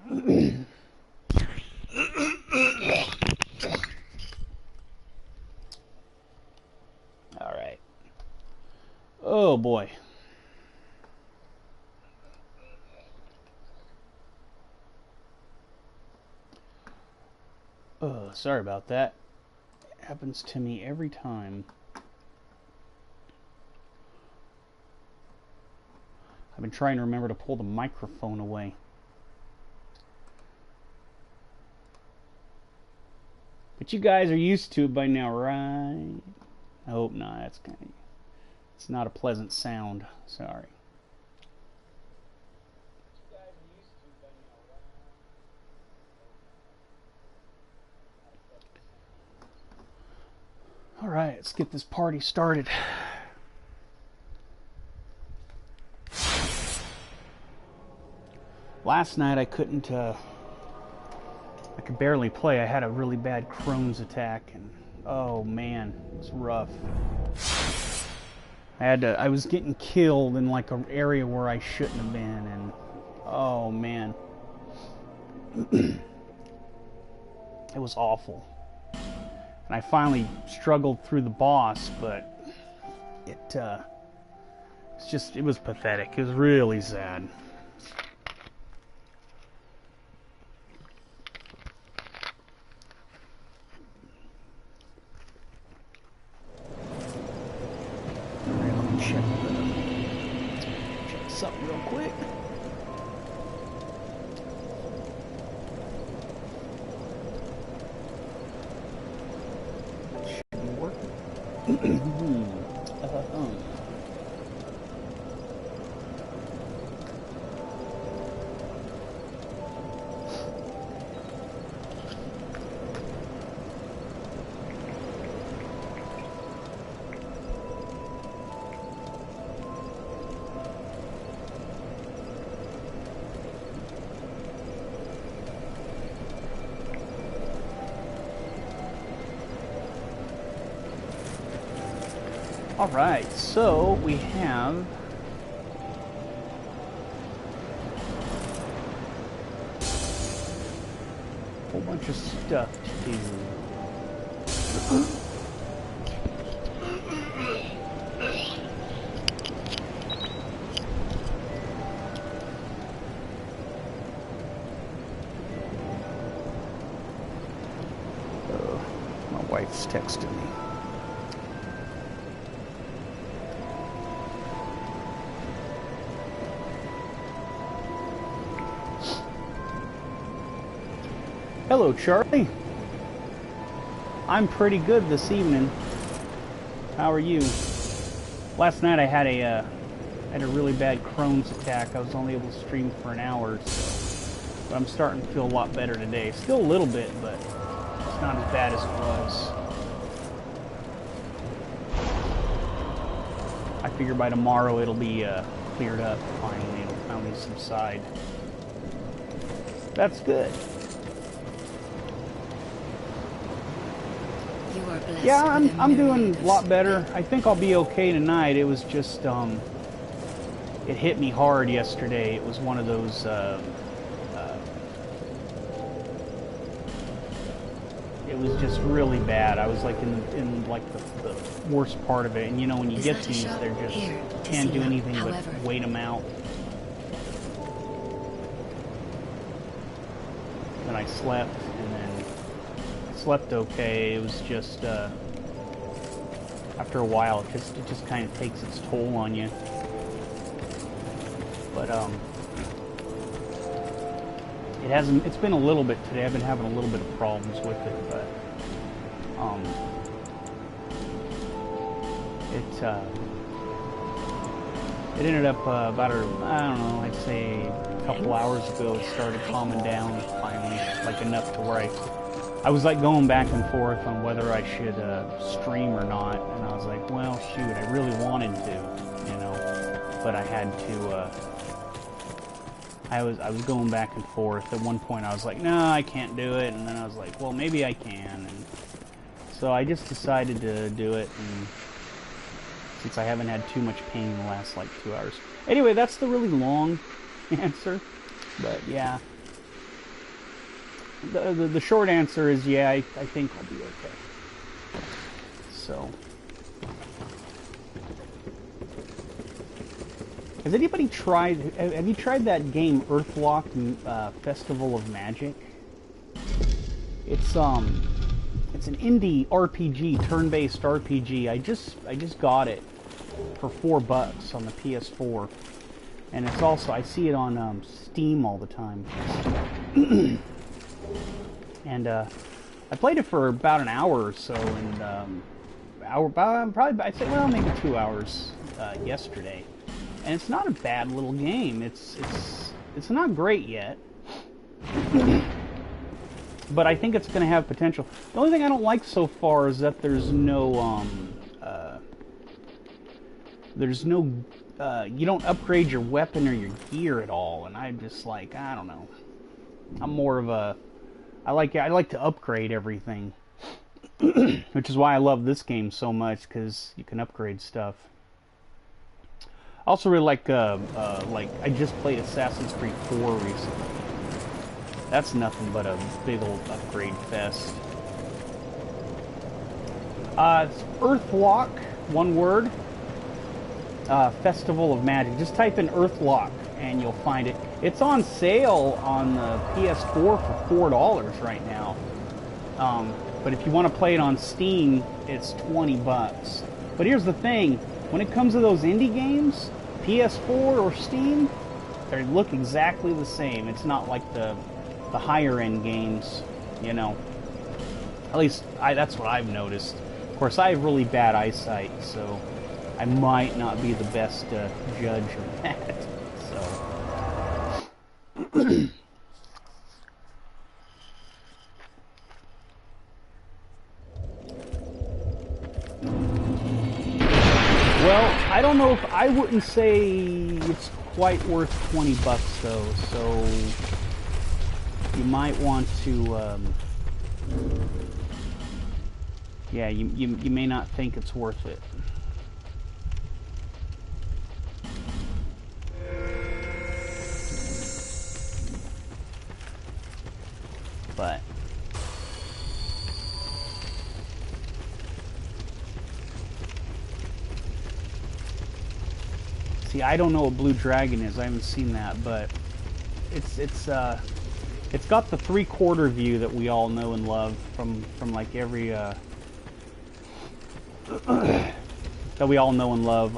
All right. Oh boy. Oh, sorry about that. It happens to me every time. I've been trying to remember to pull the microphone away. But you guys are used to it by now, right? I hope not. That's kind of, it's not a pleasant sound. Sorry. All right, let's get this party started. Last night I couldn't, I could barely play. I had a really bad Crohn's attack, and oh man, it was rough. I was getting killed in like an area where I shouldn't have been, and oh man. It was awful. And I finally struggled through the boss, but it was pathetic. It was really sad. Alright, let me check something real quick. Alright, so we have a whole bunch of stuff to do. My wife's texting me. Hello, Charlie. I'm pretty good this evening. How are you? Last night I had a really bad Crohn's attack. I was only able to stream for an hour, so but I'm starting to feel a lot better today. Still a little bit, but it's not as bad as it was. I figure by tomorrow it'll be cleared up finally. It'll finally subside. That's good. Yeah, I'm doing a lot better. I think I'll be okay tonight. It was just, it hit me hard yesterday. It was one of those, it was just really bad. I was like in like the worst part of it. And you know, when you get these, they're just, can't do anything but wait them out. Then I slept, and then slept okay. It was just after a while it just kind of takes its toll on you. But it's been a little bit today. I've been having a little bit of problems with it, but it ended up about I don't know, I'd say a couple hours ago it started calming down finally, like enough to where I was like going back and forth on whether I should stream or not, and I was like, well, shoot, I really wanted to, you know, but I had to. I was going back and forth. At one point, I was like, no, I can't do it, and then I was like, well, maybe I can, and so I just decided to do it. And since I haven't had too much pain in the last like 2 hours, anyway, that's the really long answer, but yeah. The short answer is yeah, I think I'll be okay. So, has anybody tried? Have you tried that game Earthlock Festival of Magic? It's an indie RPG, turn-based RPG. I just got it for $4 on the PS4, and it's also, I see it on Steam all the time. And I played it for about an hour or so, and probably I'd say, well, maybe 2 hours yesterday, and it's not a bad little game. It's not great yet. But I think it's going to have potential. The only thing I don't like so far is that there's no, you don't upgrade your weapon or your gear at all, and I'm just like, I don't know. I'm more of a, I like to upgrade everything, which is why I love this game so much, because you can upgrade stuff. I also really like I just played Assassin's Creed 4 recently. That's nothing but a big old upgrade fest. It's Earthlock, one word. Festival of Magic. Just type in Earthlock and you'll find it. It's on sale on the PS4 for $4 right now. But if you want to play it on Steam, it's $20. But here's the thing: when it comes to those indie games, PS4 or Steam, they look exactly the same. It's not like the higher end games, you know. At least that's what I've noticed. Of course, I have really bad eyesight, so I might not be the best judge of that. So, well, I don't know if I wouldn't say it's quite worth $20 though. So you might want to, yeah, you may not think it's worth it. But see, I don't know what Blue Dragon is. I haven't seen that, but it's got the 3/4 view that we all know and love from like every that we all know and love,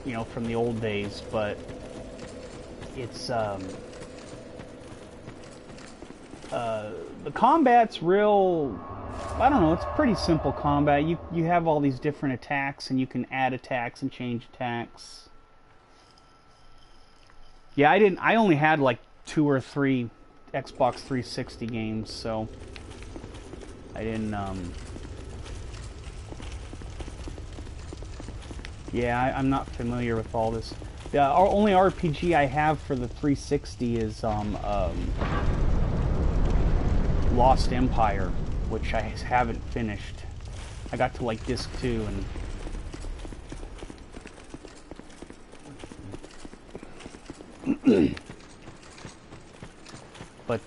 you know, from the old days. But it's the combat's real, I don't know, it's pretty simple combat. You have all these different attacks, and you can add attacks and change attacks. Yeah, I only had like 2 or 3 Xbox 360 games, so I didn't, yeah, I'm not familiar with all this. The only RPG I have for the 360 is, Lost Empire, which I haven't finished. I got to like disc 2, and but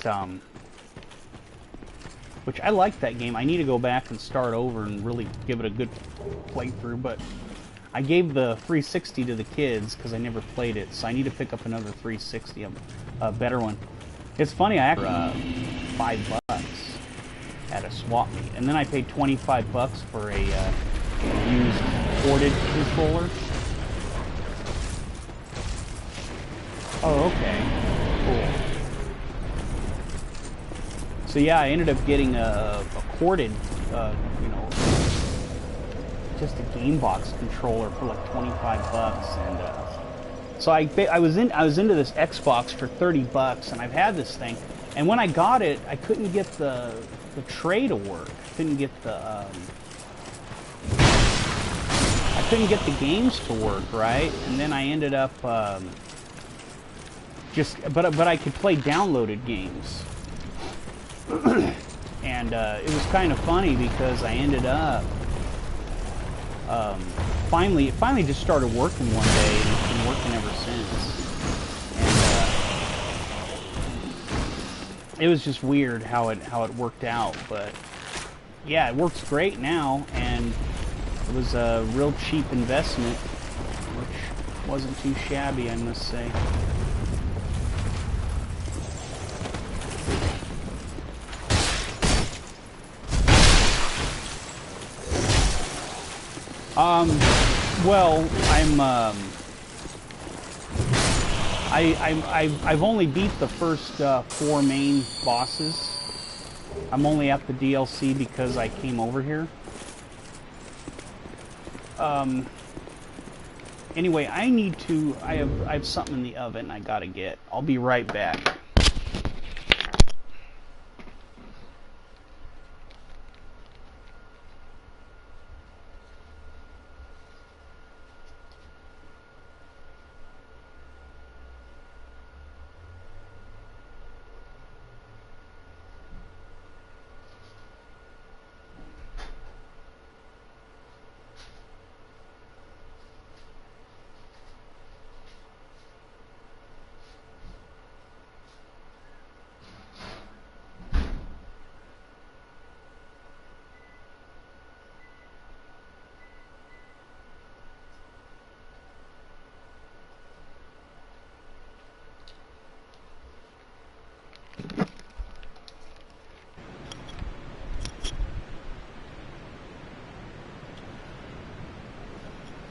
which I like that game. I need to go back and start over and really give it a good playthrough, but I gave the 360 to the kids because I never played it, so I need to pick up another 360, a better one. It's funny, I actually $5 at a swap meet, and then I paid $25 for a used corded controller. Oh, okay, cool. So yeah, I ended up getting a corded, you know, just a game box controller for like $25, and so I was into this Xbox for $30, and I've had this thing, and when I got it, I couldn't get the tray to work. I couldn't get the games to work right, and then I ended up but I could play downloaded games. And it was kind of funny because I ended up it finally just started working one day, and it's been working ever since. And it was just weird how it worked out, but yeah, it works great now, and it was a real cheap investment, which wasn't too shabby, I must say. Well, I've only beat the first 4 main bosses. I'm only at the DLC because I came over here. Anyway, I have something in the oven I gotta get. I'll be right back.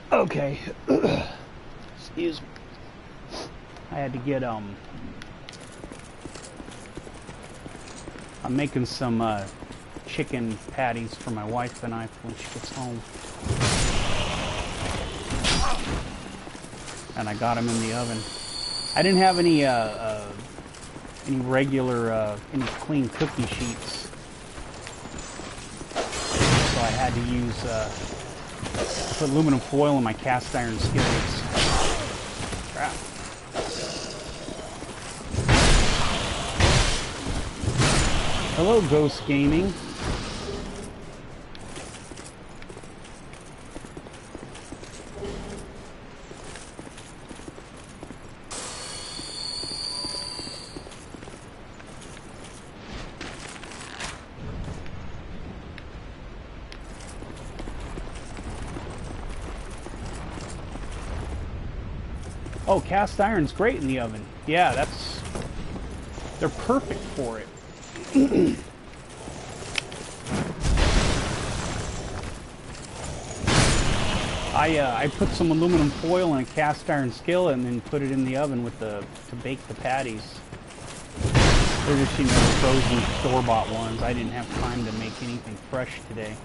Okay. Excuse me. I had to get, I'm making some, chicken patties for my wife and I when she gets home. And I got them in the oven. I didn't have any regular, any clean cookie sheets. So I had to use, put aluminum foil in my cast iron skillets. Crap. Hello, Ghost Gaming. Oh, cast iron's great in the oven. Yeah, they're perfect for it. I put some aluminum foil in a cast iron skillet and then put it in the oven to bake the patties. They're just, you know, frozen store-bought ones. I didn't have time to make anything fresh today.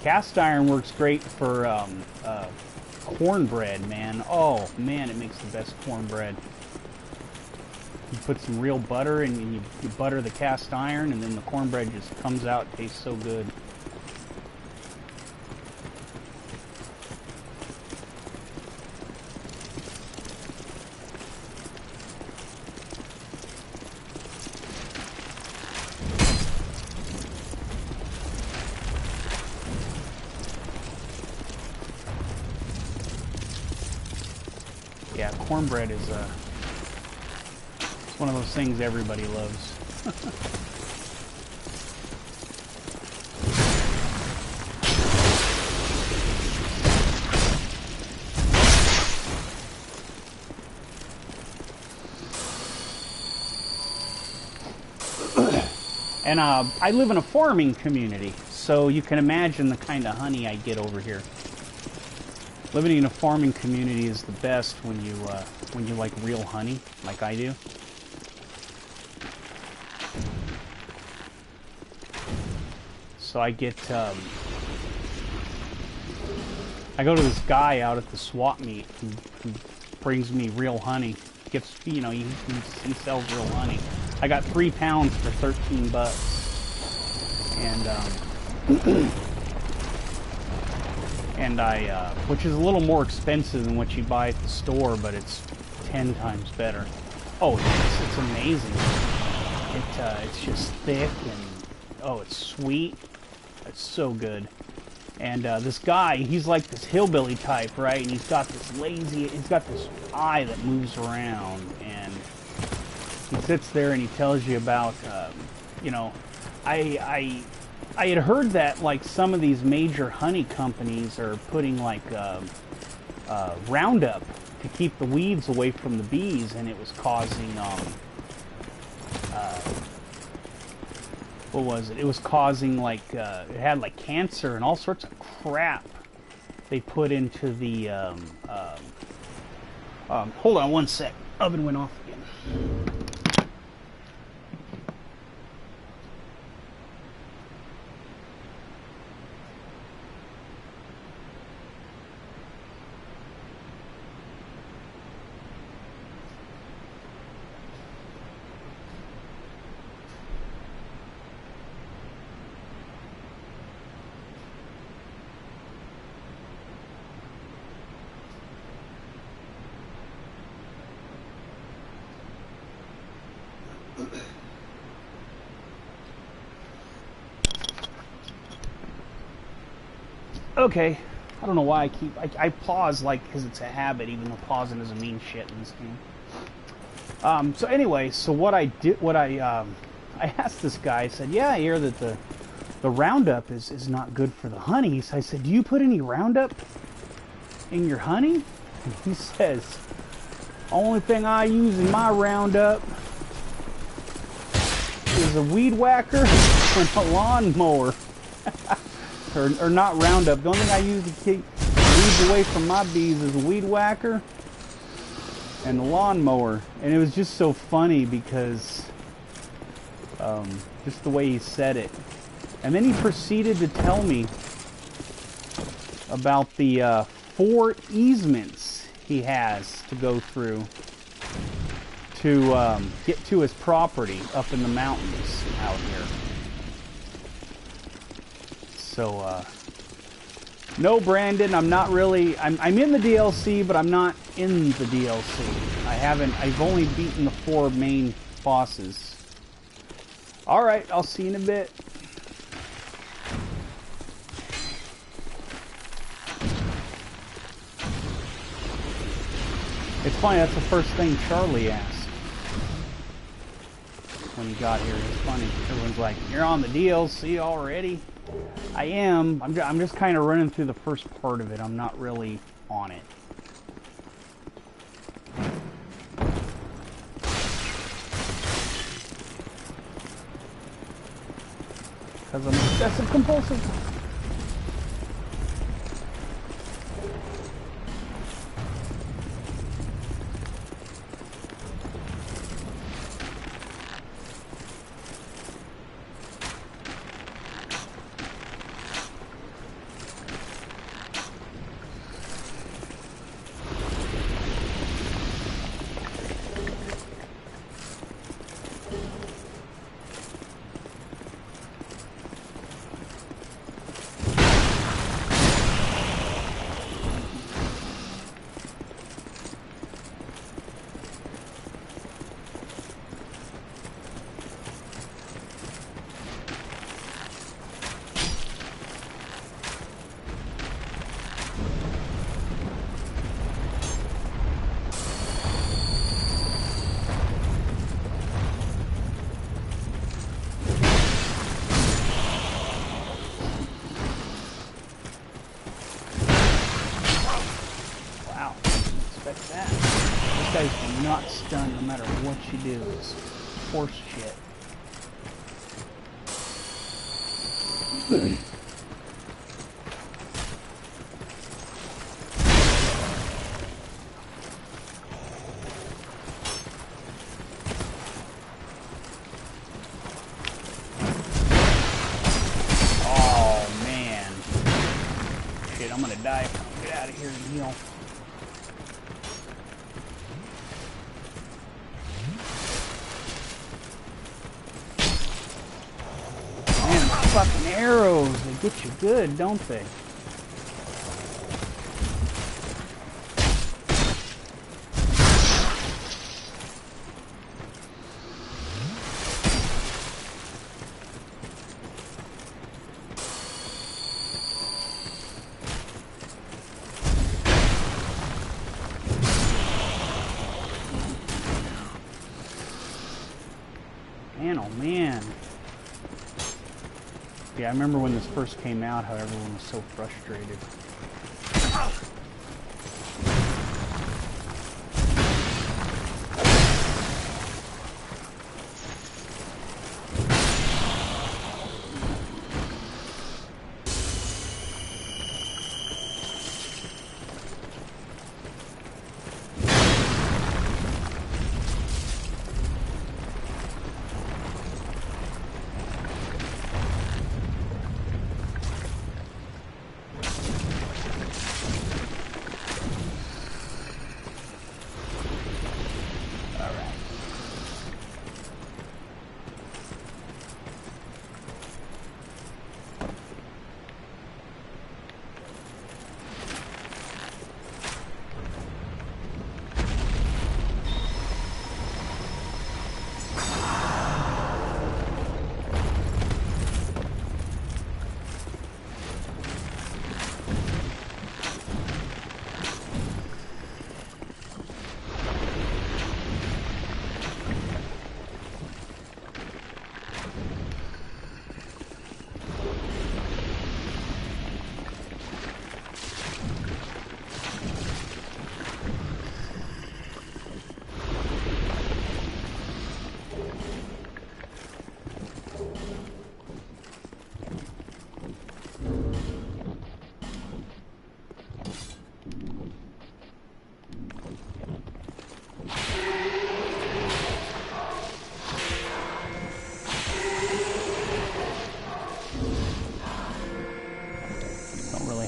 Cast iron works great for cornbread, man. Oh man, it makes the best cornbread. You put some real butter and you butter the cast iron, and then the cornbread just comes out, tastes so good. Yeah, cornbread is it's one of those things everybody loves. And I live in a farming community, so you can imagine the kind of honey I get over here. Living in a farming community is the best when you like real honey, like I do. So I get I go to this guy out at the swap meet who brings me real honey. Gets, you know, he sells real honey. I got 3 pounds for $13, and which is a little more expensive than what you buy at the store, but it's 10 times better. Oh, it's amazing. It's just thick and oh, it's sweet. It's so good. And this guy, he's like this hillbilly type, right? And he's got this eye that moves around, and he sits there and he tells you about, you know, I had heard that like some of these major honey companies are putting like Roundup to keep the weeds away from the bees, and it was causing what was it? It was causing like it had like cancer and all sorts of crap they put into the hold on one sec. Oven went off again. Okay, I don't know why I pause like because it's a habit, even though pausing doesn't mean shit in this game. So anyway, so I asked this guy. I said, yeah, I hear that the Roundup is not good for the honey. So I said, do you put any Roundup in your honey? And he says, only thing I use in my Roundup is a weed whacker and a lawnmower. Or not Roundup. The only thing I use to keep weeds away from my bees is a weed whacker and a lawnmower. And it was just so funny because just the way he said it. And then he proceeded to tell me about the 4 easements he has to go through to get to his property up in the mountains out here. So, no, Brandon, I'm not really, I'm in the DLC, but I'm not in the DLC. I've only beaten the 4 main bosses. Alright, I'll see you in a bit. It's funny, that's the first thing Charlie asked when he got here. It's funny, everyone's like, you're on the DLC already? I am. I'm just kind of running through the first part of it. I'm not really on it. Because I'm obsessive compulsive. Not stunned no matter what you do. It's horse shit. Oh man. Shit, I'm gonna die if I don't get out of here and heal. Fucking arrows, they get you good, don't they? Man, oh man. Yeah, I remember when this first came out, how everyone was so frustrated.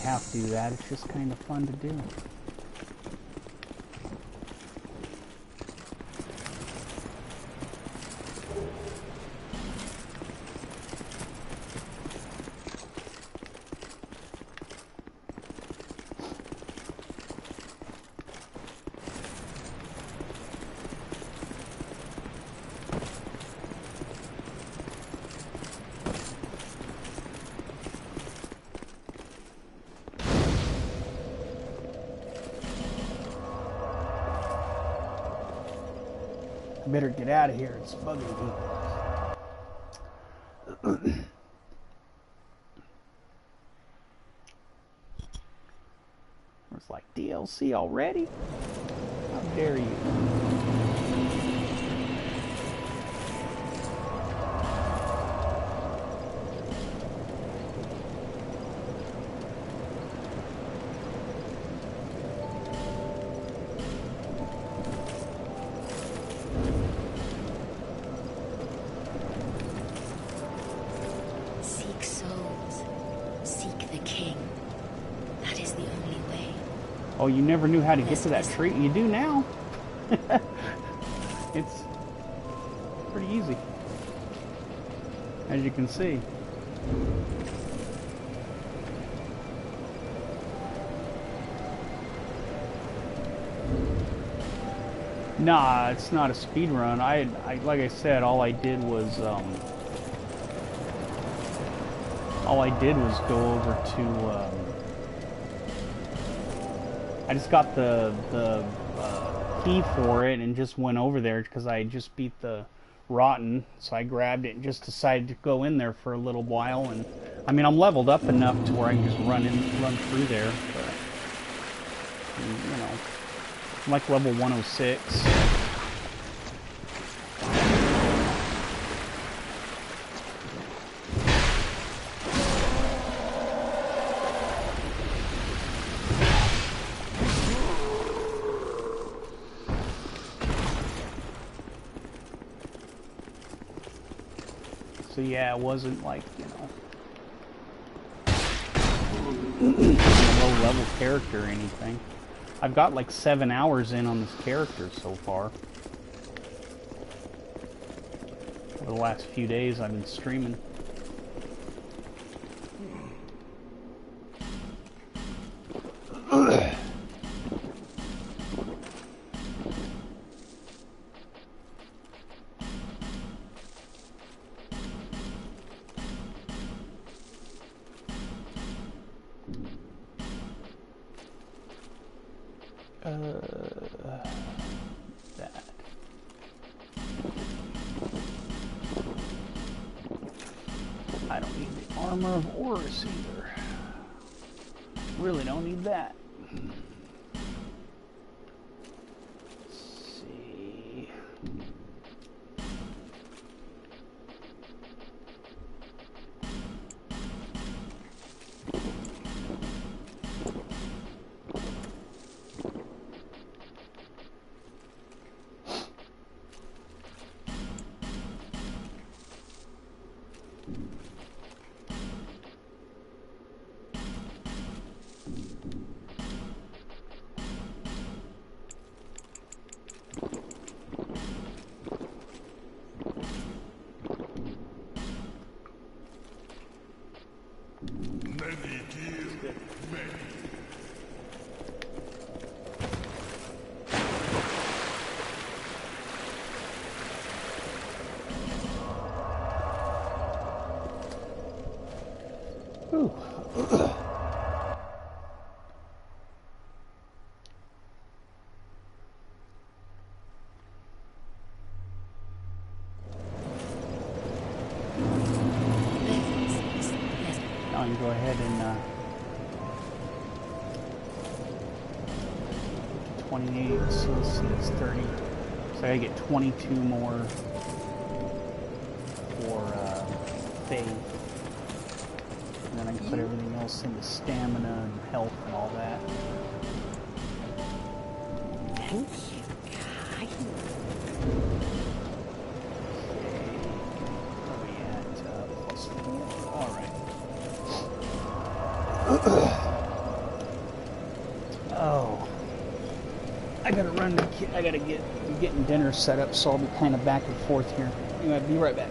Have to do that, it's just kind of fun to do. Better get out of here, it's bugging me. It's like DLC already? How dare you? Oh, you never knew how to get to that tree? You do now. It's pretty easy, as you can see. Nah, it's not a speed run. I like I said, all I did was go over to. I just got the key for it and just went over there because I just beat the rotten, so I grabbed it and just decided to go in there for a little while. And I mean, I'm leveled up enough to where I can just run through there. But you know, I'm like level 106. So yeah, it wasn't like, you know, a low-level character or anything. I've got like 7 hours in on this character so far. For the last few days I've been streaming. That. Armor of Ore Receiver. Really don't need that. Let's see. Ooh. Now I can go ahead and 28, so let's see, it's 30. So I gotta get 22 more for faith. And then I can put everything else into stamina and health and all that. Thank you, Kai. Where are we at? +4. Alright. Oh. I gotta run the I gotta get getting dinner set up, so I'll be kind of back and forth here. Anyway, I'll be right back.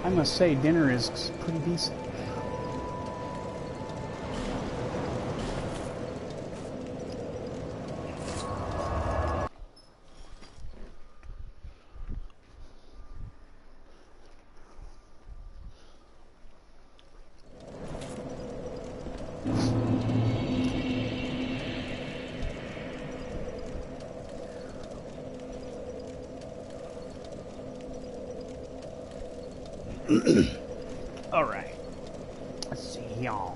I must say, dinner is pretty decent. All right. Let's see, y'all.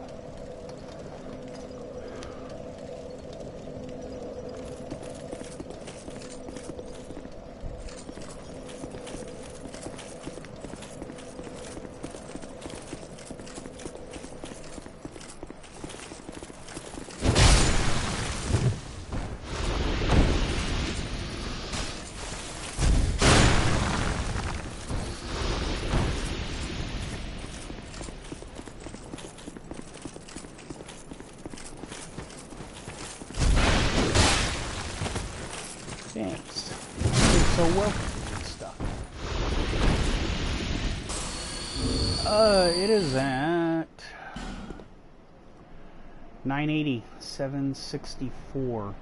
Thanks. You're so welcome and stuff. It is at 980, 764.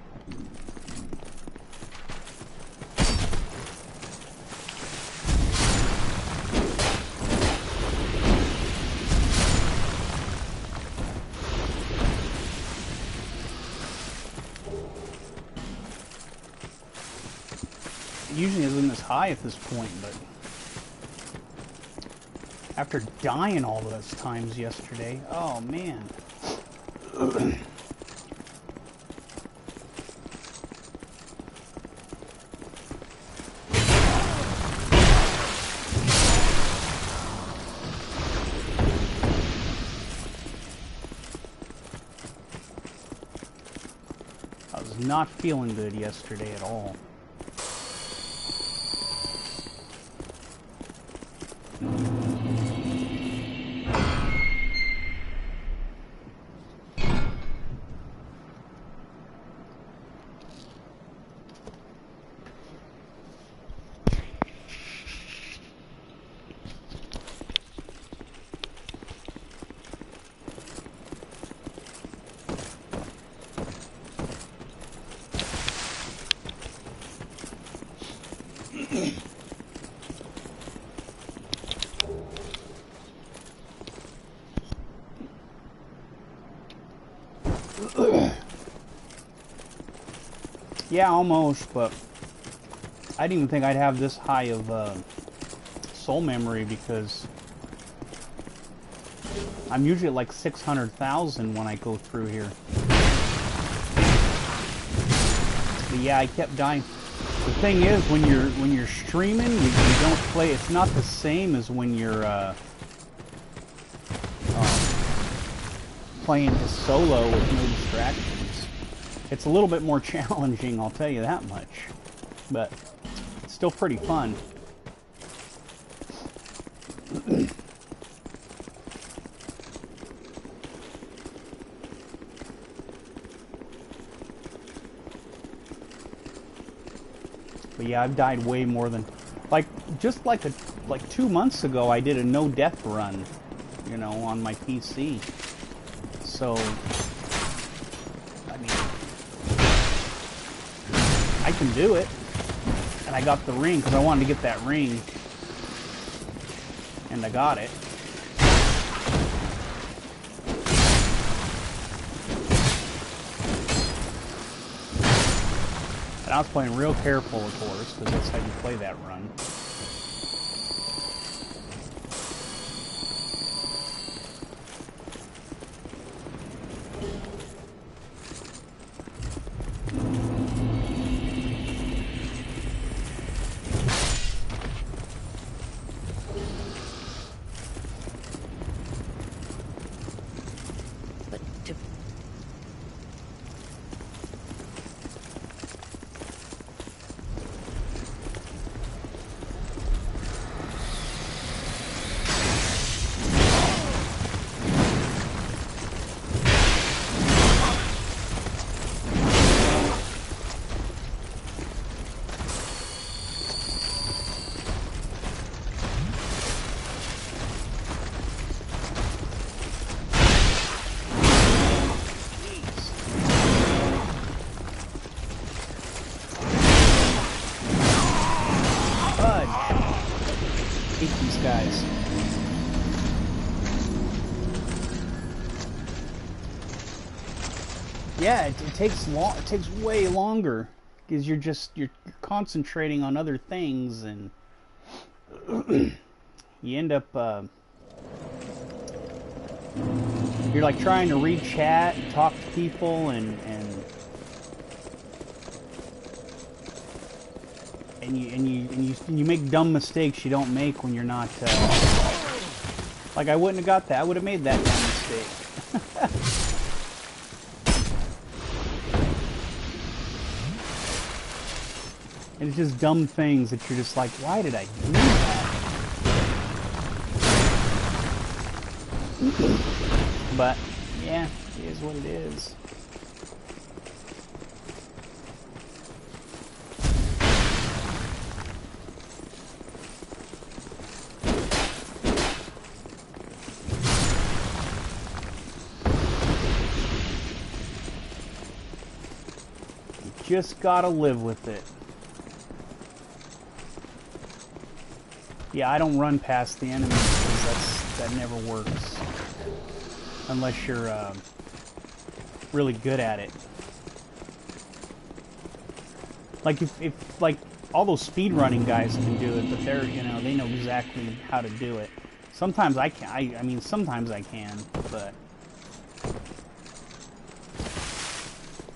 Usually isn't this high at this point, but after dying all those times yesterday, oh man. I was not feeling good yesterday at all. Yeah, almost, but I didn't even think I'd have this high of soul memory because I'm usually at like 600,000 when I go through here. But yeah, I kept dying. The thing is, when you're streaming, you don't play. It's not the same as when you're playing solo with no distractions. It's a little bit more challenging, I'll tell you that much. But it's still pretty fun. But yeah, I've died way more than like 2 months ago I did a no death run, you know, on my PC. So I mean, I can do it. And I got the ring because I wanted to get that ring. And I got it. And I was playing real careful, of course, because that's how you play that run. guys. Yeah, it takes long. It takes way longer because you're concentrating on other things, and you end up you're like trying to read chat and talk to people, and you make dumb mistakes you don't make when you're not like I wouldn't have got that. I would have made that dumb mistake. And it's just dumb things that you're just like, why did I do that? But yeah, it is what it is. You just gotta live with it. Yeah, I don't run past the enemies because that never works. Unless you're really good at it. Like if like all those speedrunning guys can do it, but they're, you know, they know exactly how to do it. Sometimes I can. I mean, sometimes I can, but it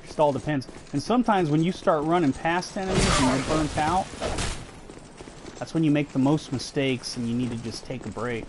just all depends. And sometimes when you start running past enemies and you're burnt out, that's when you make the most mistakes and you need to just take a break.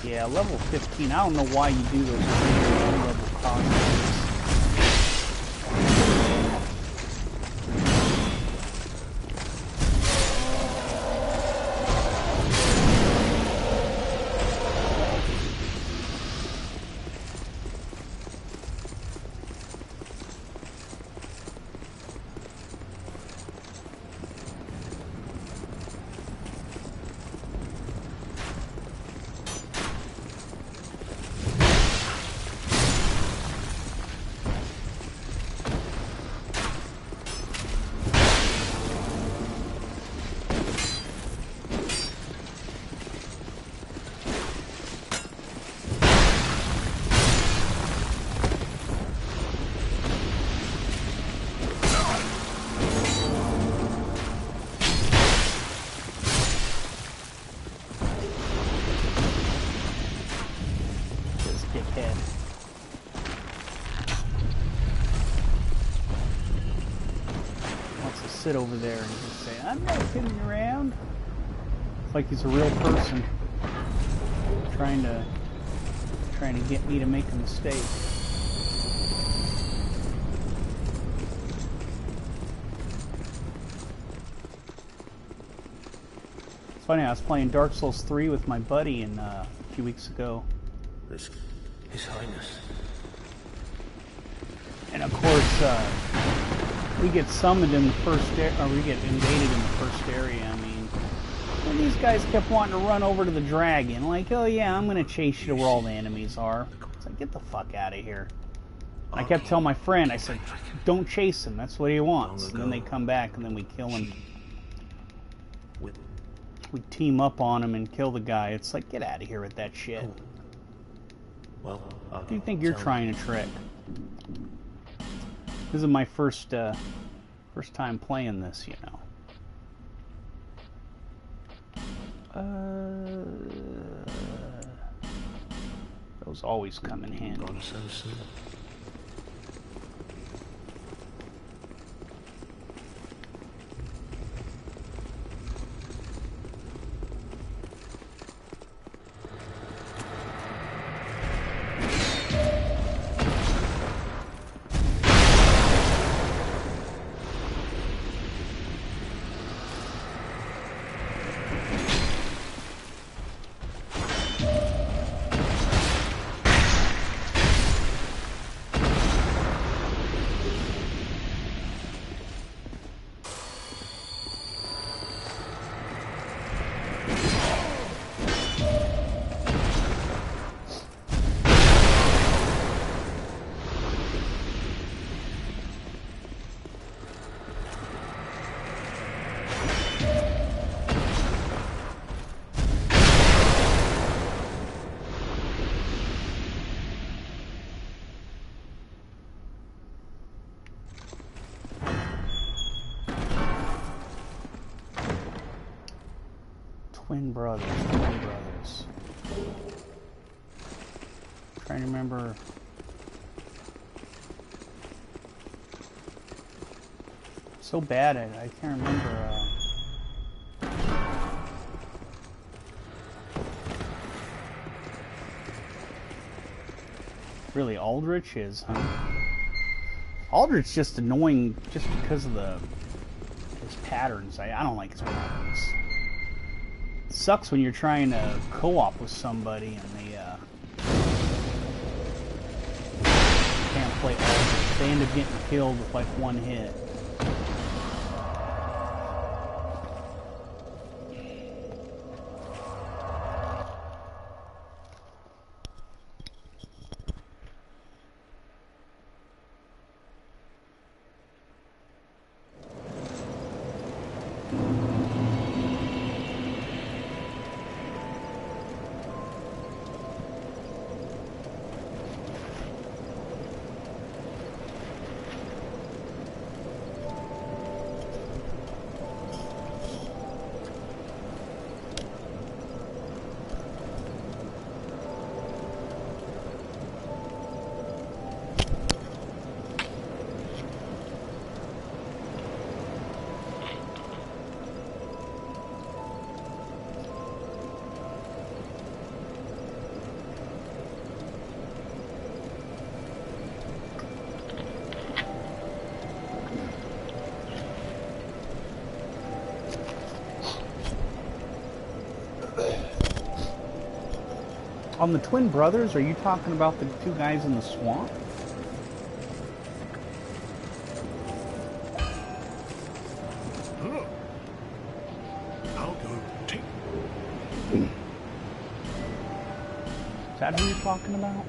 Yeah, level 15. I don't know why you do those level cosmetics. Sit over there and just say, I'm not kidding around. It's like he's a real person trying to get me to make a mistake. It's funny, I was playing Dark Souls 3 with my buddy a few weeks ago. This, His Highness. And of course, we get summoned in the first or we get invaded in the first area. I mean, and these guys kept wanting to run over to the dragon, like, oh yeah, I'm gonna chase you to where all the enemies are. It's like, get the fuck out of here. And I kept telling my friend, I said, don't chase him, that's what he wants. And then they come back and then we kill him. We team up on him and kill the guy. It's like, get out of here with that shit. Well, Who do you think you're trying to trick? This is my first time playing this, you know. Those always come in handy. Gone so soon. Twin brothers, twin brothers. Trying to remember. So bad at it, I can't remember. Really, Aldrich is, huh? Aldrich's just annoying just because of his patterns. I don't like his patterns. It sucks when you're trying to co-op with somebody and they can't play Aldrich. They end up getting killed with like one hit. On the twin brothers, are you talking about the two guys in the swamp? I'll go take. Is that who you're talking about?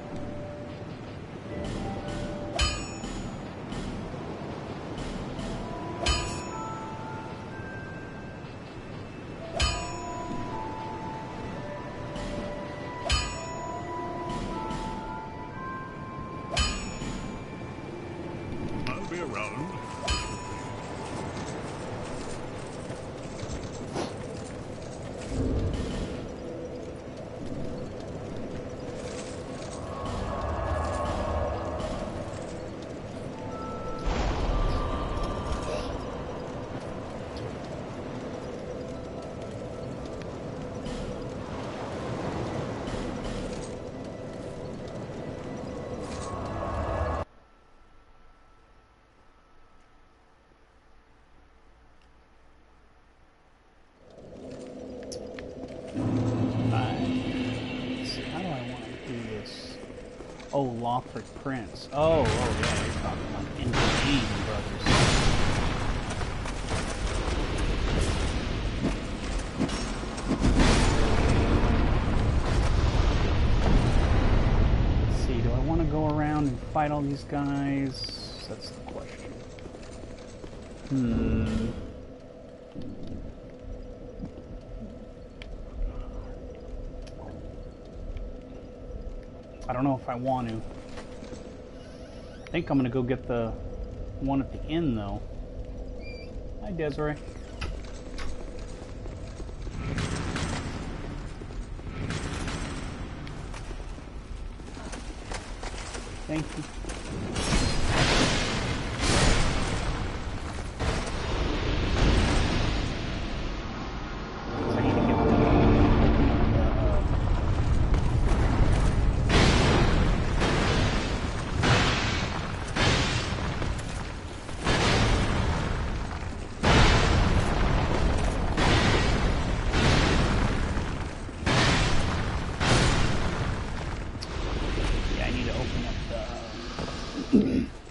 Oh, Lawford Prince. Oh, yeah, you're talking about Indeed Brothers. Let's see, do I want to go around and fight all these guys? That's the question. I don't know if I want to. I think I'm gonna go get the one at the end though. Hi, Desiree. Thank you. I need to get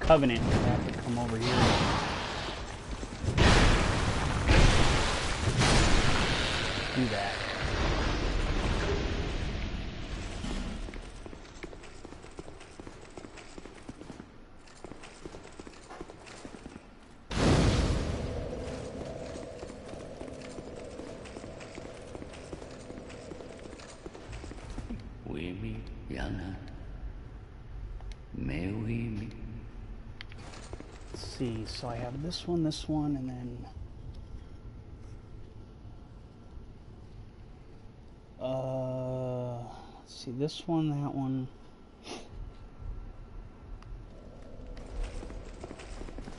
Covenant. I have to come over here. Do that. See, so I have this one, and then let's see, this one, that one.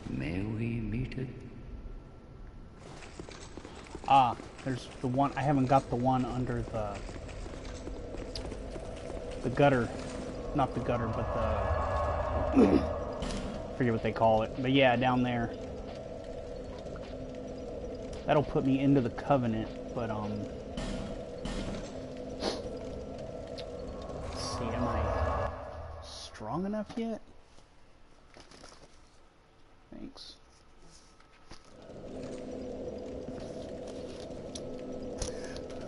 May we meet it? Ah, there's the one. I haven't got the one under the gutter, not the gutter, but the forget what they call it, but yeah, down there. That'll put me into the Covenant, but let's see, am I strong enough yet? Thanks.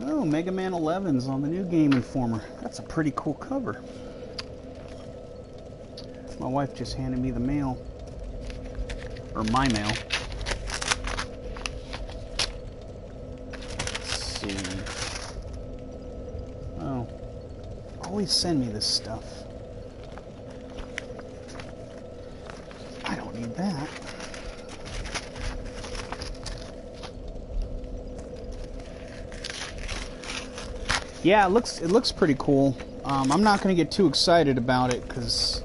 Oh, Mega Man 11's on the new Game Informer. That's a pretty cool cover. My wife just handed me the mail. Or my mail. Let's see. Oh. Always send me this stuff. I don't need that. Yeah, it looks pretty cool. I'm not going to get too excited about it because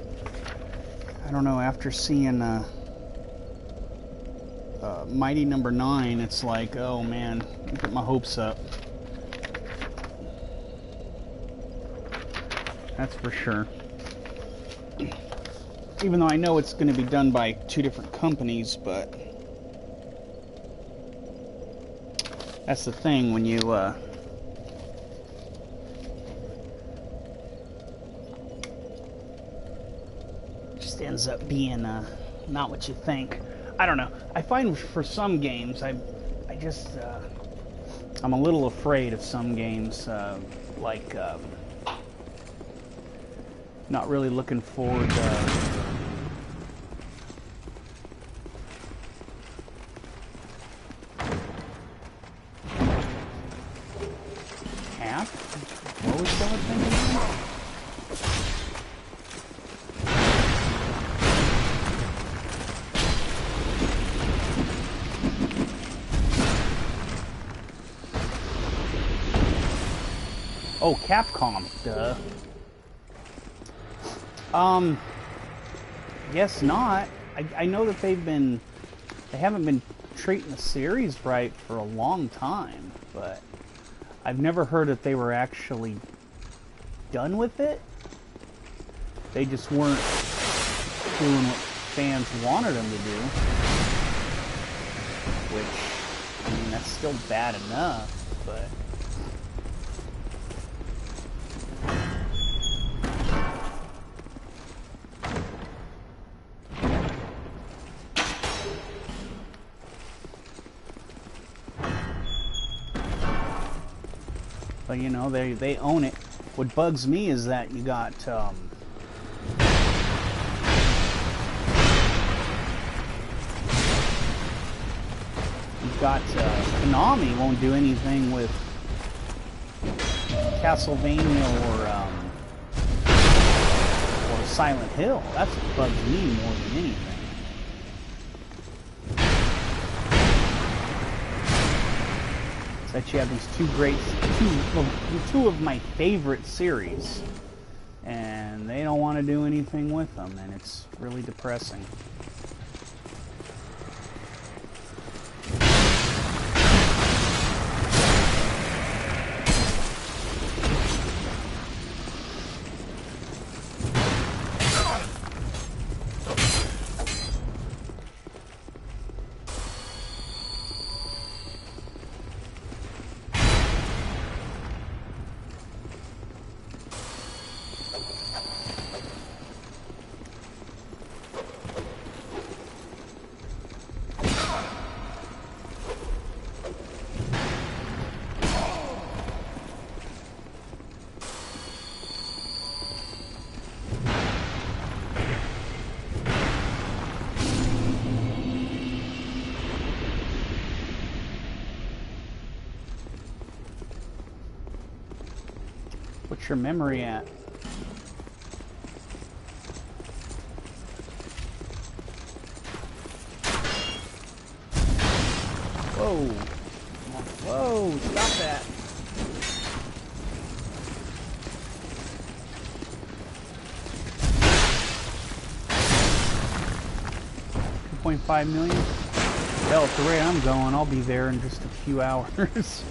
I don't know, after seeing Mighty Number 9, it's like, oh man, get my hopes up. That's for sure. Even though I know it's going to be done by 2 different companies, but that's the thing when you just ends up being not what you think. I don't know. I find for some games, I'm a little afraid of some games, like not really looking forward to what was that thing again? Oh, Capcom, duh. Guess not. I know that they haven't been treating the series right for a long time, but I've never heard that they were actually done with it. They just weren't doing what fans wanted them to do. Which, I mean, that's still bad enough, but you know, they own it. What bugs me is that you got Konami won't do anything with Silent Hill. That's what bugs me more than anything. It's that you have these two of my favorite series, and they don't want to do anything with them, and it's really depressing. What's your memory at? Whoa! Whoa! Stop that! 2.5 million? Hell, at the rate I'm going, I'll be there in just a few hours.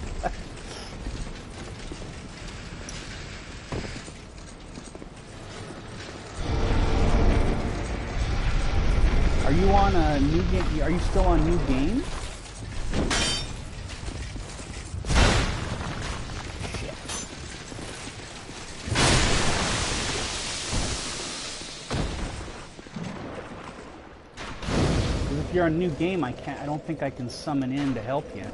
Are you on a new game? Are you still on new game? Shit. If you're on new game, I don't think I can summon in to help you.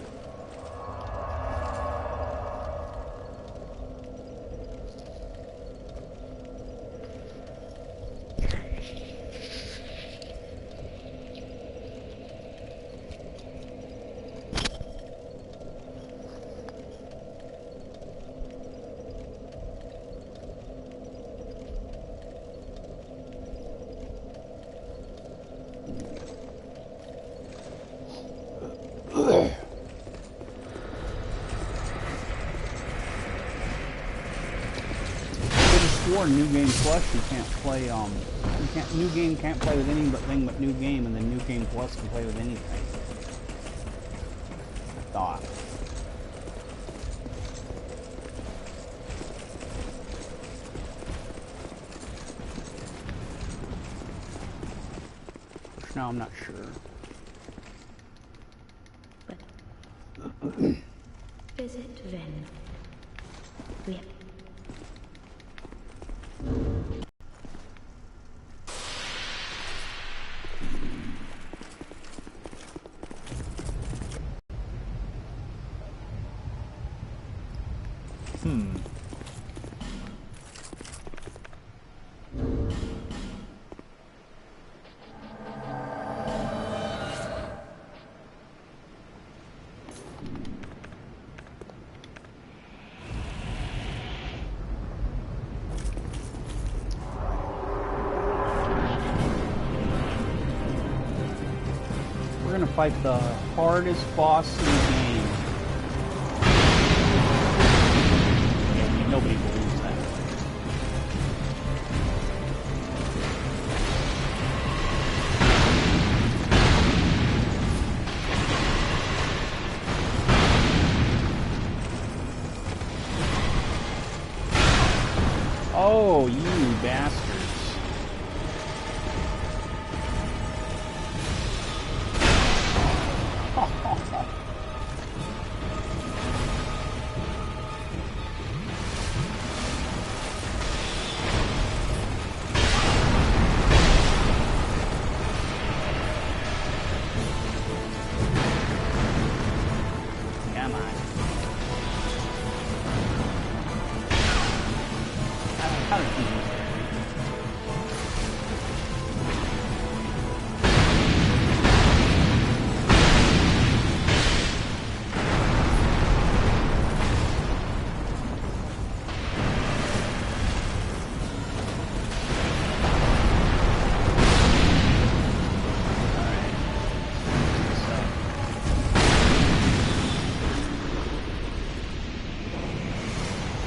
New Game Plus, you can't play. New Game can't play with anything but New Game, and then New Game Plus can play with anything. Thought. Now I'm not sure. Visit Ven. We Fight the hardest boss in the game. Yeah, nobody believes that. Oh, you bastards.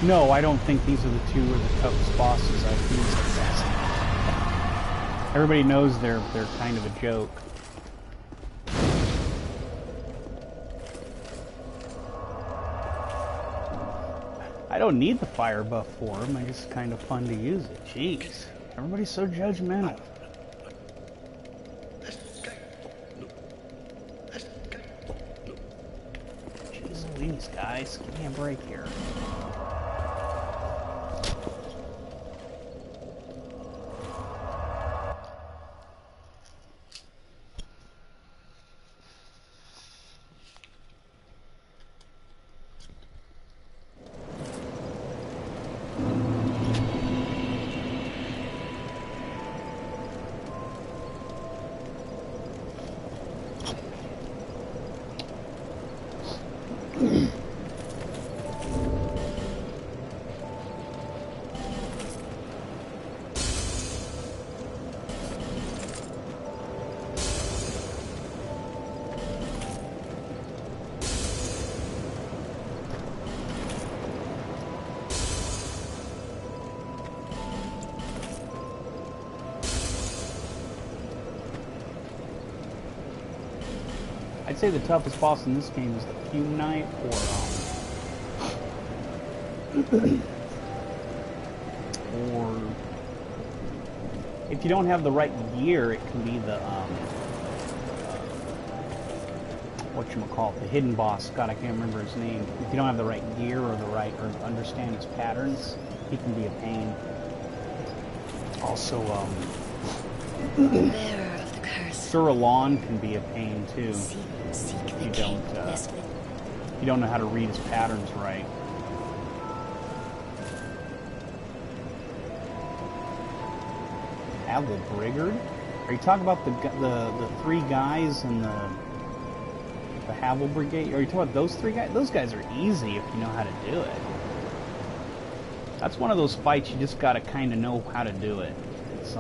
No, I don't think these are the two or the toughest bosses I've used like this. Everybody knows they're kind of a joke. I don't need the fire buff for them. I just kind of fun to use it. Jeez, everybody's so judgmental. Jeez Louise, guys, give me a break here. I'd say the toughest boss in this game is the Fume Knight, or if you don't have the right gear, it can be the whatchamacallit, the hidden boss. God, I can't remember his name. If you don't have the right gear or understand his patterns, he can be a pain. Also, Sir Alon can be a pain too. If you don't know how to read his patterns right. Havel Brigard? Are you talking about the three guys in the Havel Brigade? Are you talking about those three guys? Those guys are easy if you know how to do it. That's one of those fights you just gotta kind of know how to do it. It's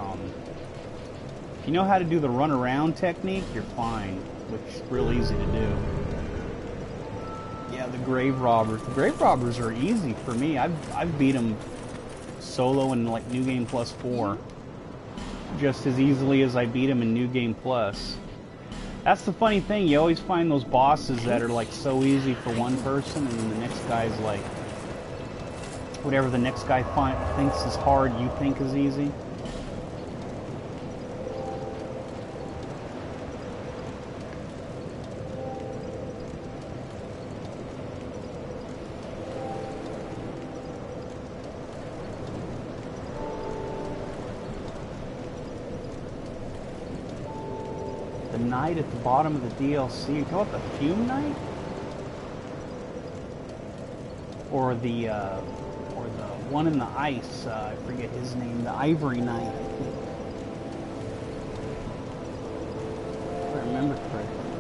if you know how to do the run around technique, you're fine, which is real easy to do. Yeah, the Grave Robbers. The Grave Robbers are easy for me. I've beat them solo in like New Game Plus 4. Just as easily as I beat them in New Game Plus. That's the funny thing, you always find those bosses that are like so easy for one person, and then the next guy's like, whatever the next guy thinks is hard, you think is easy. Knight at the bottom of the DLC. You call it the Fume Knight? Or the one in the ice, I forget his name, the Ivory Knight, I think. If I remember correctly.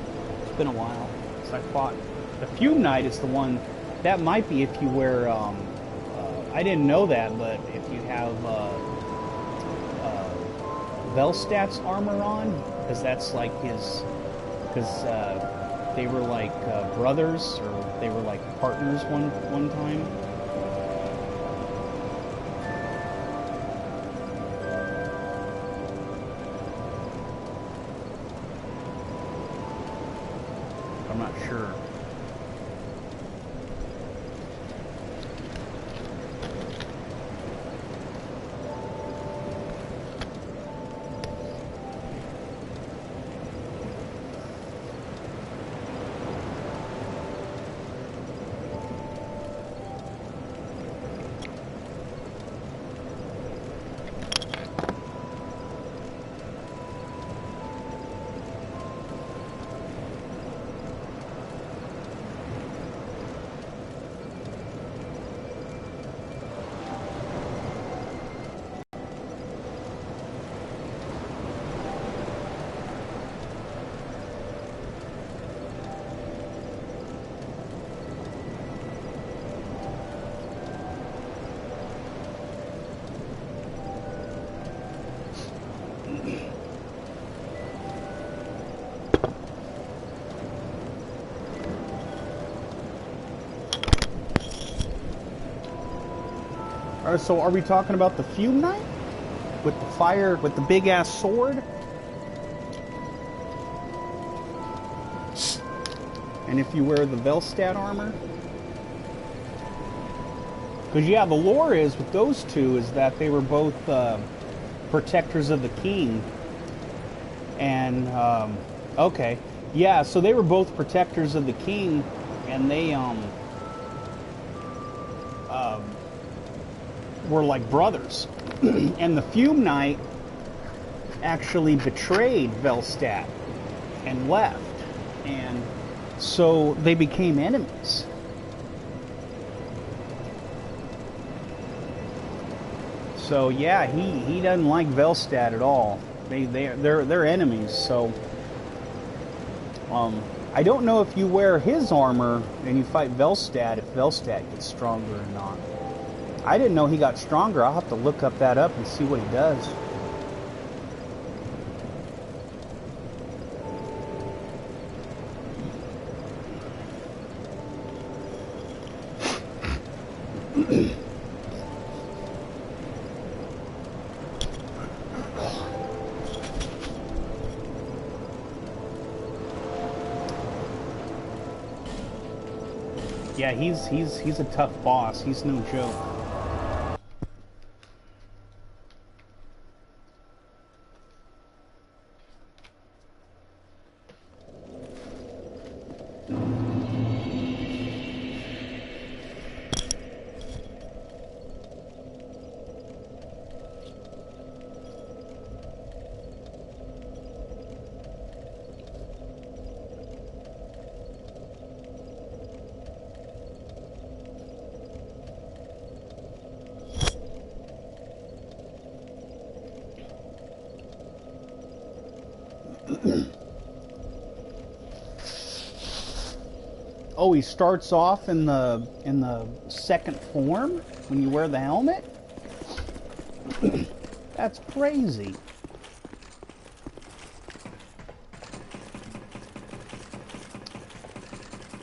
It's been a while since I fought. The Fume Knight is the one, that might be if you wear, I didn't know that, but if you have Velstat's armor on, because that's like his, because they were like brothers, or they were like partners one time. I'm not sure. So are we talking about the Fume Knight? With the fire, with the big ass sword? And if you wear the Velstadt armor? Because yeah, the lore is with those two is that they were both protectors of the king. And, okay. Yeah, so they were both protectors of the king, and they, were like brothers. And the Fume Knight actually betrayed Velstadt and left. And so they became enemies. So yeah, he doesn't like Velstadt at all. They're enemies. So I don't know if you wear his armor and you fight Velstadt, if Velstadt gets stronger or not. I didn't know he got stronger. I'll have to look up that up and see what he does. Yeah, he's a tough boss. He's no joke. Oh, he starts off in the second form when you wear the helmet? That's crazy.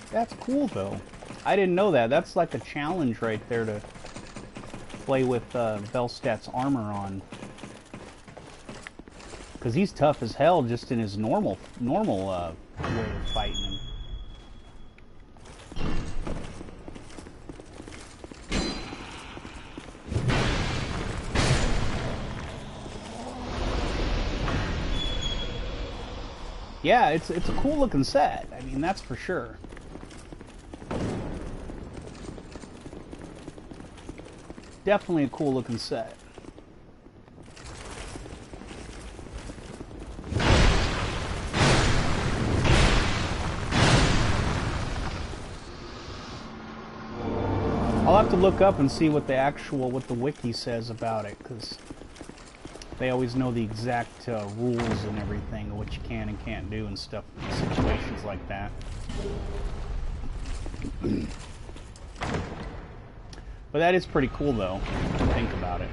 That's cool though. I didn't know that. That's like a challenge right there to play with Velstadt's armor on. Because he's tough as hell just in his normal way of fighting him. Yeah, it's a cool looking set. I mean, that's for sure. Definitely a cool looking set. I'll have to look up and see what the wiki says about it, because they always know the exact rules and everything of what you can and can't do and stuff, situations like that. But that is pretty cool, though, if you think about it.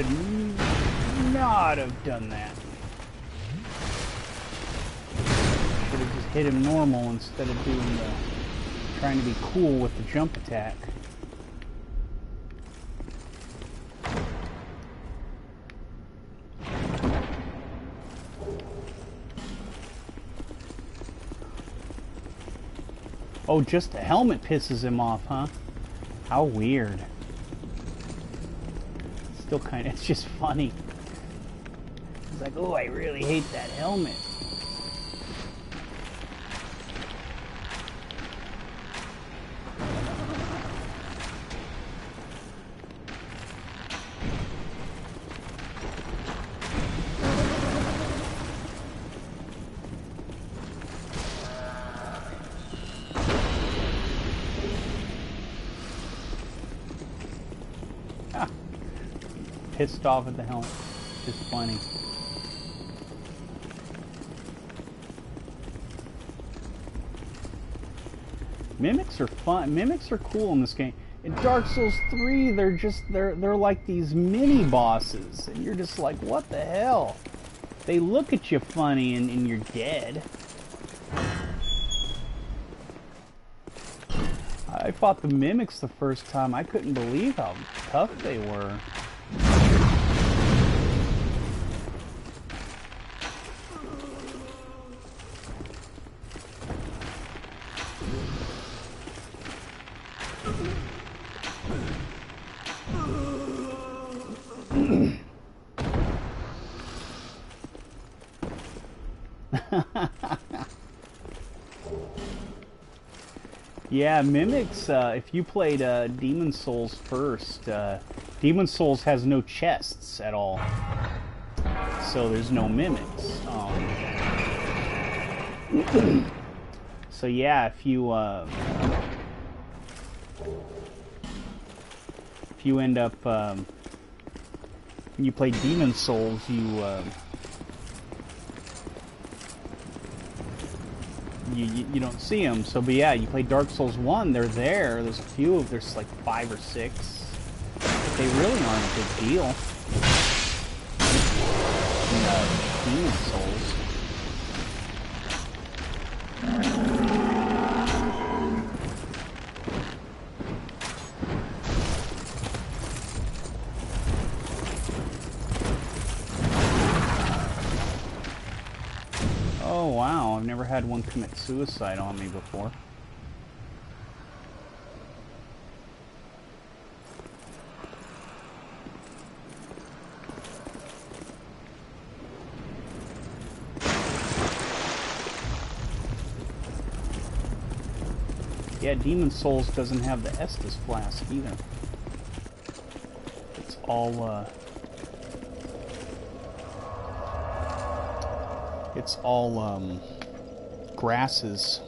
should not have done that. Should have just hit him normal instead of doing the trying to be cool with the jump attack. Oh, just the helmet pisses him off, huh? How weird. Still kind of, it's just funny. He's like, oh, I really hate that helmet. Pissed off at the helmet. Just funny. Mimics are fun. Mimics are cool in this game. In Dark Souls 3, they're like these mini bosses, and you're just like, what the hell? They look at you funny, and you're dead. I fought the mimics the first time. I couldn't believe how tough they were. Yeah, mimics, if you played Demon Souls first, Demon Souls has no chests at all, so there's no mimics. So yeah, if you end up, when you play Demon Souls, you don't see them. So, but yeah, you play Dark Souls 1, they're there. There's a few of, there's like 5 or 6. But they really aren't a big deal in Demon Souls. Oh wow, I've never had one commit suicide on me before. Yeah, Demon Souls doesn't have the Estus flask either. It's all grasses.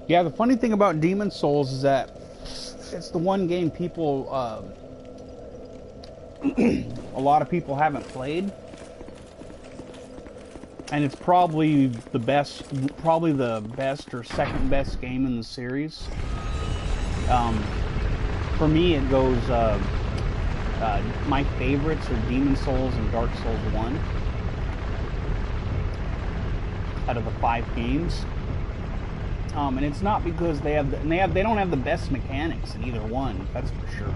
Yeah, the funny thing about Demon Souls is that it's the one game people, a lot of people haven't played, and it's probably the best or second best game in the series. For me, it goes, my favorites are Demon Souls and Dark Souls 1 out of the 5 games. And it's not because they don't have the best mechanics in either one. That's for sure.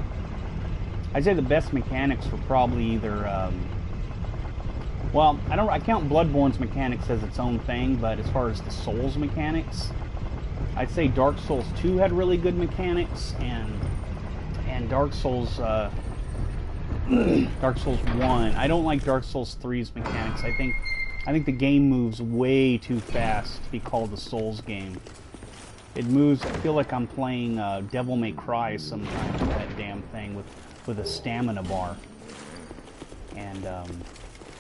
I'd say the best mechanics were probably either. Well, I count Bloodborne's mechanics as its own thing, but as far as the Souls mechanics, I'd say Dark Souls 2 had really good mechanics, and Dark Souls Dark Souls 1. I don't like Dark Souls 3's mechanics. I think the game moves way too fast to be called a Souls game. It moves, I feel like I'm playing Devil May Cry sometimes with that damn thing, with with a stamina bar. And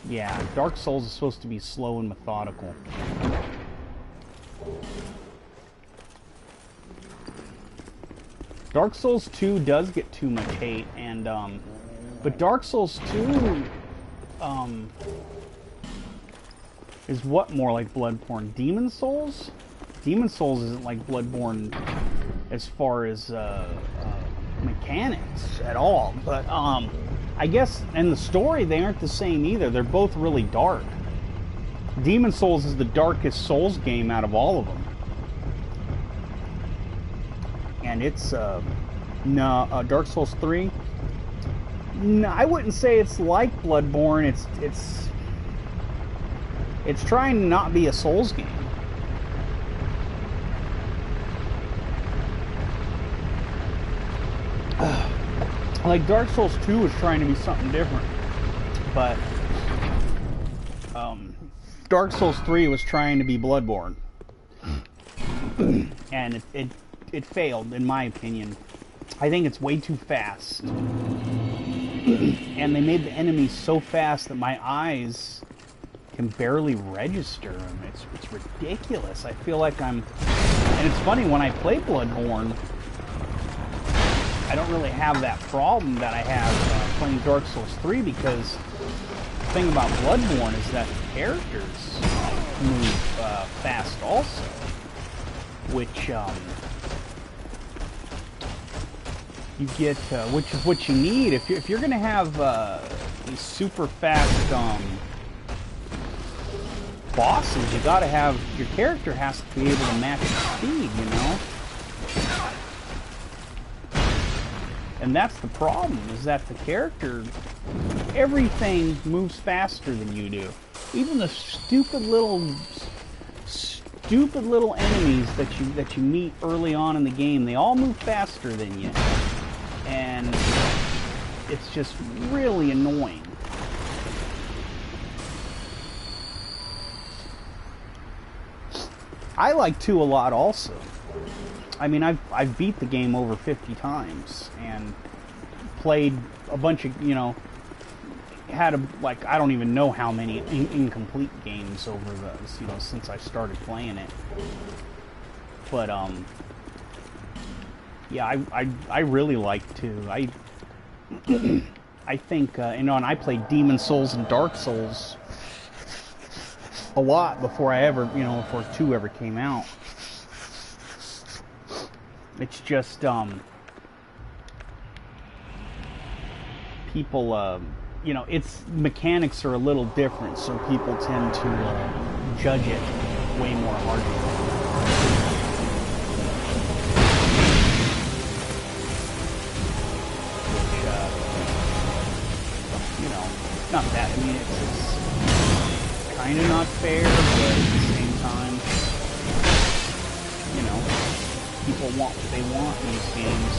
yeah, Dark Souls is supposed to be slow and methodical. Dark Souls 2 does get too much hate, and but Dark Souls 2 is what more like Bloodborne? Demon Souls? Demon Souls isn't like Bloodborne as far as mechanics at all, but I guess in the story they aren't the same either. They're both really dark. Demon Souls is the darkest Souls game out of all of them. And it's Dark Souls 3. No, I wouldn't say it's like Bloodborne. It's trying to not be a Souls game. Like Dark Souls 2 was trying to be something different, but Dark Souls 3 was trying to be Bloodborne, and it failed, in my opinion. I think it's way too fast. And they made the enemies so fast that my eyes can barely register them. It's ridiculous. I feel like I'm... And it's funny, when I play Bloodborne, I don't really have that problem that I have playing Dark Souls 3, because the thing about Bloodborne is that the characters move fast also, which you get, which is what you need if you're going to have these super fast bosses. You got to have, your character has to be able to match the speed, you know. And that's the problem, is that the character, everything moves faster than you do. Even the stupid little enemies that you meet early on in the game, they all move faster than you. And it's just really annoying. I like 2 a lot also. I mean, I've beat the game over 50 times and played a bunch of, you know, had like I don't even know how many incomplete games over those, you know, since I started playing it. But yeah, I really like 2. I think you know, and I played Demon Souls and Dark Souls a lot before I ever, you know, before 2 ever came out. It's just, people, you know, its mechanics are a little different, so people tend to judge it way more harshly. Which, you know, not that, I mean, it's kind of not fair, but at the same time, you know, people want what they want in these games.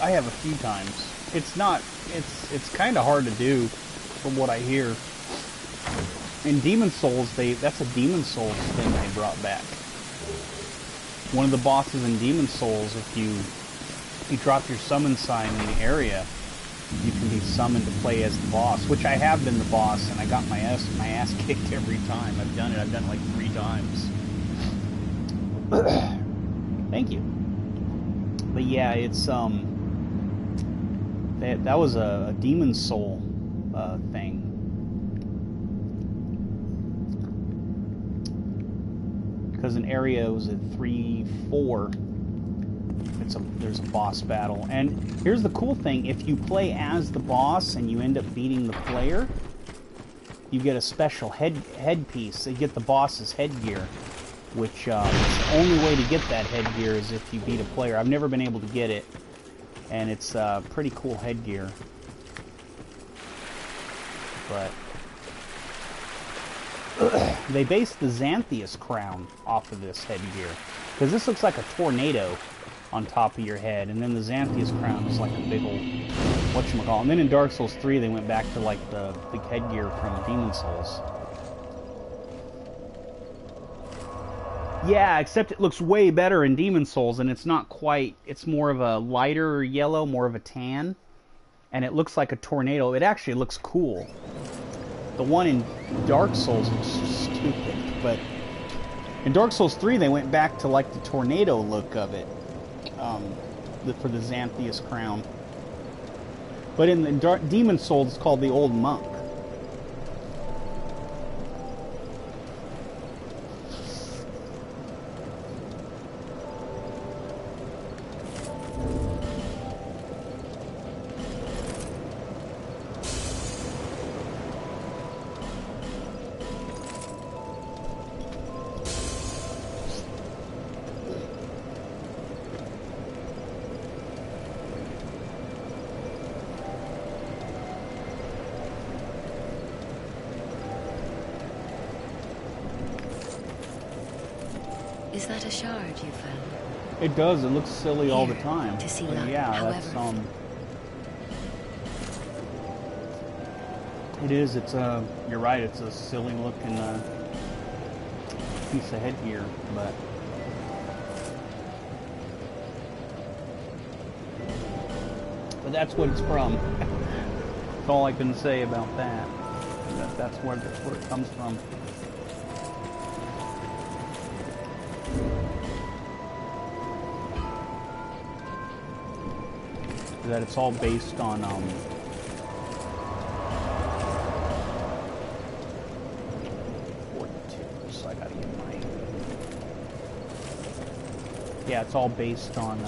I have a few times. It's kind of hard to do from what I hear. In Demon Souls, that's a Demon Souls thing they brought back. One of the bosses in Demon Souls, if you drop your summon sign in the area, you can be summoned to play as the boss, which I have been the boss, and I got my ass kicked every time. I've done it like 3 times. Thank you. But yeah, it's that was a demon soul thing. Because in area was at 3-4. There's a boss battle. And here's the cool thing, if you play as the boss and you end up beating the player, you get a special headpiece. You get the boss's headgear, which the only way to get that headgear is if you beat a player. I've never been able to get it, and it's pretty cool headgear. But they based the Xanthias crown off of this headgear, because this looks like a tornado on top of your head, and then the Xanthias crown is like a big old whatchamacallit. And then in Dark Souls 3 they went back to like the headgear from Demon Souls. Yeah, except it looks way better in Demon Souls, and it's not quite, it's more of a lighter yellow, more of a tan, and it looks like a tornado. It actually looks cool. The one in Dark Souls looks stupid, but in Dark Souls 3 they went back to like the tornado look of it. For the Xanthias crown. But in the Demon Souls, it's called the Old Monk. Is that a shard you found? It does. It looks silly all the Here, time. to see But luck, yeah, however. that's it is. It's a. You're right. It's a silly looking piece of headgear, but that's what it's from. That's all I can say about that. That's where it comes from. That it's all based on 42, so I gotta get my... Yeah, it's all based on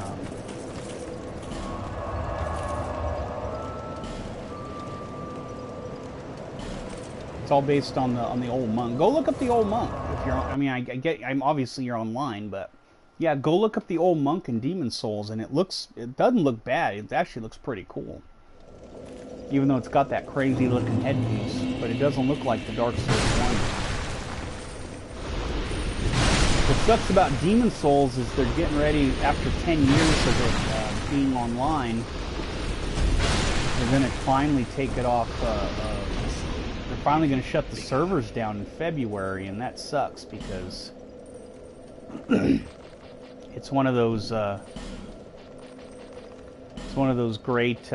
it's all based on the Old Monk. Go look up the Old Monk if you're on, I mean, I'm obviously you're online, but yeah, go look up the Old Monk in Demon Souls, and it doesn't look bad. It actually looks pretty cool. Even though it's got that crazy looking headpiece, but it doesn't look like the Dark Souls 1. What sucks about Demon Souls is they're getting ready, after 10 years of it being online, they're going to finally take it off, they're finally going to shut the servers down in February, and that sucks because it's one of those great it's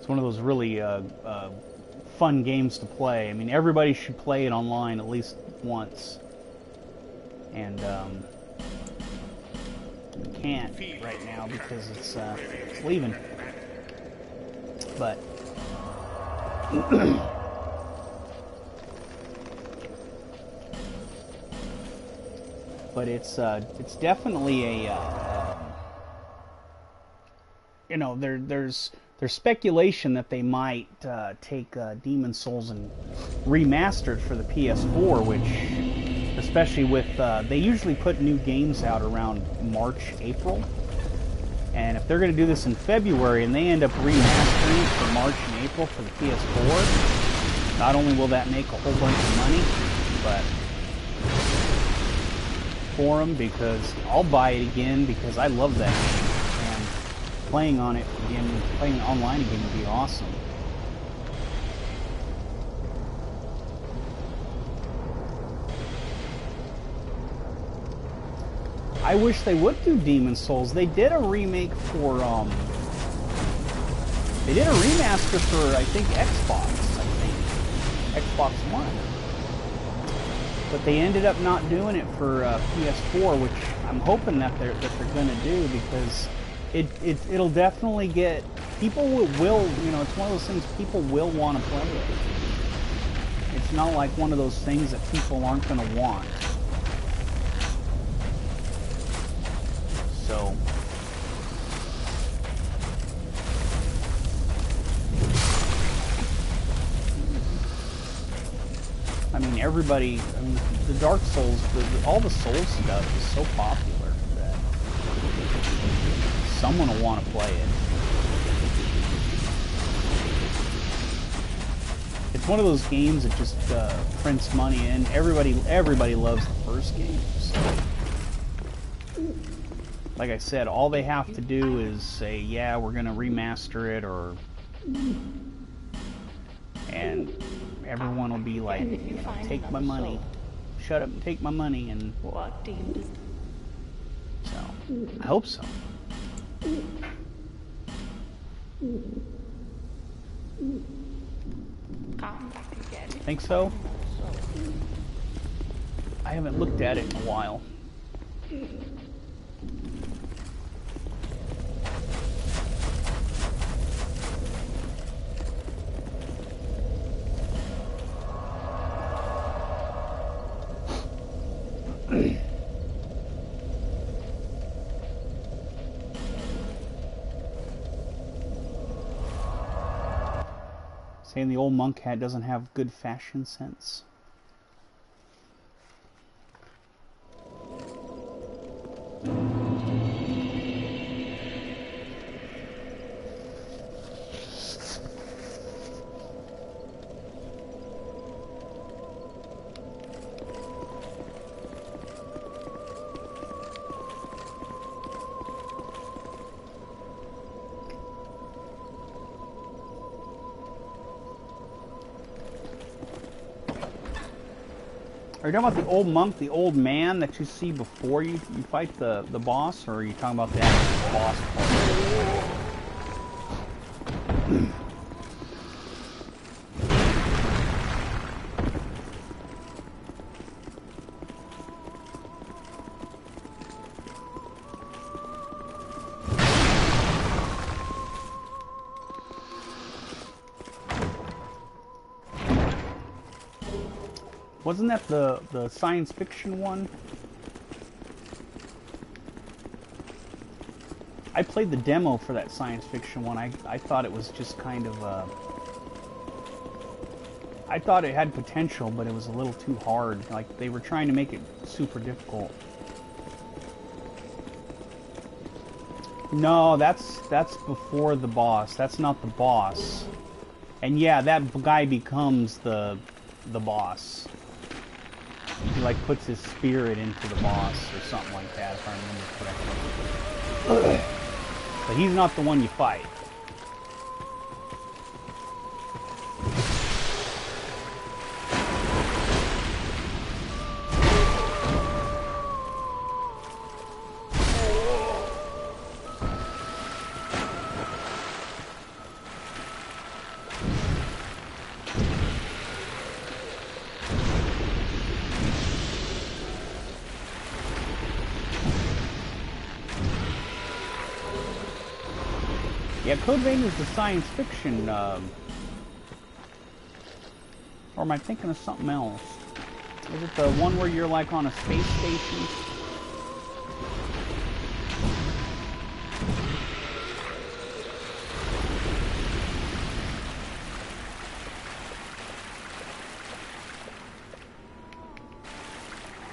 one of those really fun games to play. I mean, everybody should play it online at least once, and can't right now because it's leaving, but but it's definitely a you know, there's speculation that they might take Demon Souls and remaster it for the PS4, which, especially with they usually put new games out around March, April, and if they're going to do this in February and they end up remastering it for March and April for the PS4, not only will that make a whole bunch of money, but for them, because I'll buy it again because I love that game, and playing on it again, playing online again would be awesome. I wish they would do Demon Souls. They did a remake for, they did a remaster for, I think, Xbox One. But they ended up not doing it for PS4, which I'm hoping that they're gonna do, because it'll definitely get people will, you know, it's one of those things people will want to play it. It's not like one of those things that people aren't gonna want. So I mean, everybody, I mean, the Dark Souls, all the Souls stuff is so popular that someone will want to play it. It's one of those games that just prints money, and everybody loves the first game. So, like I said, all they have to do is say, yeah, we're gonna remaster it, or and everyone will be like, you know, take my money, shut up and take my money, and so I hope so. Think so? I haven't looked at it in a while. Saying the old monk hat doesn't have good fashion sense. Are you talking about the old monk, the old man that you see before you fight the boss, or are you talking about the actual boss part? Wasn't that the science fiction one? I played the demo for that science fiction one. I thought it was just kind of I thought it had potential, but it was a little too hard. Like, they were trying to make it super difficult. No, that's before the boss. That's not the boss. And yeah, that guy becomes the boss. He like puts his spirit into the boss or something like that, if I remember correctly. But he's not the one you fight. Yeah, Code Vein is the science fiction, or am I thinking of something else? Is it the one where you're like on a space station?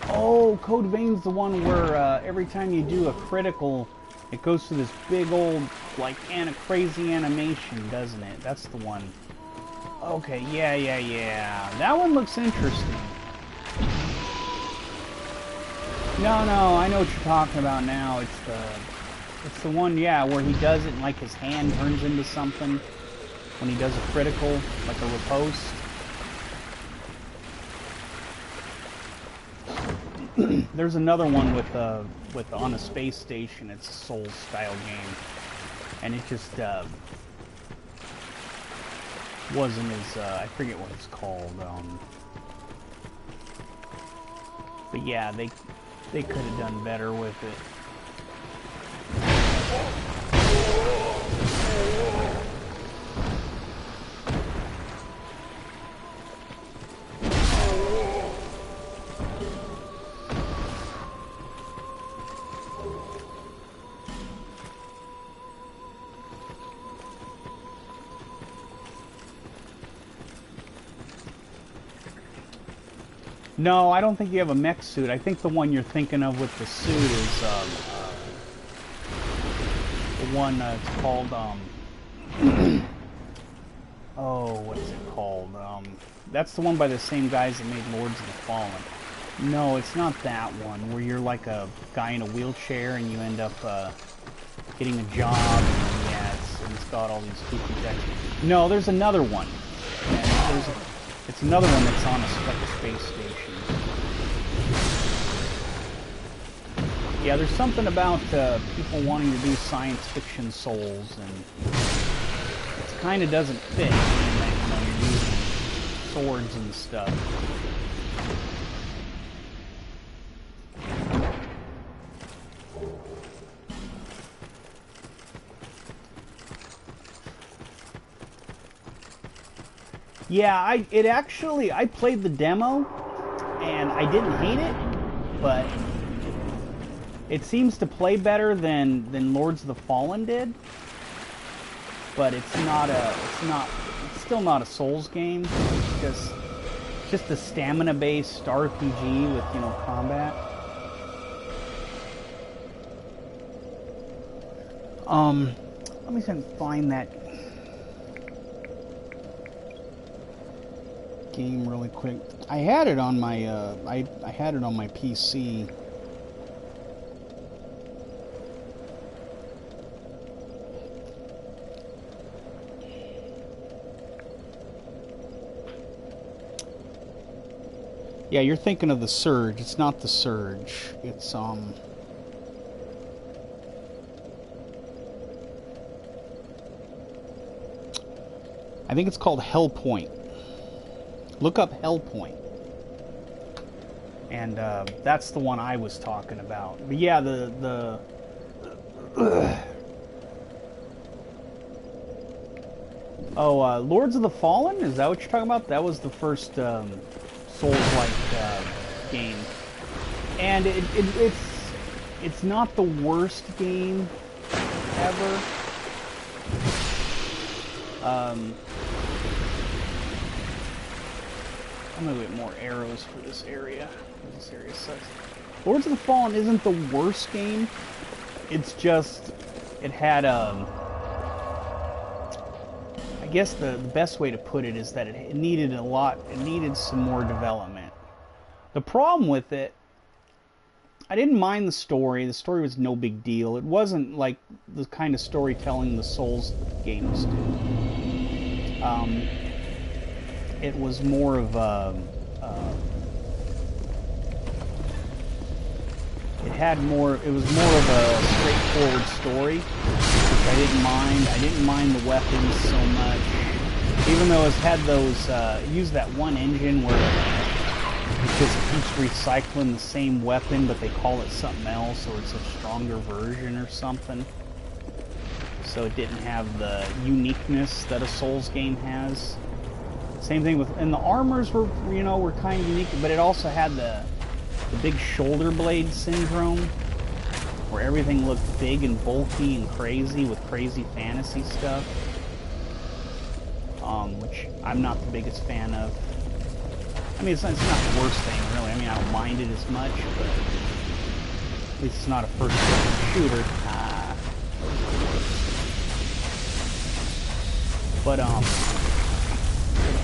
Oh, Code Vein's the one where every time you do a critical, it goes to this big old, like, crazy animation, doesn't it? That's the one. Okay, yeah. That one looks interesting. No, I know what you're talking about now. It's the one, yeah, where he does it and, like, his hand turns into something when he does a critical, like a riposte. There's another one with on a space station. It's a Souls style game, and it just wasn't as I forget what it's called. But yeah, they could have done better with it. No, I don't think you have a mech suit. I think the one you're thinking of with the suit is the one it's called oh, what's it called? That's the one by the same guys that made Lords of the Fallen. No, it's not that one where you're like a guy in a wheelchair and you end up getting a job. And, yeah, it's got all these goofy textures. No, there's another one. It's another one that's on like a space station. Yeah, there's something about people wanting to do science fiction Souls, and it kind of doesn't fit. You're using swords and stuff. Yeah, I played the demo, and I didn't hate it, but it seems to play better than Lords of the Fallen did. But it's still not a Souls game. It's just a stamina-based RPG with, combat. Let me see if I can find that game really quick. I had it on my I had it on my PC. Yeah, you're thinking of the Surge. It's not the Surge. It's I think it's called Hellpoint. Look up Hellpoint. And that's the one I was talking about. But yeah, the Lords of the Fallen? Is that what you're talking about? That was the first Souls-like game. And it's not the worst game ever. I'm gonna get more arrows for this area. This area sucks. Lords of the Fallen isn't the worst game. It's just it had I guess the best way to put it is that it needed a lot. It needed some more development. The problem with it, I didn't mind the story. The story was no big deal. It wasn't like the kind of storytelling the Souls games do. It was more of a, it was more of a straightforward story, which I didn't mind. I didn't mind the weapons so much, even though it had those, used that one engine where it just keeps recycling the same weapon, but they call it something else, or it's a stronger version or something. So it didn't have the uniqueness that a Souls game has. Same thing with, and the armors were, were kind of unique, but it also had the big shoulder blade syndrome, where everything looked big and bulky and crazy with crazy fantasy stuff, which I'm not the biggest fan of. I mean, it's not the worst thing, really. I mean, I don't mind it as much, but at least it's not a first-person shooter. But it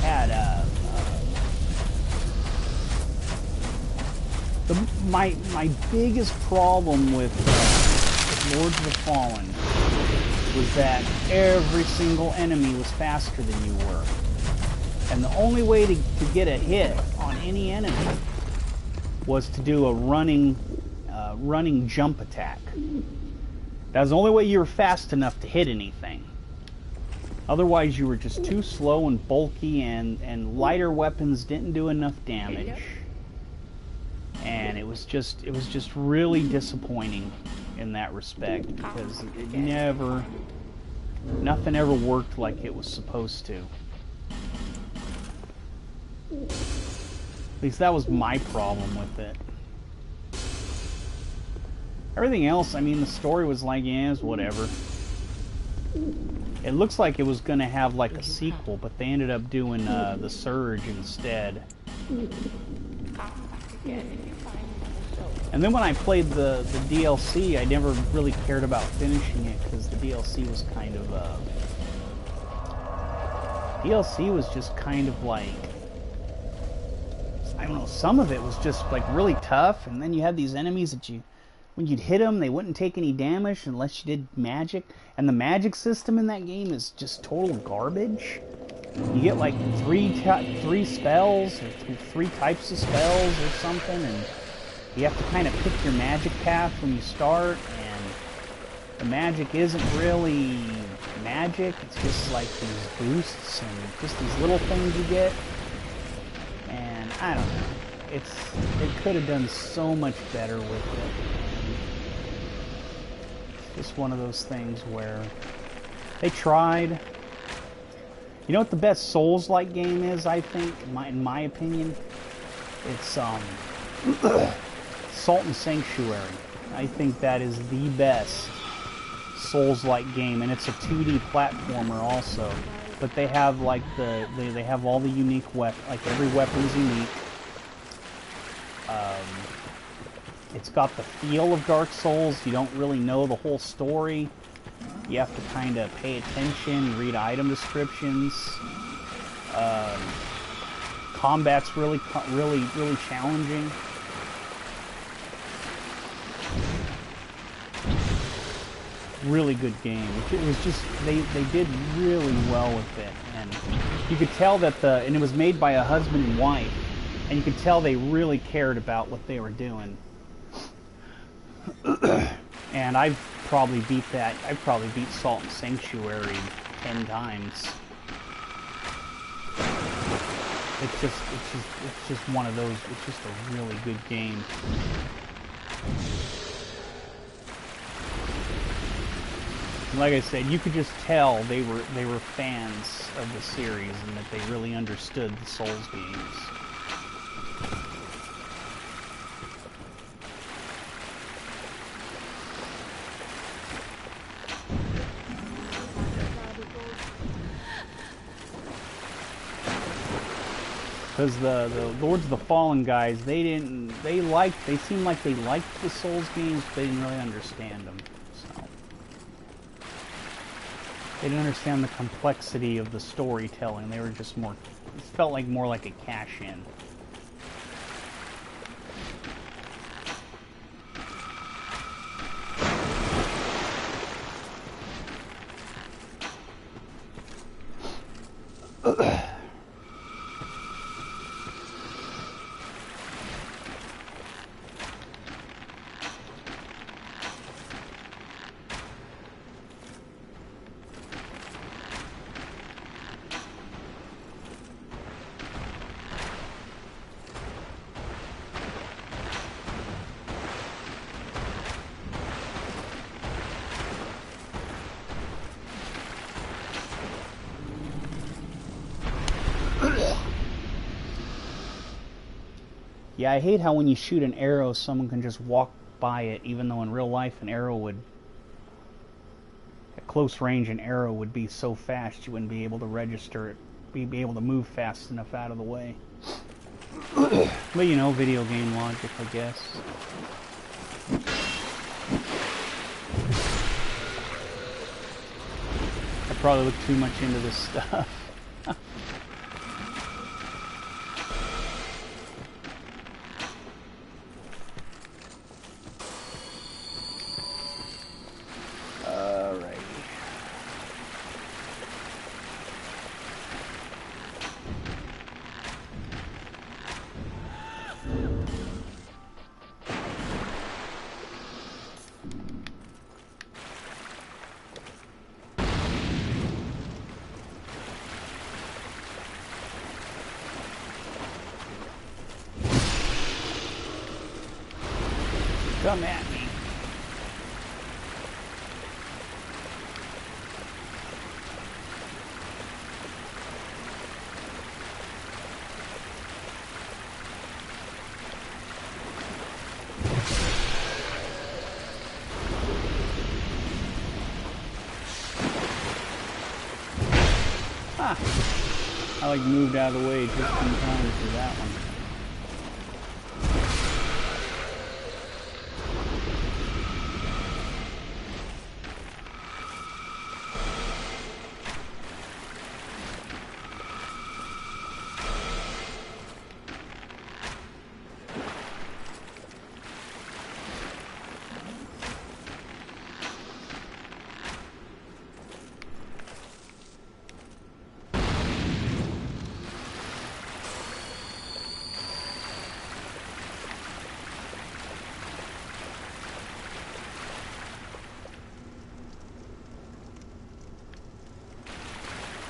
had my biggest problem with Lords of the Fallen was that every single enemy was faster than you were, and the only way to get a hit on any enemy was to do a running jump attack. That was the only way you were fast enough to hit anything. Otherwise, you were just too slow and bulky, and lighter weapons didn't do enough damage. And it was just really disappointing in that respect, because nothing ever worked like it was supposed to. At least that was my problem with it. Everything else, I mean, the story was like, yeah, it's whatever. It looks like it was going to have like a sequel, but they ended up doing The Surge instead. And then when I played the DLC, I never really cared about finishing it, because the DLC was kind of DLC was just kind of like, I don't know, some of it was just like really tough, and then you had these enemies that when you'd hit them, they wouldn't take any damage unless you did magic, and the magic system in that game is just total garbage. You get like three spells, or three types of spells or something, and you have to kind of pick your magic path when you start, and the magic isn't really magic, it's just like these boosts and just these little things you get, and I don't know, it could have done so much better with it. It's just one of those things where they tried. You know what the best Souls-like game is, I think, in my opinion? It's Salt and Sanctuary. I think that is the best Souls-like game, and it's a 2D platformer also. But they have like they have all the unique weapons, like every weapon's unique. It's got the feel of Dark Souls. You don't really know the whole story. You have to kind of pay attention, read item descriptions. Combat's really challenging. Really good game. It was just, they did really well with it, and you could tell that and it was made by a husband and wife, and you could tell they really cared about what they were doing. And I've probably beat Salt and Sanctuary 10 times. It's just one of those, it's just a really good game. Like I said, you could just tell they were fans of the series, and that they really understood the Souls games. Because the Lords of the Fallen guys, they seemed like they liked the Souls games, but they didn't really understand them. They didn't understand the complexity of the storytelling. They were just more, it felt like more like a cash-in. Yeah, I hate how when you shoot an arrow, someone can just walk by it, even though in real life an arrow would... At close range, an arrow would be so fast you wouldn't be able to register it, be able to move fast enough out of the way. But you know, video game logic, I guess. I probably look too much into this stuff. Come at me. I like moved out of the way just in time for that one.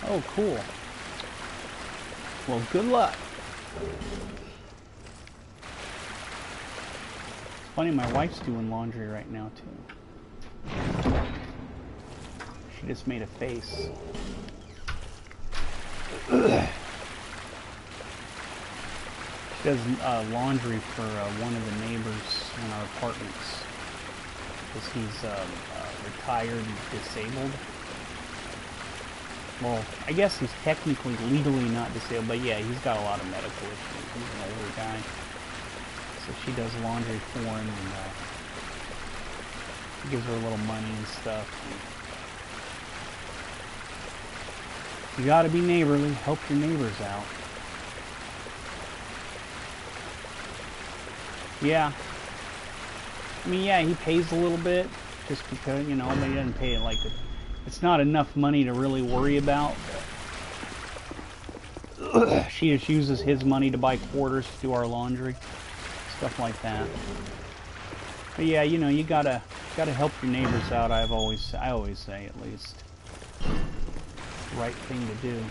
Oh, cool. Well, good luck. Funny, my wife's doing laundry right now, too. She just made a face. She does laundry for one of the neighbors in our apartments. Because he's retired and disabled. Well, I guess he's technically legally not disabled, but yeah, he's got a lot of medical issues. He's an older guy. So she does laundry for him, and gives her a little money and stuff. And you gotta be neighborly, help your neighbors out. Yeah. I mean, yeah, he pays a little bit, just because, you know, but he doesn't pay it like it's not enough money to really worry about. She just uses his money to buy quarters to do our laundry, stuff like that. But yeah, you know, you gotta help your neighbors out. I always say, at least, right thing to do.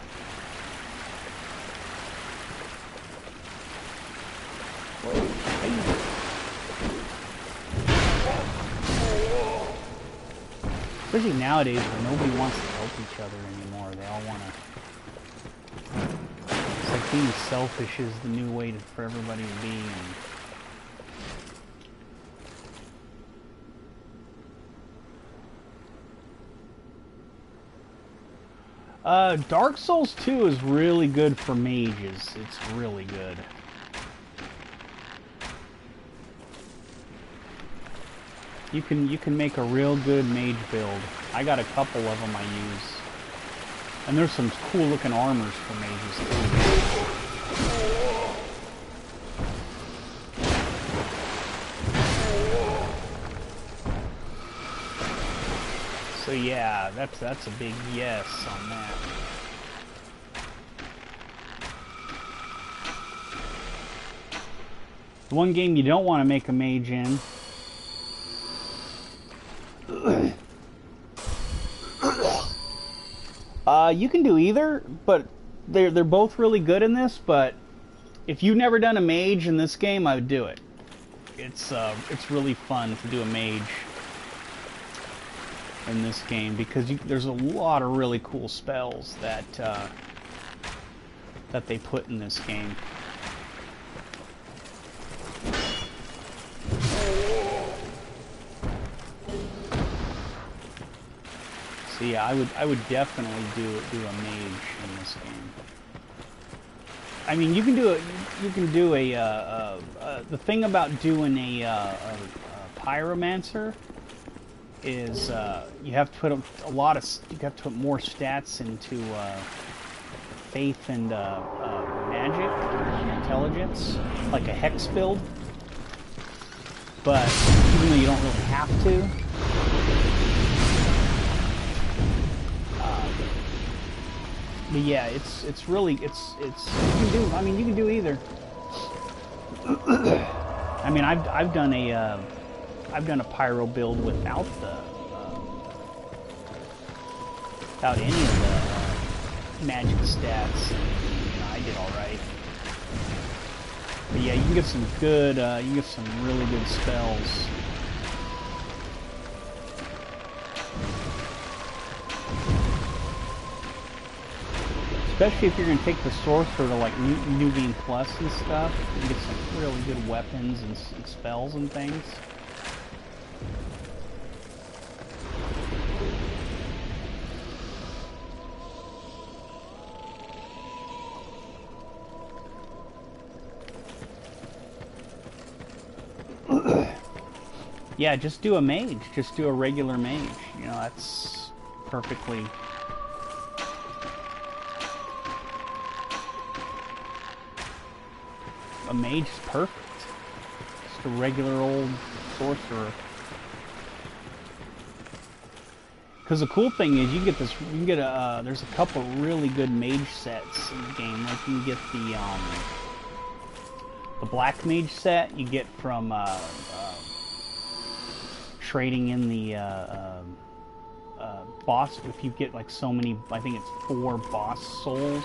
Especially nowadays, where nobody wants to help each other anymore. They all want to. It's like being selfish is the new way for everybody to be. And Dark Souls 2 is really good for mages. It's really good. You can make a real good mage build. I got a couple of them I use. And there's some cool looking armors for mages too. So yeah, that's a big yes on that. The one game you don't want to make a mage in. You can do either, but they're both really good in this. But if you've never done a mage in this game, I would do it. It's really fun to do a mage in this game because there's a lot of really cool spells that they put in this game. So yeah, I would definitely do a mage in this game. I mean, you can do the thing about doing a pyromancer is you have to put you have to put more stats into faith and magic and intelligence, like a hex build. But even though you don't really have to. But yeah, it's really you can do either. I mean, I've done a pyro build without any of the magic stats. And, I did all right. But yeah, you can get some really good spells Especially if you're going to take the sorcerer to like Nubian Plus and stuff, you get some really good weapons and spells and things. Yeah, just do a mage. Just do a regular mage. You know, that's perfectly... A mage is perfect. Just a regular old sorcerer. Because the cool thing is, you get this. You can get a. There's a couple really good mage sets in the game. Like you can get the black mage set you get from trading in the boss. If you get like so many, I think it's 4 boss souls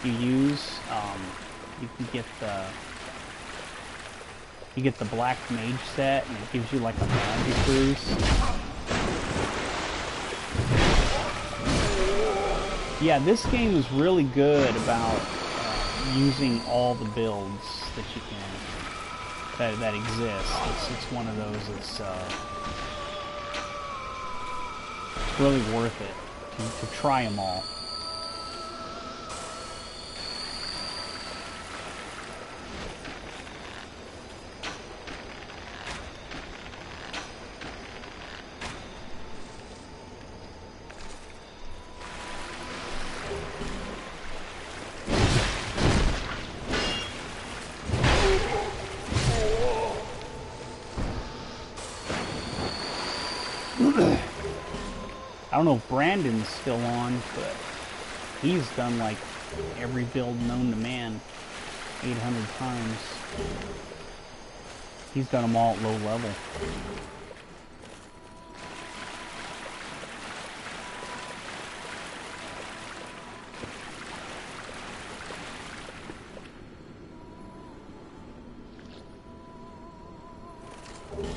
you use. You can get the black mage set, and it gives you like a magic boost. Yeah, this game is really good about using all the builds that you can that exist. It's one of those that's really worth it to try them all. I don't know if Brandon's still on, but he's done like every build known to man 800 times. He's done them all at low level.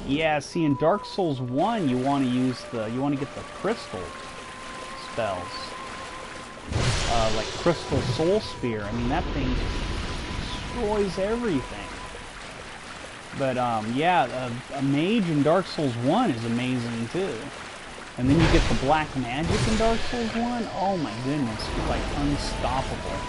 Yeah, see, in Dark Souls 1, you want to get the crystal spells. Like Crystal Soul Spear. I mean, that thing destroys everything. But, yeah, a mage in Dark Souls 1 is amazing, too. And then you get the black magic in Dark Souls 1. Oh my goodness, it's like unstoppable.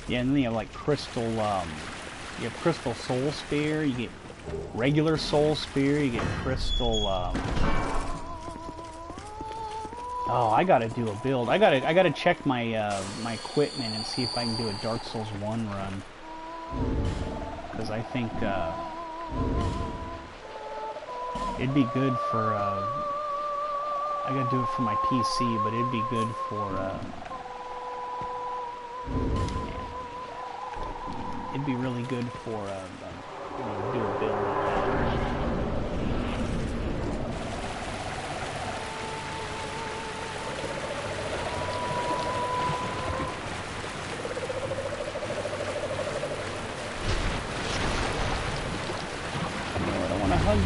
Yeah, and then you have like crystal, you have crystal soul spear, you get regular soul spear, you get crystal, oh, I gotta do a build. I gotta check my, my equipment and see if I can do a Dark Souls 1 run. Because I think, it'd be good for, I gotta do it for my PC, but it'd be good for, it'd be really good for you know, do a build like that. I don't want to hug you.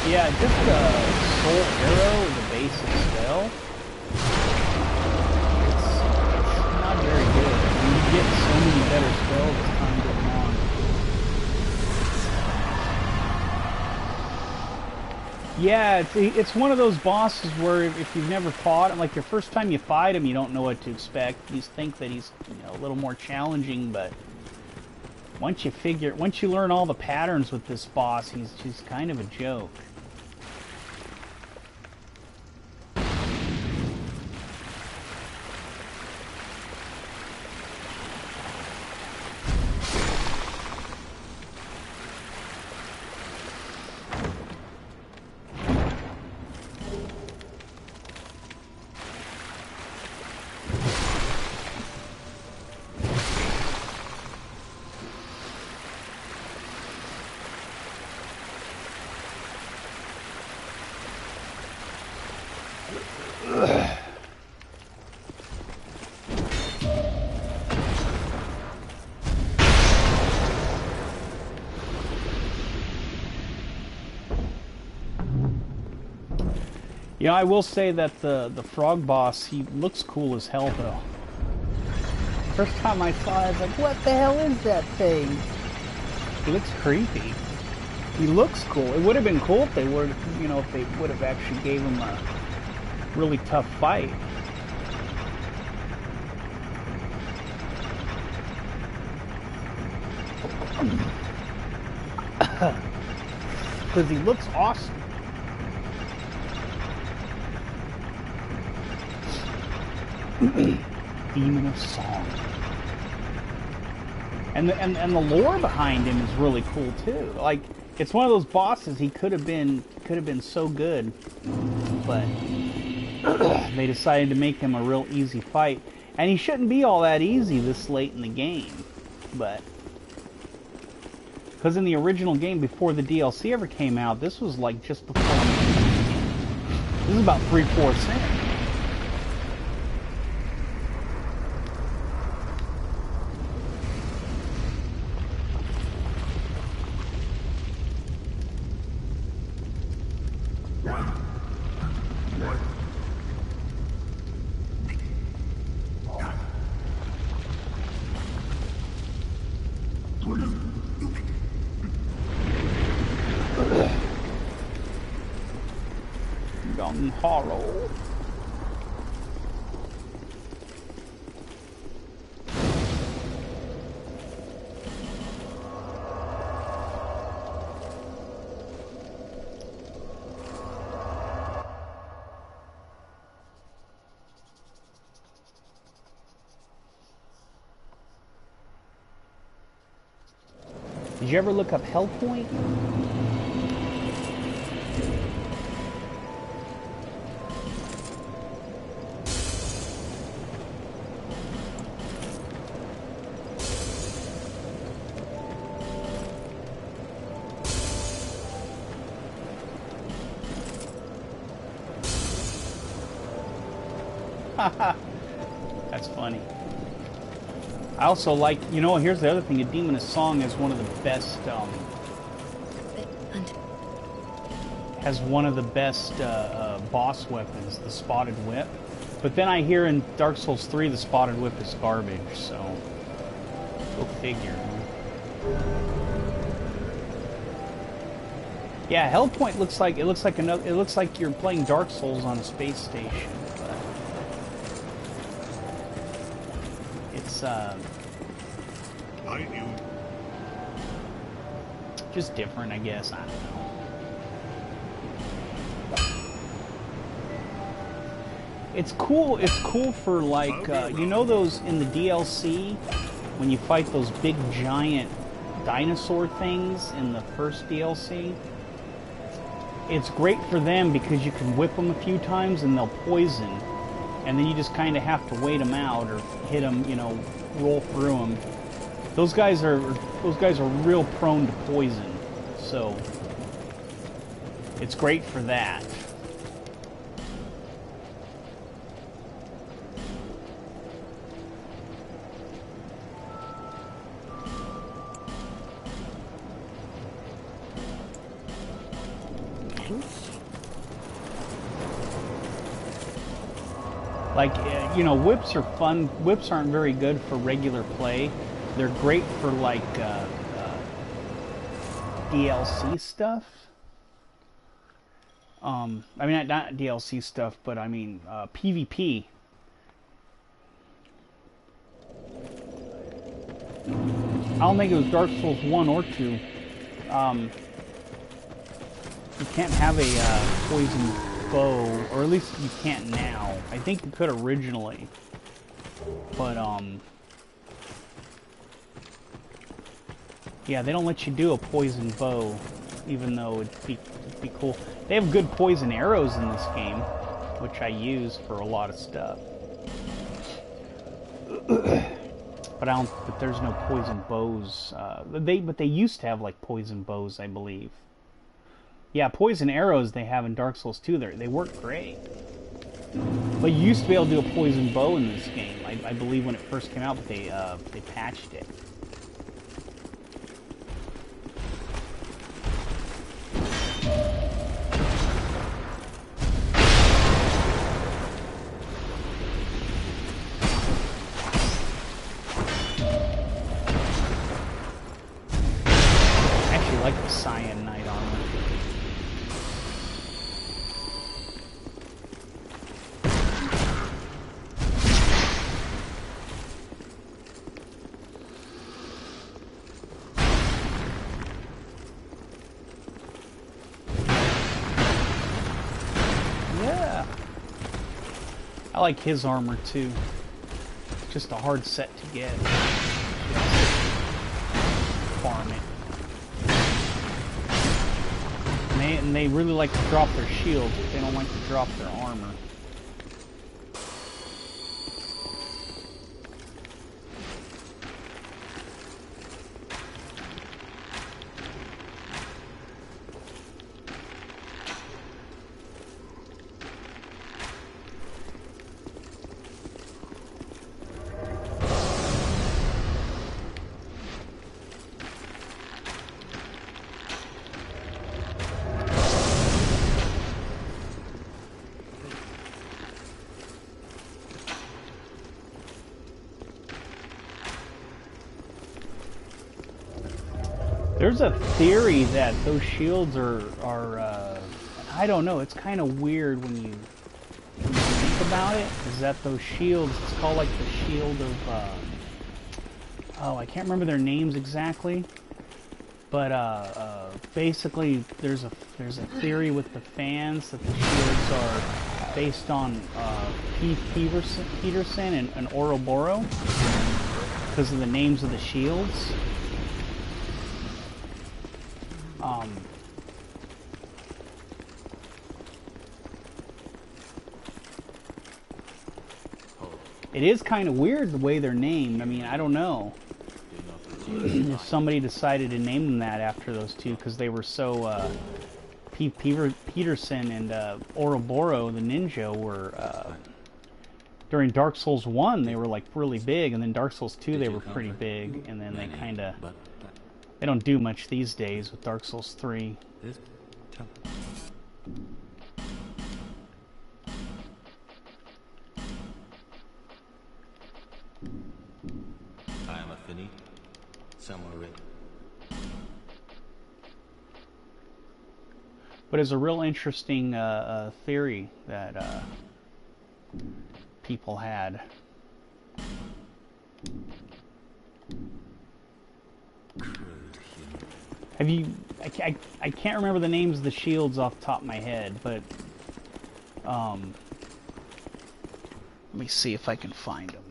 Yeah, just a soul arrow is a basic spell. It's not very good. You get so many better spells as time goes on. Yeah, it's one of those bosses where if you've never fought him, like your first time you fight him, you don't know what to expect. You think that he's, you know, a little more challenging, but Once you learn all the patterns with this boss, he's just kind of a joke. Yeah, I will say that the frog boss, he looks cool as hell though. First time I saw it, I was like, what the hell is that thing? He looks creepy. He looks cool. It would have been cool if they were, you know, if they would have actually gave him a really tough fight. Because he looks awesome. Demon of Song. And the lore behind him is really cool too. Like, it's one of those bosses he could have been so good, but they decided to make him a real easy fight. And he shouldn't be all that easy this late in the game, but because in the original game before the DLC ever came out, this was like just before. This is about 3/4 in. Young Horror. Did you ever look up Hellpoint? That's funny. I also like, you know, here's the other thing, a Demon of Song is one of the best, boss weapons, the Spotted Whip. But then I hear in Dark Souls 3 the Spotted Whip is garbage, so go figure. Yeah, Hellpoint looks like you're playing Dark Souls on a space station. It's I knew. just different, I guess. I don't know. It's cool. It's cool for like you know those in the DLC when you fight those big giant dinosaur things in the first DLC. It's great for them because you can whip them a few times and they'll poison, and then you just kind of have to wait them out or hit them, you know, roll through them. Those guys are real prone to poison, so it's great for that. Like, you know, whips are fun. Whips aren't very good for regular play. They're great for, like, DLC stuff. I mean, not DLC stuff, but I mean, PvP. I don't think it was Dark Souls 1 or 2. You can't have a poison bow, or at least you can't now. I think you could originally, but yeah, they don't let you do a poison bow, even though it'd be cool. They have good poison arrows in this game, which I use for a lot of stuff. But there's no poison bows. But they used to have like poison bows, I believe. Yeah, poison arrows they have in Dark Souls 2. They work great. But you used to be able to do a poison bow in this game. I believe when it first came out, but they patched it. I actually like the cyan knight armor. Yeah. I like his armor too. It's just a hard set to get. Farm it. And they really like to drop their shields, but they don't like to drop their armor. There's a theory that those shields are I don't know, it's kind of weird when you think about it, is that those shields, it's called like the shield of, oh, I can't remember their names exactly, but basically there's a theory with the fans that the shields are based on Peterson and Ouroboros, because of the names of the shields. It is kind of weird the way they're named. I mean, I don't know if somebody decided to name them that after those two because they were so Peterson and Ouroboros, the ninja, were during Dark Souls 1 they were like really big, and then Dark Souls 2 they were pretty big, and then they kind of they don't do much these days with Dark Souls 3. I am a finite, somewhere in. But it's a real interesting theory that people had. Have you... I can't remember the names of the shields off the top of my head, but... let me see if I can find them.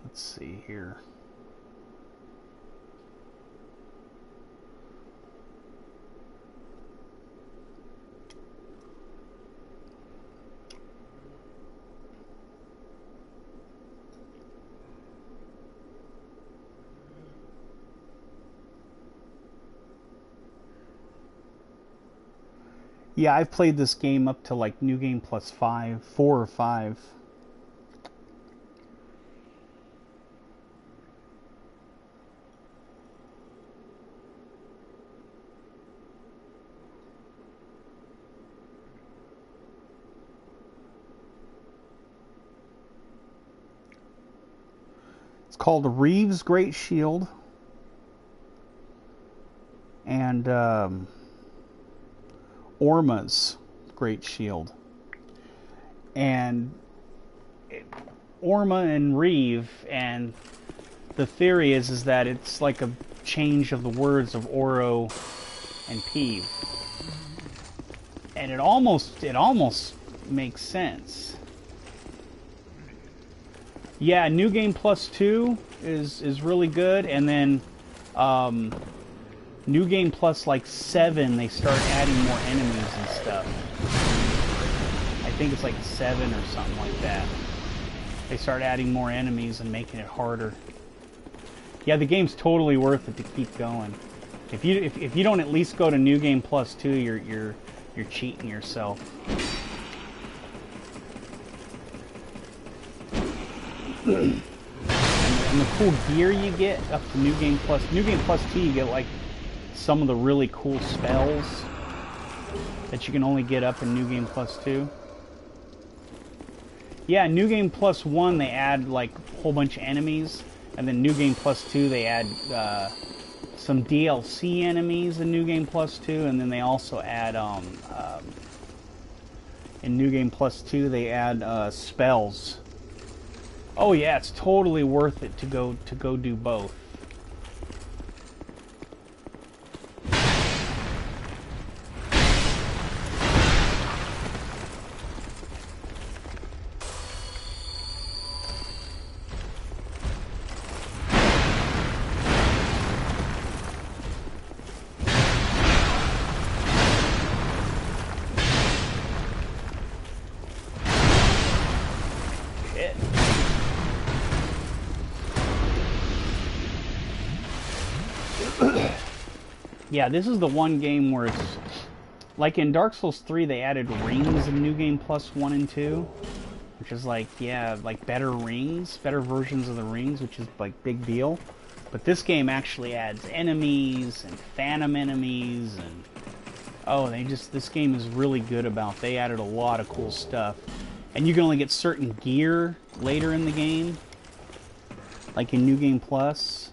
Let's see here. Yeah, I've played this game up to like New Game Plus 4 or 5. called Reeves' Great Shield. And Orma's Great Shield. And Orma and Reeve, and the theory is that it's like a change of the words of Oro and Peeve. And it almost makes sense. Yeah, New Game Plus 2 is really good, and then New Game Plus like 7 they start adding more enemies and stuff. I think it's like 7 or something like that. They start adding more enemies and making it harder. Yeah, the game's totally worth it to keep going. If you don't at least go to New Game Plus 2, you're cheating yourself. And the cool gear you get up to New Game Plus 2, you get like some of the really cool spells that you can only get up in New Game Plus 2. Yeah, New Game Plus 1 they add like a whole bunch of enemies, and then New Game Plus 2 they add some DLC enemies in New Game Plus 2, and then they also add in New Game Plus 2 they add spells. Oh yeah, it's totally worth it to go do both. Yeah, this is the one game where it's like in Dark Souls 3 they added rings in New Game Plus 1 and 2, which is like, yeah, like better rings, better versions of the rings, which is like big deal. But this game actually adds enemies and phantom enemies, and oh, this game is really good about, they added a lot of cool stuff. And you can only get certain gear later in the game, like in New Game Plus.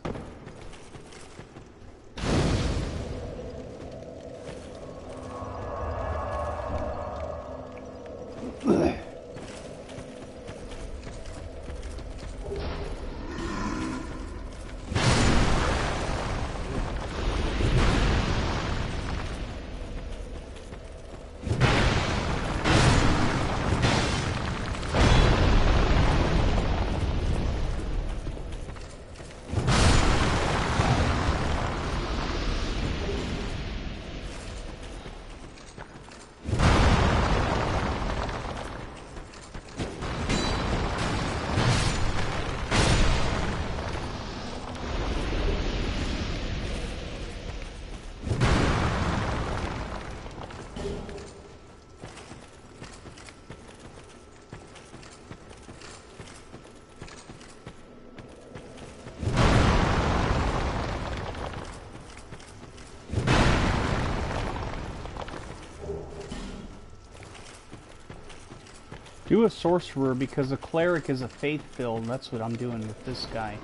Do a sorcerer because a cleric is a faith build. That's what I'm doing with this guy.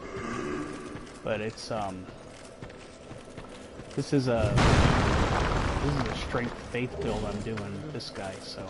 But it's this is a strength faith build I'm doing with this guy, so.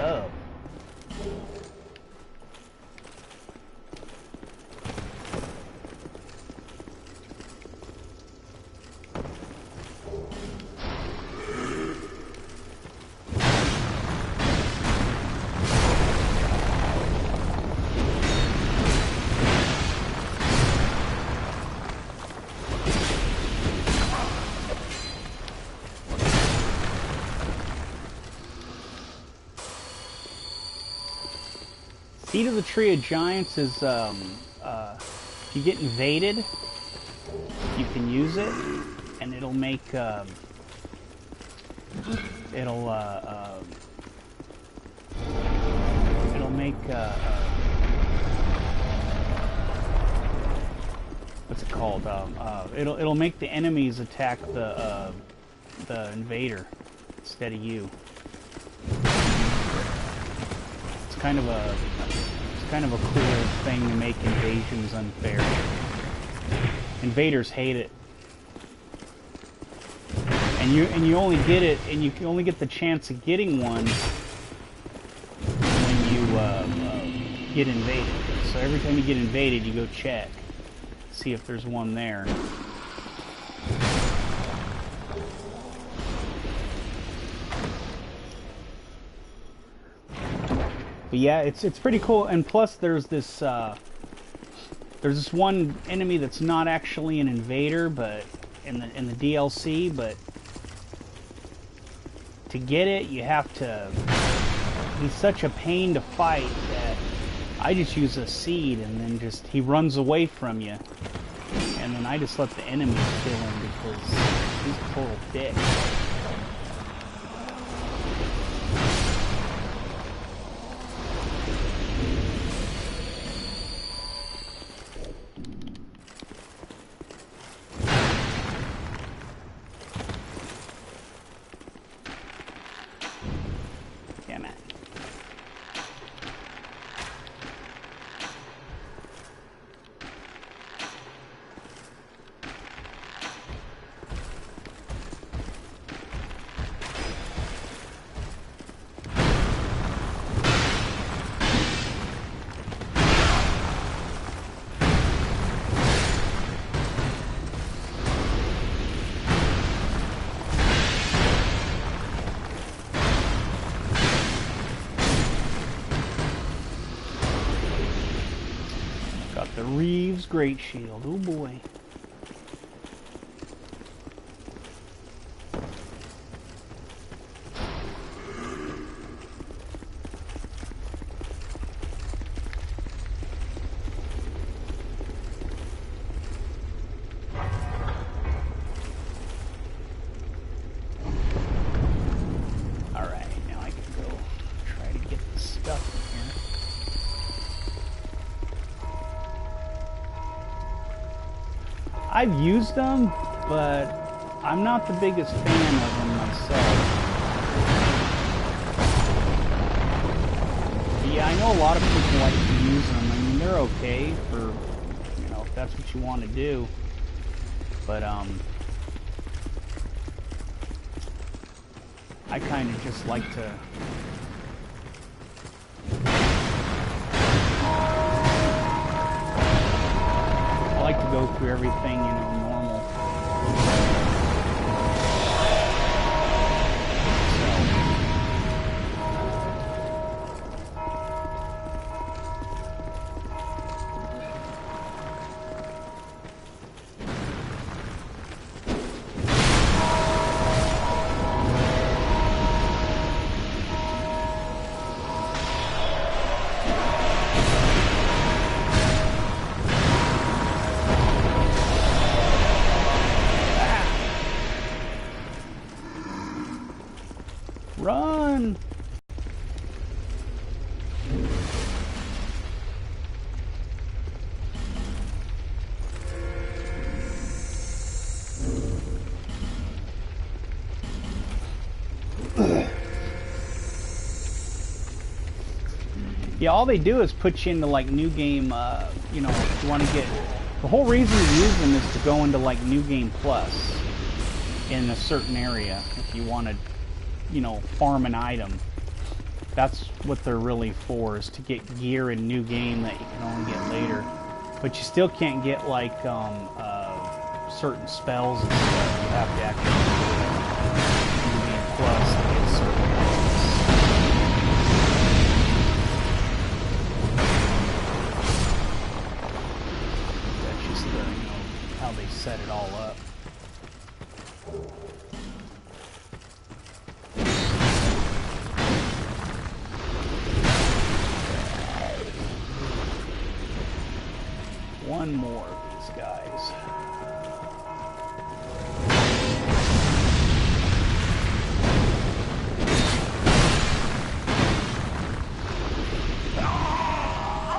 Oh. Key to the Tree of Giants is if you get invaded, you can use it, and it'll make it'll make what's it called? It'll make the enemies attack the invader instead of you. It's kind of a cool thing to make invasions unfair. Invaders hate it, and you only get it, and you can only get the chance of getting one when you get invaded. So every time you get invaded, you go check, see if there's one there. But yeah, it's pretty cool, and plus there's this one enemy that's not actually an invader, but in the DLC, but to get it, you have to. He's such a pain to fight that I just use a seed, and then he runs away from you, and then I just let the enemies kill him because he's a total dick. The Reeves Great Shield. Oh boy. Alright, now I can go try to get the stuff in here. I've used them, but I'm not the biggest fan of them myself. But yeah, I know a lot of people like to use them. I mean, they're okay for, you know, if that's what you want to do. But, I kind of just like to... I like to go through everything, you know, normal. Run! Yeah, all they do is put you into like new game, you know, if you want to get... The whole reason to use them is to go into like New Game Plus in a certain area if you want to, you know, farm an item. That's what they're really for, is to get gear in New Game that you can only get later. But you still can't get like certain spells and stuff. You have to actually do New Game Plus to get certain things. That's just the, you know, how they set it all up. one more of these guys.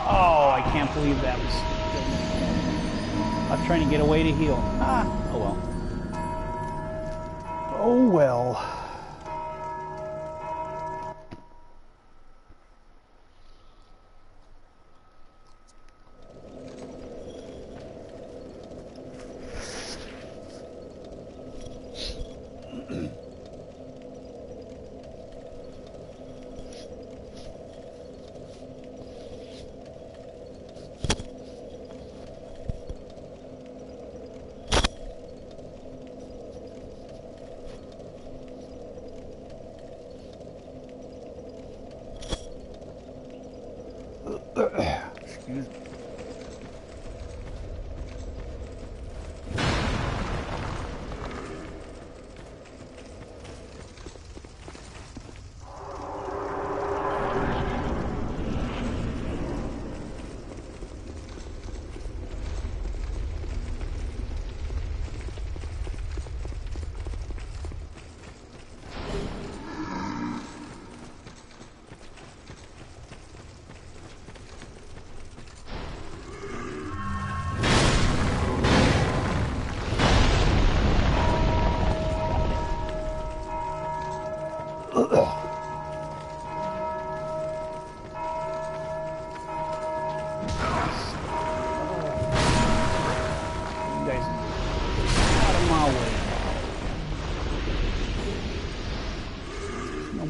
Oh, I can't believe that was... I was trying to get away to heal. Ah, oh well. Oh well. Excuse me.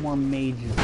More mages.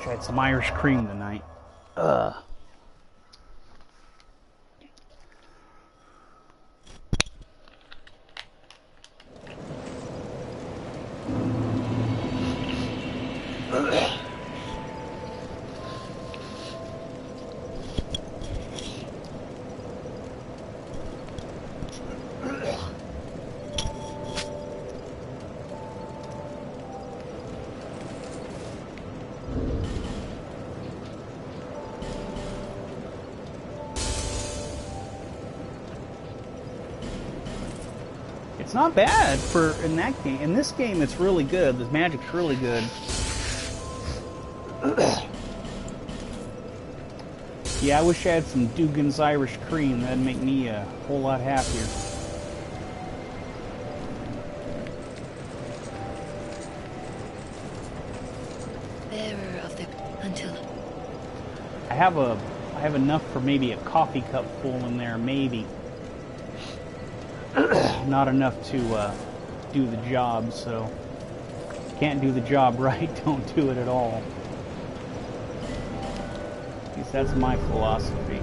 Tried some Irish cream tonight. It's not bad for in that game. In this game, it's really good. The magic's really good. Yeah, I wish I had some Dugan's Irish cream. That'd make me a whole lot happier. Bearer of the until I have enough for maybe a coffee cup full in there, maybe. Not enough to do the job, so can't do the job right, don't do it at all. At least that's my philosophy.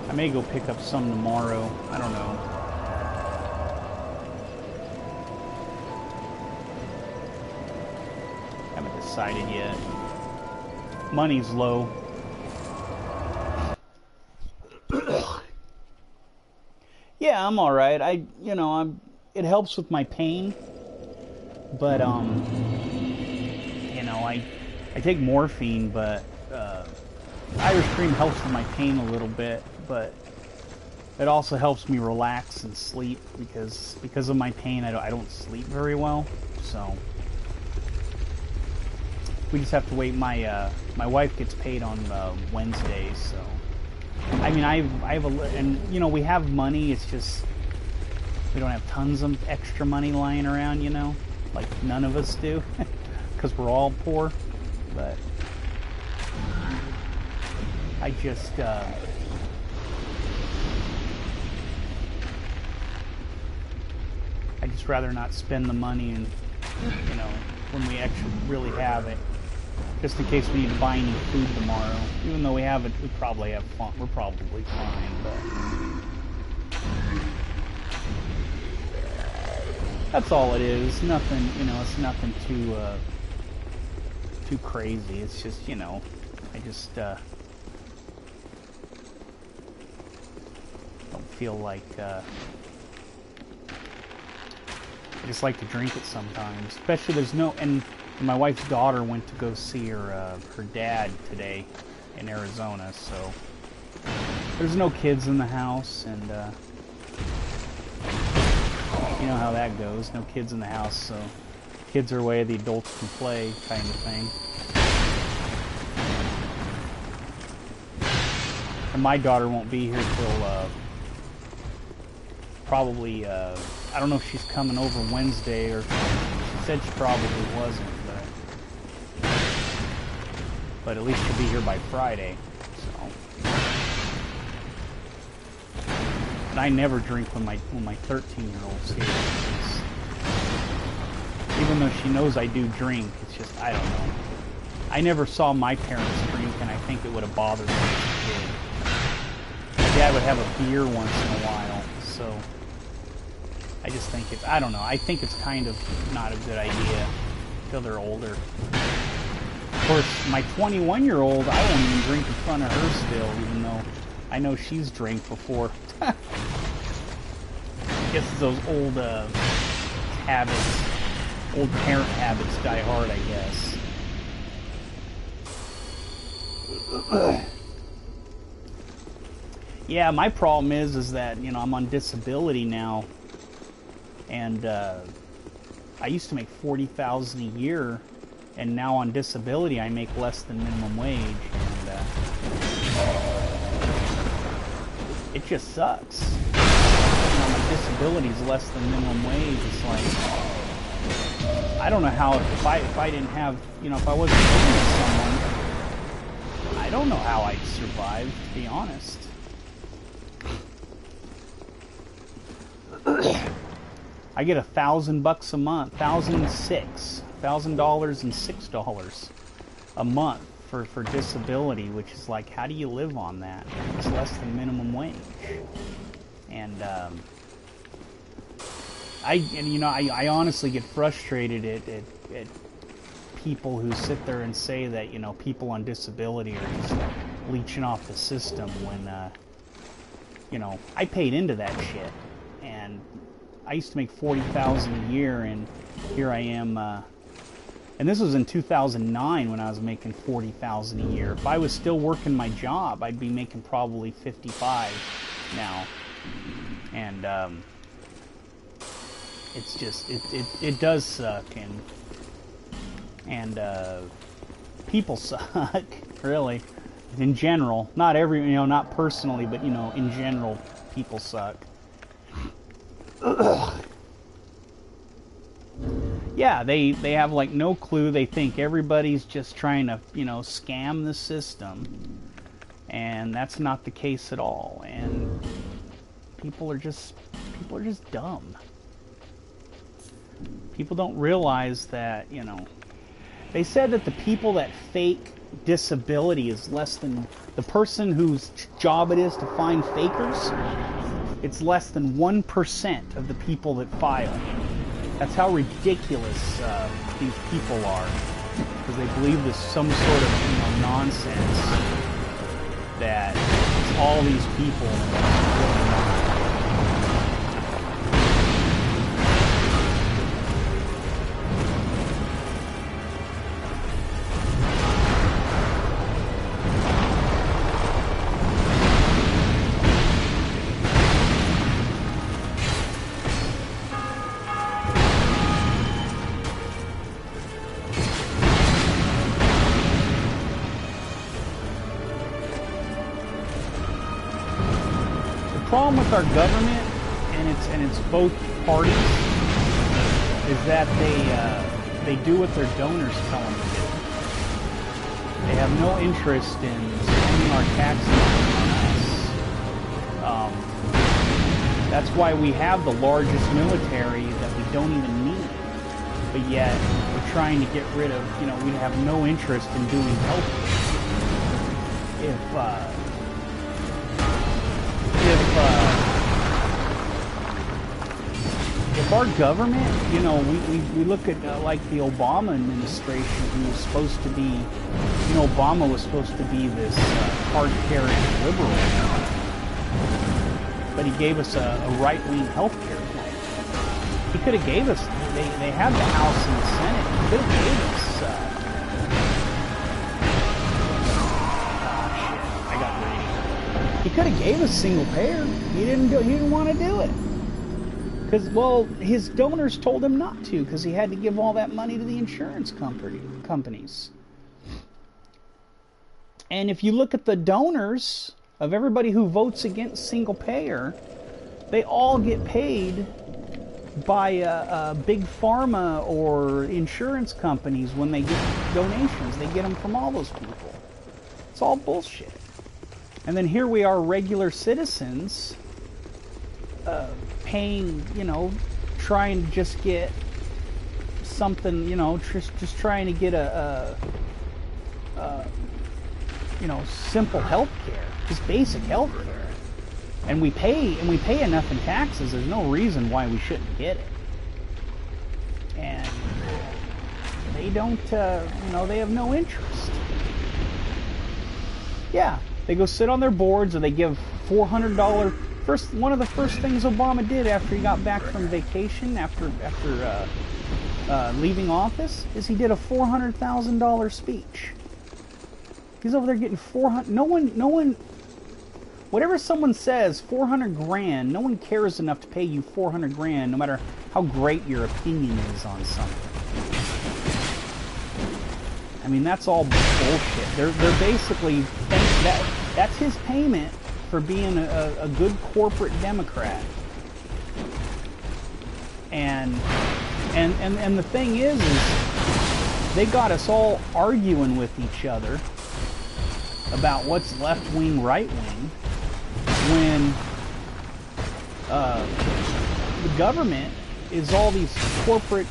I may go pick up some tomorrow. I don't know. Haven't decided yet. Money's low. Yeah, I'm all right. It helps with my pain, but I take morphine, but Irish cream helps with my pain a little bit, but It also helps me relax and sleep because of my pain. I don't sleep very well, so we just have to wait. My wife gets paid on Wednesdays, so I mean I have and you know we have money. It's just we don't have tons of extra money lying around, you know, like none of us do, because we're all poor. But I just I'd just rather not spend the money, and you know, when we actually really have it, just in case we need to buy any food tomorrow. Even though we have it, we probably have fun. We're probably fine, but that's all it is. Nothing, you know, it's nothing too crazy. It's just, you know, I just don't feel like. I just like to drink it sometimes, especially there's no, and my wife's daughter went to go see her dad today in Arizona, so there's no kids in the house, and you know how that goes, no kids in the house, so kids are away, the adults can play, kind of thing. And my daughter won't be here till probably I don't know if she's coming over Wednesday, or she said she probably wasn't, but at least she'll be here by Friday. So, and I never drink when my 13-year-old's here. Even though she knows I do drink, it's just I don't know. I never saw my parents drink, and I think it would have bothered me as a kid. My dad would have a beer once in a while, so. I just think it's, I don't know, I think it's kind of not a good idea until they're older. Of course, my 21-year-old, I won't even drink in front of her still, even though I know she's drank before. I guess those old habits, old parent habits die hard, I guess. Yeah, my problem is that, you know, I'm on disability now. And I used to make $40,000 a year, and now on disability I make less than minimum wage, and it just sucks. You know, my disability is less than minimum wage. It's like I don't know how if I didn't have, you know, if I wasn't living with someone, I don't know how I'd survive, to be honest. I get $1,000 a month, $1,006 a month for disability, which is like, how do you live on that? It's less than minimum wage, and I honestly get frustrated at people who sit there and say that, you know, people on disability are just leeching off the system when you know, I paid into that shit, and I used to make $40,000 a year, and here I am, and this was in 2009 when I was making $40,000 a year. If I was still working my job, I'd be making probably $55,000 now, and it's just, it does suck, and people suck, really, in general. Not every, you know, not personally, but, you know, in general, people suck. Yeah, they have like no clue. They think everybody's just trying to, you know, scam the system, and that's not the case at all. And people are just dumb. People don't realize that, you know, they said that the people that fake disability is less than the person whose job it is to find fakers. It's less than 1% of the people that file. That's how ridiculous these people are, because they believe this some sort of, you know, nonsense that it's all these people. problem with our government, and it's both parties, is that they do what their donors tell them to do. They have no interest in spending our taxes on us. That's why we have the largest military that we don't even need. But yet, we're trying to get rid of, we have no interest in doing healthcare. If our government, we look at like the Obama administration, who was supposed to be, Obama was supposed to be this card-carrying liberal, but he gave us a right-wing healthcare plan. He could have gave us, they had the House and the Senate, he could have gave us, he could have gave us single payer. He didn't want to do it. Because, well, his donors told him not to, because he had to give all that money to the insurance companies. And if you look at the donors of everybody who votes against single payer, they all get paid by big pharma or insurance companies when they get donations. They get them from all those people. It's all bullshit. And then here we are, regular citizens, paying, trying to just get something, just trying to get simple health care, just basic health care. And we pay enough in taxes. There's no reason why we shouldn't get it. And they don't, they have no interest. Yeah, they go sit on their boards, or they give $400. One of the first things Obama did after he got back from vacation, after leaving office, is he did a $400,000 speech. He's over there getting 400. No one. Whatever someone says, 400 grand. No one cares enough to pay you 400 grand, no matter how great your opinion is on something. I mean, that's all bullshit. They're basically that's his payment for being a good corporate Democrat. And the thing is they got us all arguing with each other about what's left wing, right wing, when the government is all these corporate,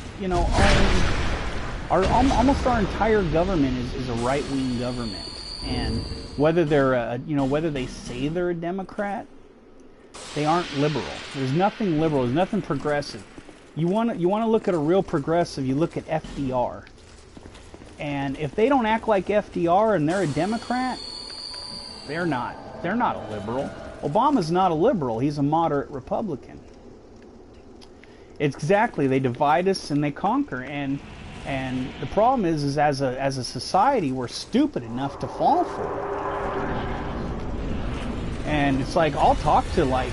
almost our entire government is a right wing government. And whether they're whether they say they're a Democrat, they aren't liberal. There's nothing liberal. There's nothing progressive. You want to look at a real progressive, you look at FDR. And if they don't act like FDR and they're a Democrat, they're not a liberal. Obama's not a liberal. He's a moderate Republican. It's exactly, they divide us and they conquer. And the problem is as a society, we're stupid enough to fall for it. And it's like, I'll talk to people,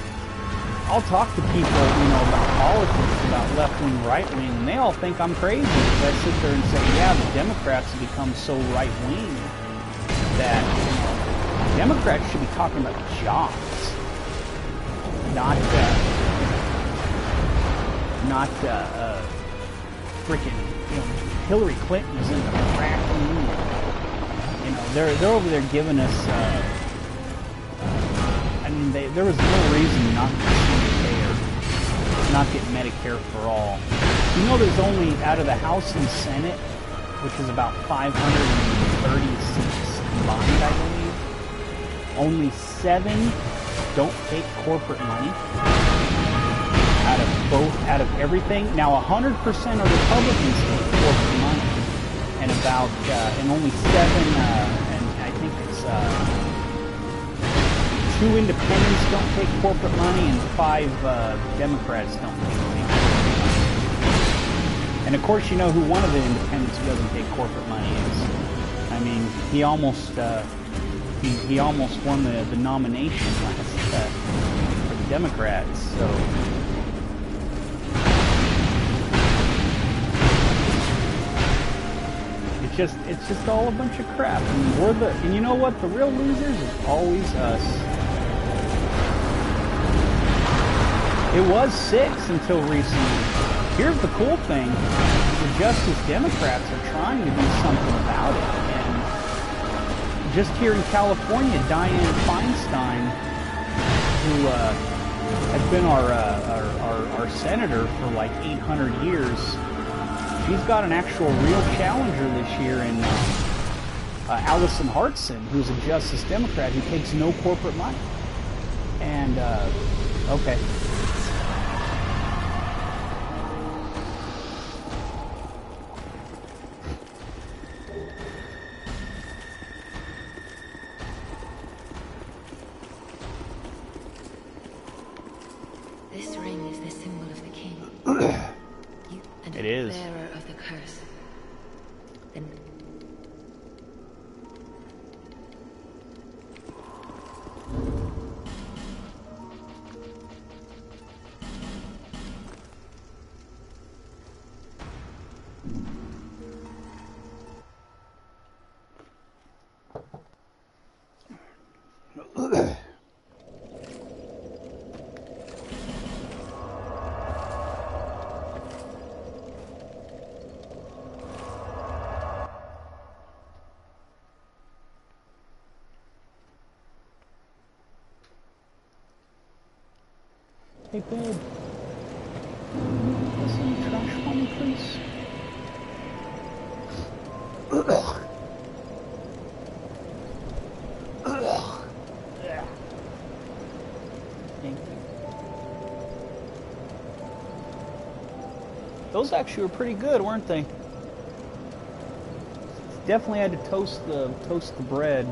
about politics, about left wing, right wing, and they all think I'm crazy because I sit there and say, yeah, the Democrats have become so right wing that Democrats should be talking about jobs, not freaking, Hillary Clinton's in the fracking, they're over there giving us, there was no reason not to not get Medicare for all. There's only, out of the House and Senate, which is about 530 seats combined, I believe, only 7 don't take corporate money out of everything. Now 100% of Republicans take corporate money, and only 7 and I think it's 2 independents don't take corporate money, and 5 Democrats don't take corporate money. And of course, you know who one of the independents who doesn't take corporate money is. I mean, he almost won the nomination last for the Democrats. So it's just all a bunch of crap. And you know what? The real losers is always us. It was 6 until recently. Here's the cool thing. The Justice Democrats are trying to do something about it. And just here in California, Dianne Feinstein, who has been our senator for like 800 years, she's got an actual real challenger this year in Allison Hartson, who's a Justice Democrat who takes no corporate money. And, okay. This ring is the symbol of the king. You and It is. the bearer of the curse. Then Hey, babe. Get some trash for me, please. Thank you. Those actually were pretty good, weren't they? Definitely had to toast the bread.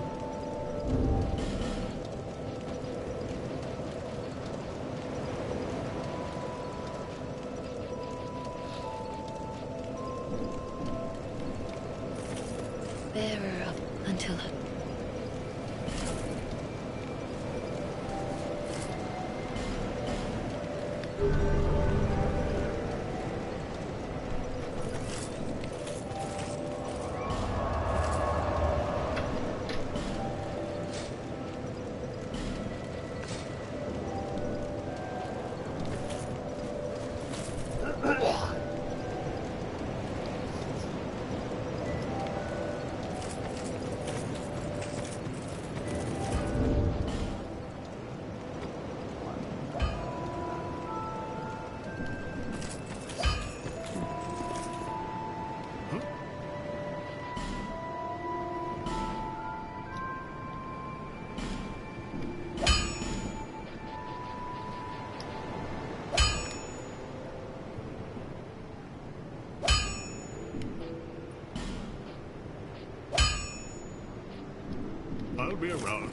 bearer of until I'll be around.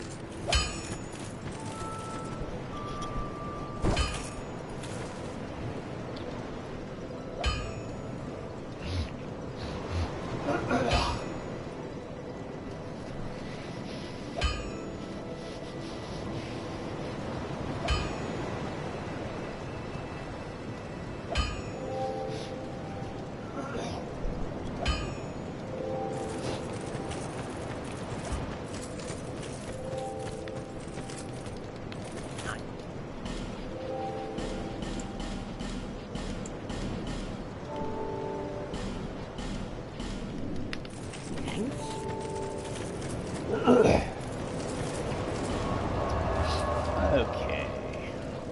Okay.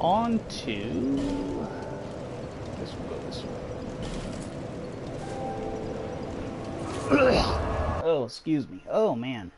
On to... This will go this way. Oh, excuse me. Oh, man.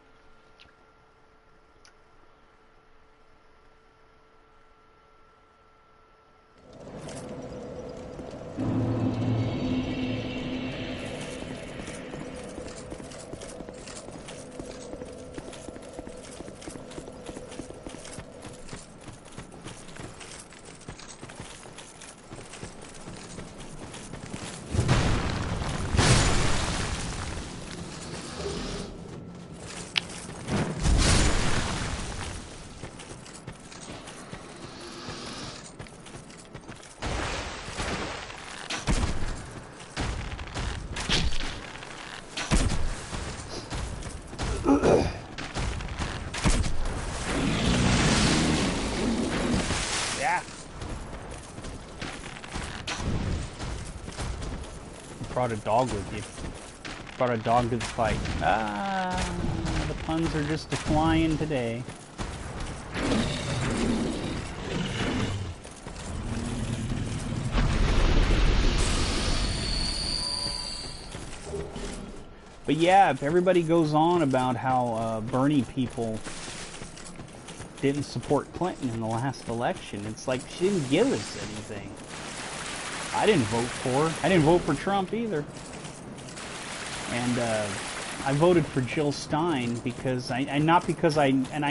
Yeah. brought a dog with you. Brought a dog to the fight. Ah, the puns are just flying today. But yeah, if everybody goes on about how Bernie people didn't support Clinton in the last election, it's like she didn't give us anything. I didn't vote for her. I didn't vote for Trump either. And I voted for Jill Stein because I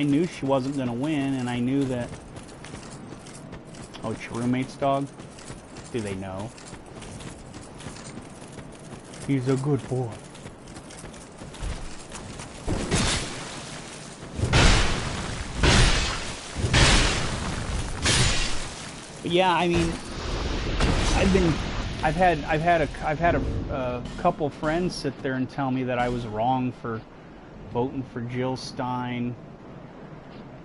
knew she wasn't going to win, and I knew that. Oh, it's your roommate's dog? Do they know? He's a good boy. But yeah, I mean, I've had a couple friends sit there and tell me that I was wrong for voting for Jill Stein.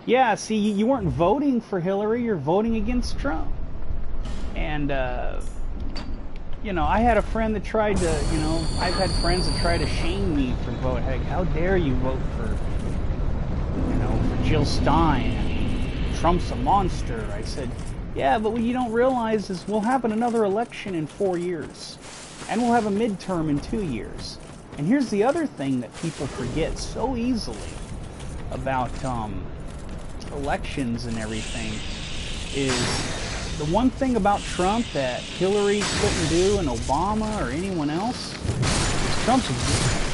Yeah, see, you weren't voting for Hillary, you're voting against Trump. And you know, I had a friend that tried to, you know, I've had friends that try to shame me for voting. Heck, how dare you vote for, you know, for Jill Stein? Trump's a monster. I said, yeah, but what you don't realize is we'll have another election in 4 years. And we'll have a midterm in 2 years. And here's the other thing that people forget so easily about elections and everything is the one thing about Trump that Hillary couldn't do and Obama or anyone else is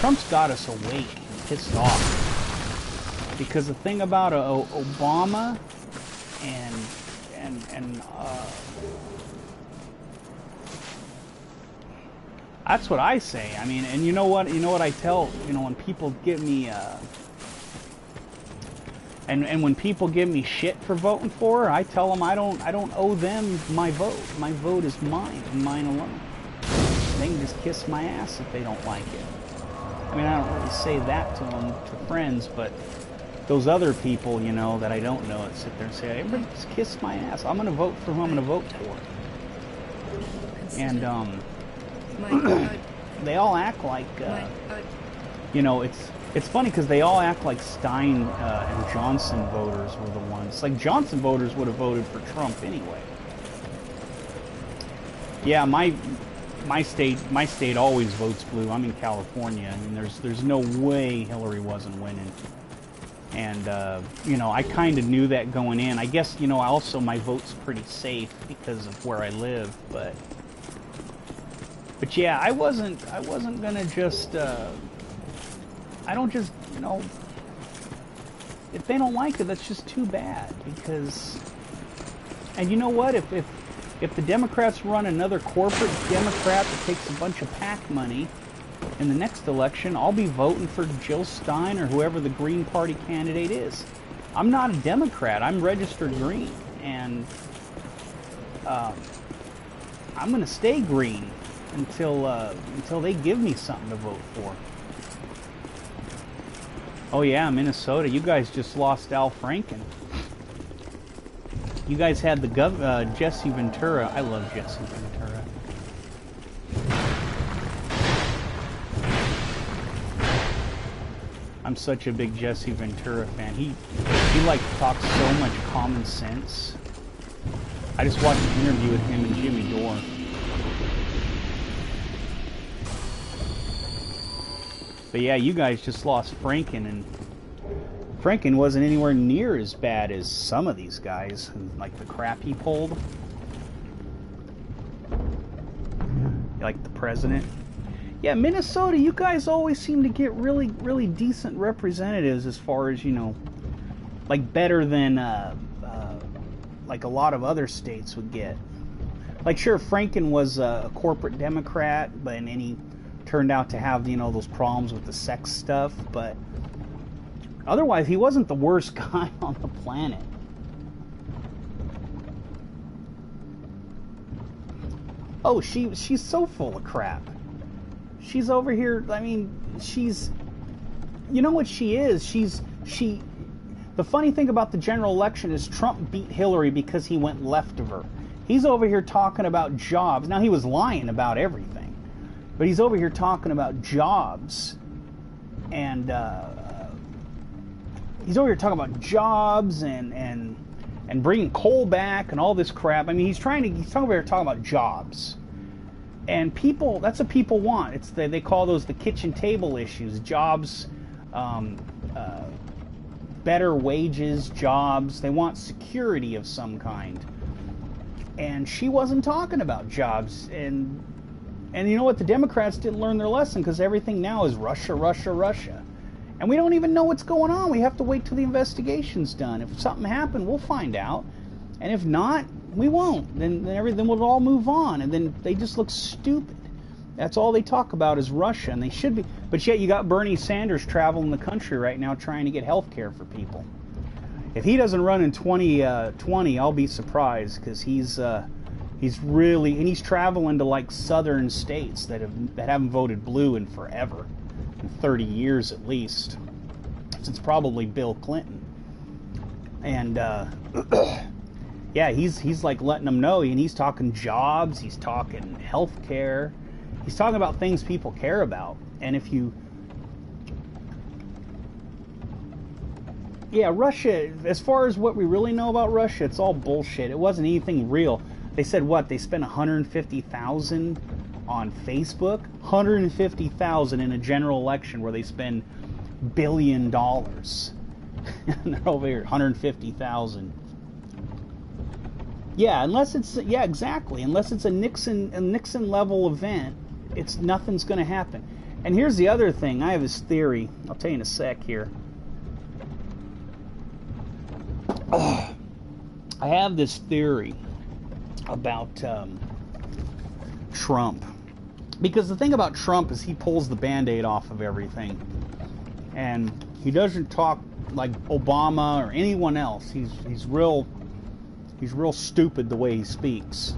Trump's got us awake and pissed off. Because the thing about Obama and that's what I say. I mean, and you know what I tell, you know, when people give me and when people give me shit for voting for her, I tell them I don't owe them my vote. My vote is mine and mine alone. They can just kiss my ass if they don't like it. I mean, I don't really say that to them, to friends, but those other people, you know, that I don't know, that sit there and say, everybody just kiss my ass. I'm going to vote for who I'm going to vote for. And they all act like, you know, it's funny because they all act like Stein and Johnson voters were the ones. Like, Johnson voters would have voted for Trump anyway. Yeah, my state always votes blue. I'm in California. I mean, there's no way Hillary wasn't winning. And, you know, I kind of knew that going in. I guess, you know, also my vote's pretty safe because of where I live, but yeah, I wasn't gonna just, I don't just, you know, if they don't like it, that's just too bad, because, and you know what, if the Democrats run another corporate Democrat that takes a bunch of PAC money in the next election, I'll be voting for Jill Stein or whoever the Green Party candidate is. I'm not a Democrat. I'm registered green, and I'm going to stay green until they give me something to vote for. Oh yeah, Minnesota. You guys just lost Al Franken. You guys had the Jesse Ventura. I love Jesse Ventura. I'm such a big Jesse Ventura fan. He like talks so much common sense. I just watched an interview with him and Jimmy Dore. But yeah, you guys just lost Franken, and Franken wasn't anywhere near as bad as some of these guys, and like the crap he pulled. Like the president. Yeah, Minnesota, you guys always seem to get really, really decent representatives as far as, you know, like better than like a lot of other states would get. Like, sure, Franken was a corporate Democrat, but and he turned out to have, you know, those problems with the sex stuff, but otherwise he wasn't the worst guy on the planet. Oh, she's so full of crap. She's over here, I mean, she's, you know what she is? The funny thing about the general election is Trump beat Hillary because he went left of her. He's over here talking about jobs. Now, he was lying about everything. But he's over here talking about jobs, and he's over here talking about jobs and bringing coal back and all this crap. I mean, he's over here talking about jobs. And people, that's what people want. They call those the kitchen table issues. Jobs, better wages, jobs. They want security of some kind. And she wasn't talking about jobs. And you know what? The Democrats didn't learn their lesson, because everything now is Russia, Russia, Russia. And we don't even know what's going on. We have to wait till the investigation's done. If something happened, we'll find out. And if not, we won't. Then everything will all move on. And then they just look stupid. That's all they talk about is Russia. And they should be. But yet you got Bernie Sanders traveling the country right now trying to get health care for people. If he doesn't run in 2020, I'll be surprised, because he's really, and he's traveling to like southern states that haven't voted blue in forever, in 30 years at least, since probably Bill Clinton. And yeah, he's like letting them know, and he's talking jobs, he's talking health care, he's talking about things people care about. And if you, yeah, Russia, as far as what we really know about Russia, it's all bullshit. It wasn't anything real. They said what? They spent $150,000 on Facebook? $150,000 in a general election where they spend $1 billion. And they're over here, $150,000. Yeah, yeah, exactly. Unless it's a Nixon level event, nothing's going to happen. And here's the other thing. I have this theory. I'll tell you in a sec here. I have this theory about Trump. Because the thing about Trump is he pulls the Band-Aid off of everything. And he doesn't talk like Obama or anyone else. He's real stupid the way he speaks.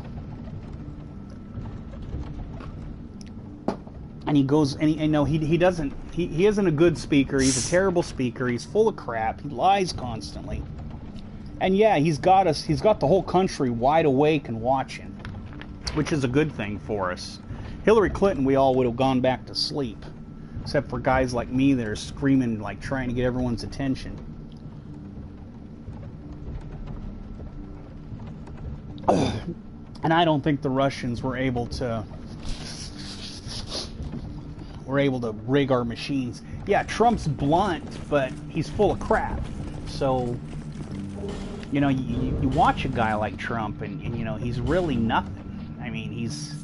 And he goes, and he isn't a good speaker. He's a terrible speaker. He's full of crap. He lies constantly. And yeah, he's got the whole country wide awake and watching, which is a good thing for us. Hillary Clinton, we all would have gone back to sleep, except for guys like me that are screaming, like trying to get everyone's attention. And I don't think the Russians were able to rig our machines. Yeah, Trump's blunt, but he's full of crap. So, you know, you watch a guy like Trump, and you know, he's really nothing. I mean, he's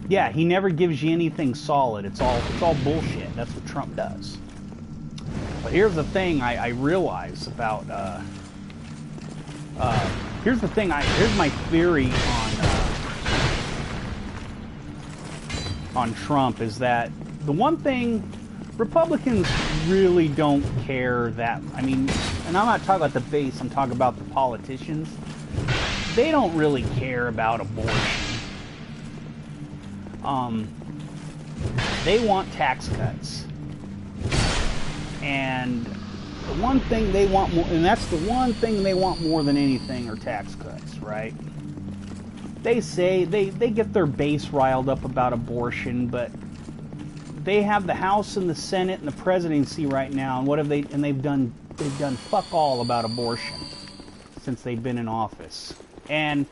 yeah, he never gives you anything solid. It's all bullshit. That's what Trump does. But here's the thing I realize about here's my theory on Trump is that the one thing Republicans really don't care that, I mean, and I'm not talking about the base, I'm talking about the politicians. They don't really care about abortion. They want tax cuts. And the one thing they want more, and that's the one thing they want more than anything, are tax cuts, right? They say they get their base riled up about abortion, but they have the House and the Senate and the presidency right now, and what have they? And they've done fuck all about abortion since they've been in office. And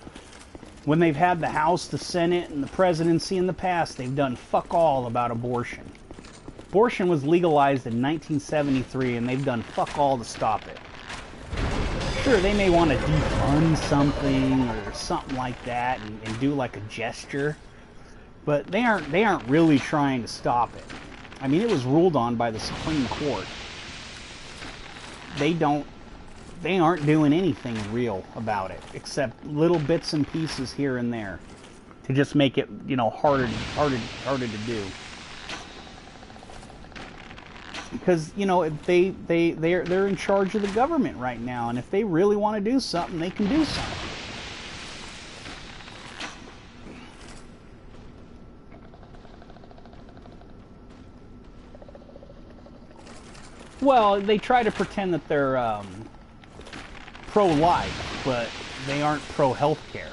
when they've had the House, the Senate, and the presidency in the past, they've done fuck all about abortion. Abortion was legalized in 1973, and they've done fuck all to stop it. Sure, they may want to defund something or something like that and do like a gesture, but they aren't really trying to stop it. I mean, it was ruled on by the Supreme Court. They aren't doing anything real about it, except little bits and pieces here and there to just make it, you know, harder to do. Because, you know, they're in charge of the government right now, and if they really want to do something, they can do something. Well, they try to pretend that they're pro-life, but they aren't pro-healthcare.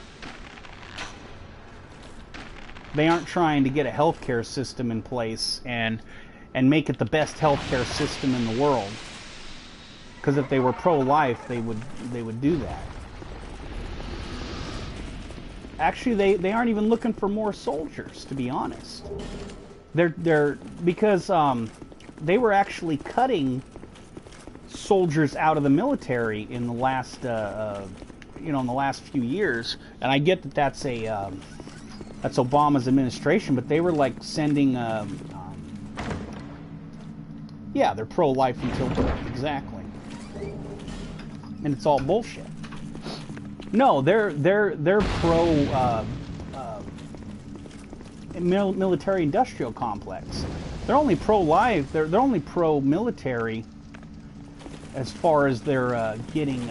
They aren't trying to get a healthcare system in place and make it the best healthcare system in the world. Because if they were pro-life, they would do that. Actually, they aren't even looking for more soldiers, to be honest. They're because they were actually cutting soldiers out of the military in the last in the last few years. And I get that that's Obama's administration, but they were like sending yeah, they're pro-life until birth, exactly. And it's all bullshit. No, they're pro military-industrial complex. They're only pro-life. They're only pro-military as far as they're getting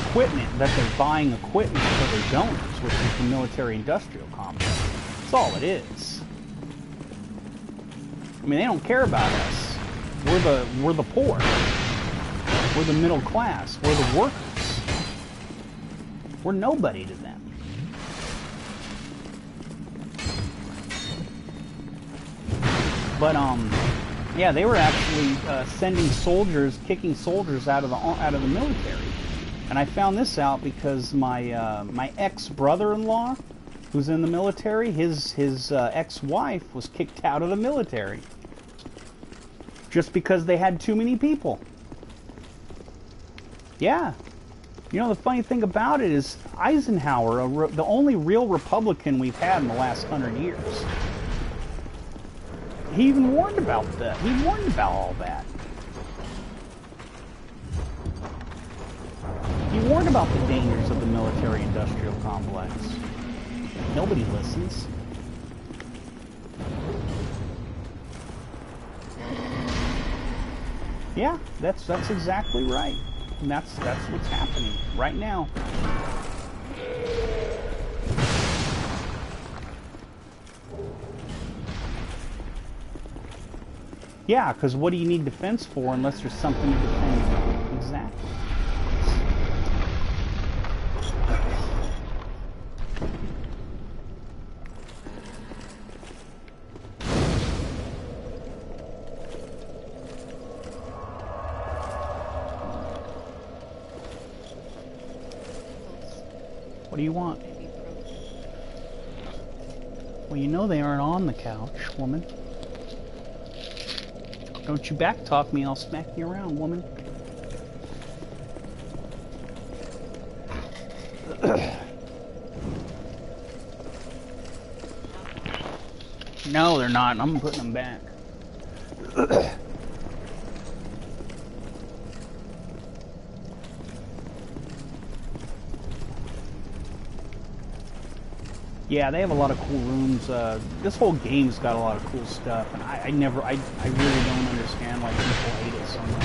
equipment, that they're buying equipment for their donors, which is the military-industrial complex. That's all it is. I mean, they don't care about us. We're the poor. We're the middle class. We're the workers. We're nobody to them. But yeah, they were actually sending soldiers, kicking soldiers out of the military. And I found this out because my ex-brother-in-law, who's in the military, his ex-wife was kicked out of the military just because they had too many people. Yeah. You know, the funny thing about it is Eisenhower, the only real Republican we've had in the last 100 years, he even warned about that. He warned about all that. He warned about the dangers of the military-industrial complex. Nobody listens. Yeah, that's exactly right. And that's what's happening right now. Yeah, because what do you need defense for unless there's something to defend? Exactly. What do you want? Well, you know they aren't on the couch, woman. Don't you backtalk me, I'll smack you around, woman. No, they're not. I'm putting them back. Yeah, they have a lot of cool rooms. This whole game's got a lot of cool stuff, and I really don't understand why people hate it so much.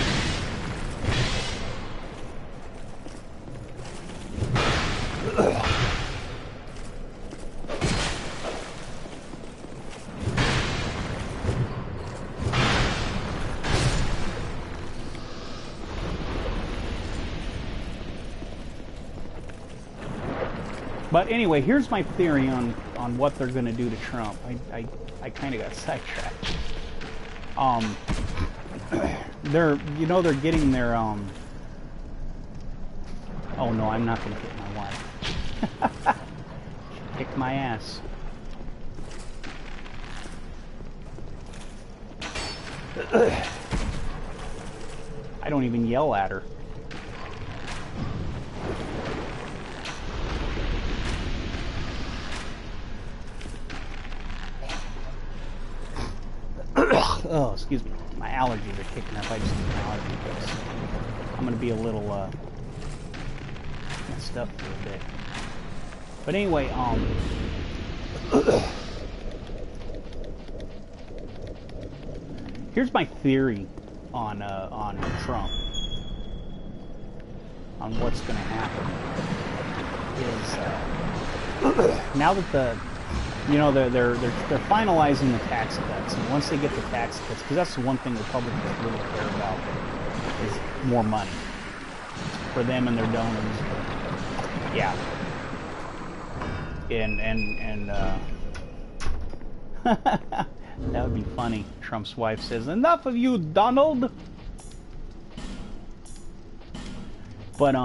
But anyway, here's my theory on what they're going to do to Trump. I kind of got sidetracked. They're getting their oh no, I'm not going to hit my wife. Kick my ass. I don't even yell at her. Oh, excuse me. My allergies are kicking up. I just need an allergy fix. I'm going to be a little messed up for a bit. But anyway, here's my theory on Trump. On what's going to happen is now that they're finalizing the tax cuts, and once they get the tax cuts, because that's the one thing Republicans really care about, is more money for them and their donors. Yeah. And that would be funny. Trump's wife says, "Enough of you, Donald." But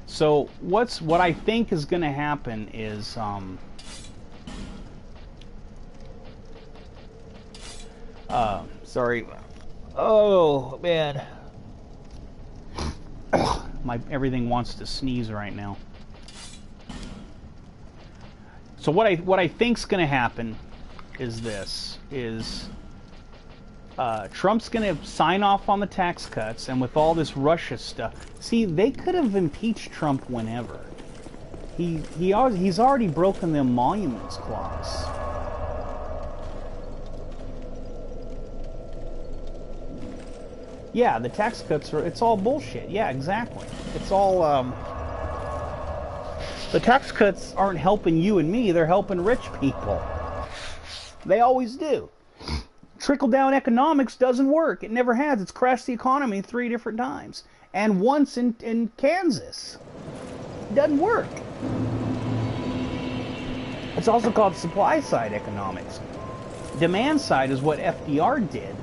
so what I think is going to happen is sorry. Oh man. Everything wants to sneeze right now. So what I think's going to happen is this: Trump's going to sign off on the tax cuts, and with all this Russia stuff, see, they could have impeached Trump whenever. He's already broken the emoluments clause. Yeah, the tax cuts it's all bullshit. Yeah, exactly. It's all, the tax cuts aren't helping you and me, they're helping rich people. They always do. Trickle-down economics doesn't work. It never has. It's crashed the economy 3 different times. And once in Kansas. It doesn't work. It's also called supply-side economics. Demand side is what FDR did.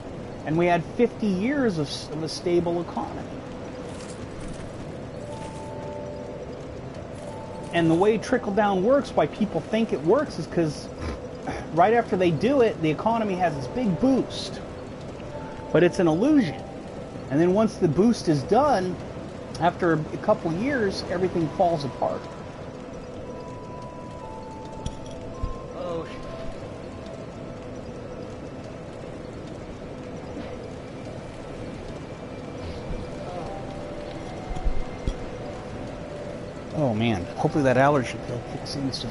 And we had 50 years of a stable economy. And the way trickle-down works, why people think it works, is because right after they do it, the economy has this big boost. But it's an illusion. And then once the boost is done, after a couple years, everything falls apart. Oh, shit. Oh man, hopefully that allergy pill kicks in soon.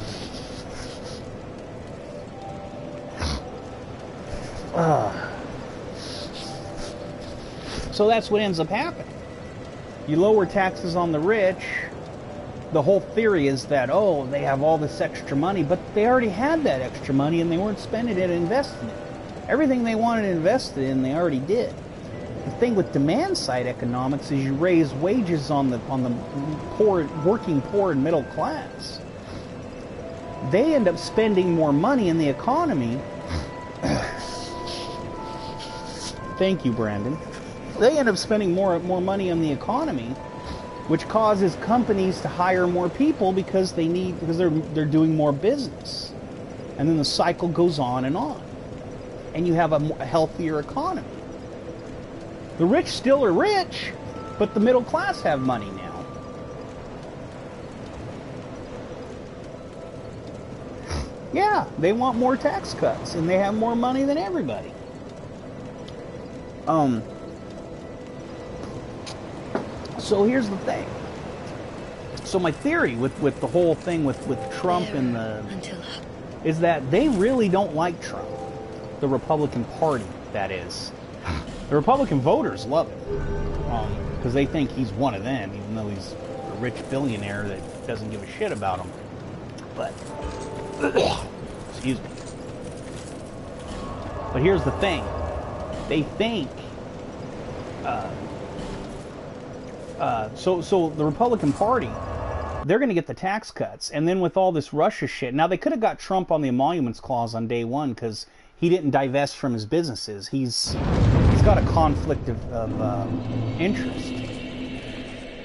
So that's what ends up happening. You lower taxes on the rich. The whole theory is that, oh, they have all this extra money, but they already had that extra money and they weren't spending it and investing it. Everything they wanted invested in, they already did. The thing with demand side economics is you raise wages on the poor, working poor and middle class. They end up spending more money in the economy. Thank you, Brandon. They end up spending more money on the economy, which causes companies to hire more people because they're doing more business. And then the cycle goes on. And you have a healthier economy. The rich still are rich, but the middle class have money now. Yeah, they want more tax cuts, and they have more money than everybody. So here's the thing. So my theory with the whole thing with Trump and is that they really don't like Trump. The Republican Party, that is. The Republican voters love him because they think he's one of them, even though he's a rich billionaire that doesn't give a shit about them. But, excuse me. But here's the thing. They think, so the Republican Party, they're going to get the tax cuts. And then with all this Russia shit, now they could have got Trump on the emoluments clause on day one because he didn't divest from his businesses. He's got a conflict of interest.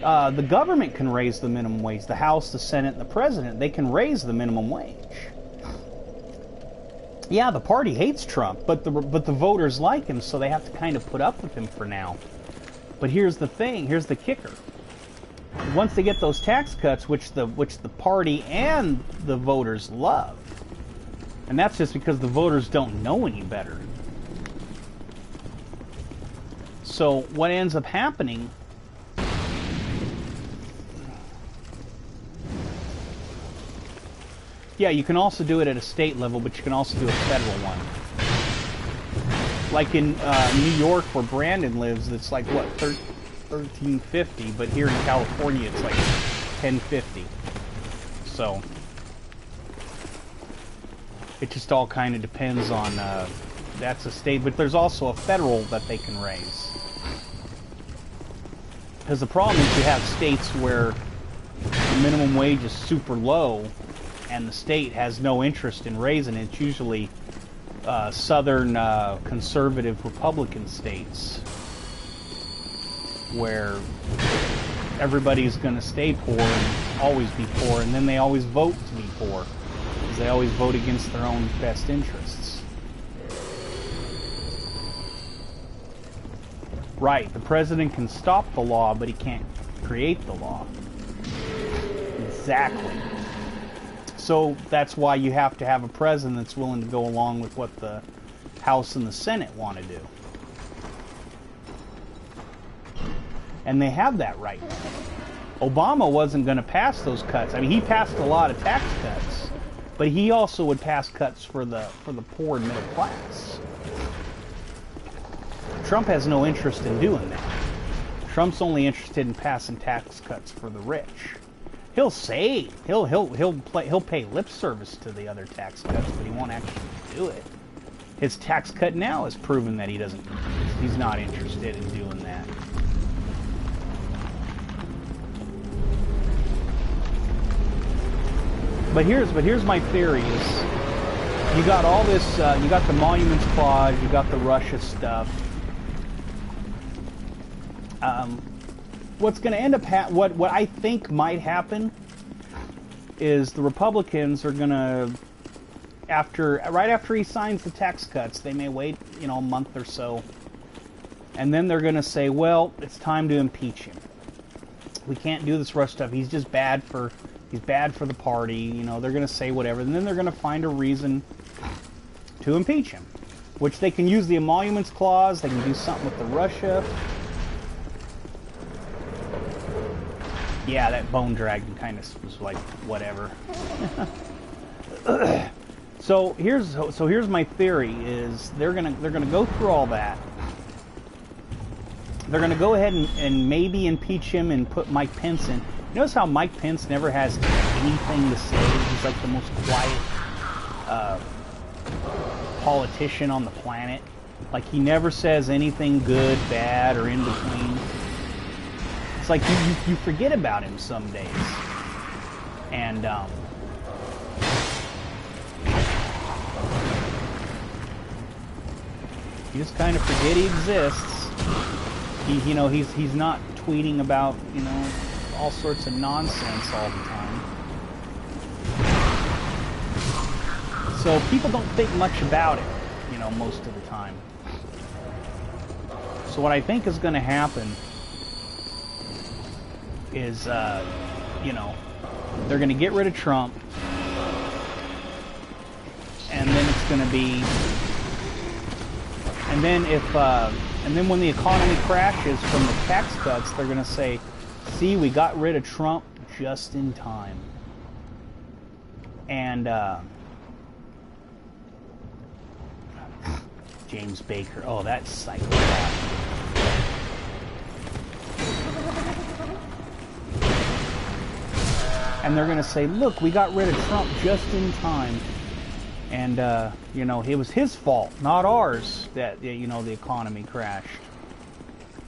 The government can raise the minimum wage. The House, the Senate, and the President, they can raise the minimum wage. Yeah, the party hates Trump, but the voters like him, so they have to kind of put up with him for now. But here's the thing, here's the kicker. Once they get those tax cuts, which the party and the voters love, and that's just because the voters don't know any better. So what ends up happening, yeah, you can also do it at a state level, but you can also do a federal one. Like in New York, where Brandon lives, it's like, what, $13.50, but here in California, it's like $10.50. So it just all kind of depends on, that's a state, but there's also a federal that they can raise. Because the problem is you have states where the minimum wage is super low and the state has no interest in raising it. It's usually southern conservative Republican states where everybody's going to stay poor and always be poor, and then they always vote to be poor because they always vote against their own best interests. Right, the president can stop the law, but he can't create the law. Exactly. So that's why you have to have a president that's willing to go along with what the House and the Senate want to do. And they have that right now. Obama wasn't going to pass those cuts. I mean, he passed a lot of tax cuts, but he also would pass cuts for the poor and middle class. Trump has no interest in doing that. Trump's only interested in passing tax cuts for the rich. He'll say he'll pay lip service to the other tax cuts, but he won't actually do it. His tax cut now has proven that he's not interested in doing that. But here's my theory: is you got all this, you got the Monuments Clause, you got the Russia stuff. What's going to end up what I think might happen is the Republicans are going to, right after he signs the tax cuts, they may wait, a month or so, and then they're going to say, well, it's time to impeach him. We can't do this Russia stuff. He's just bad for the party. They're going to say whatever, and then they're going to find a reason to impeach him, which they can use the Emoluments Clause. They can do something with the Russia. Yeah, that bone dragon kind of was like whatever. So here's my theory: is they're gonna go through all that. They're gonna go ahead and maybe impeach him and put Mike Pence in. Notice how Mike Pence never has anything to say. He's like the most quiet politician on the planet. Like, he never says anything good, bad, or in between. It's like you forget about him some days. And you just kind of forget he exists. He's not tweeting about, all sorts of nonsense all the time. So people don't think much about it, most of the time. So what I think is going to happen is, they're going to get rid of Trump, and then it's going to be, and then when the economy crashes from the tax cuts, they're going to say, see, we got rid of Trump just in time. And James Baker, oh, that psychopath. And they're going to say, look, we got rid of Trump just in time. And, it was his fault, not ours, that, the economy crashed.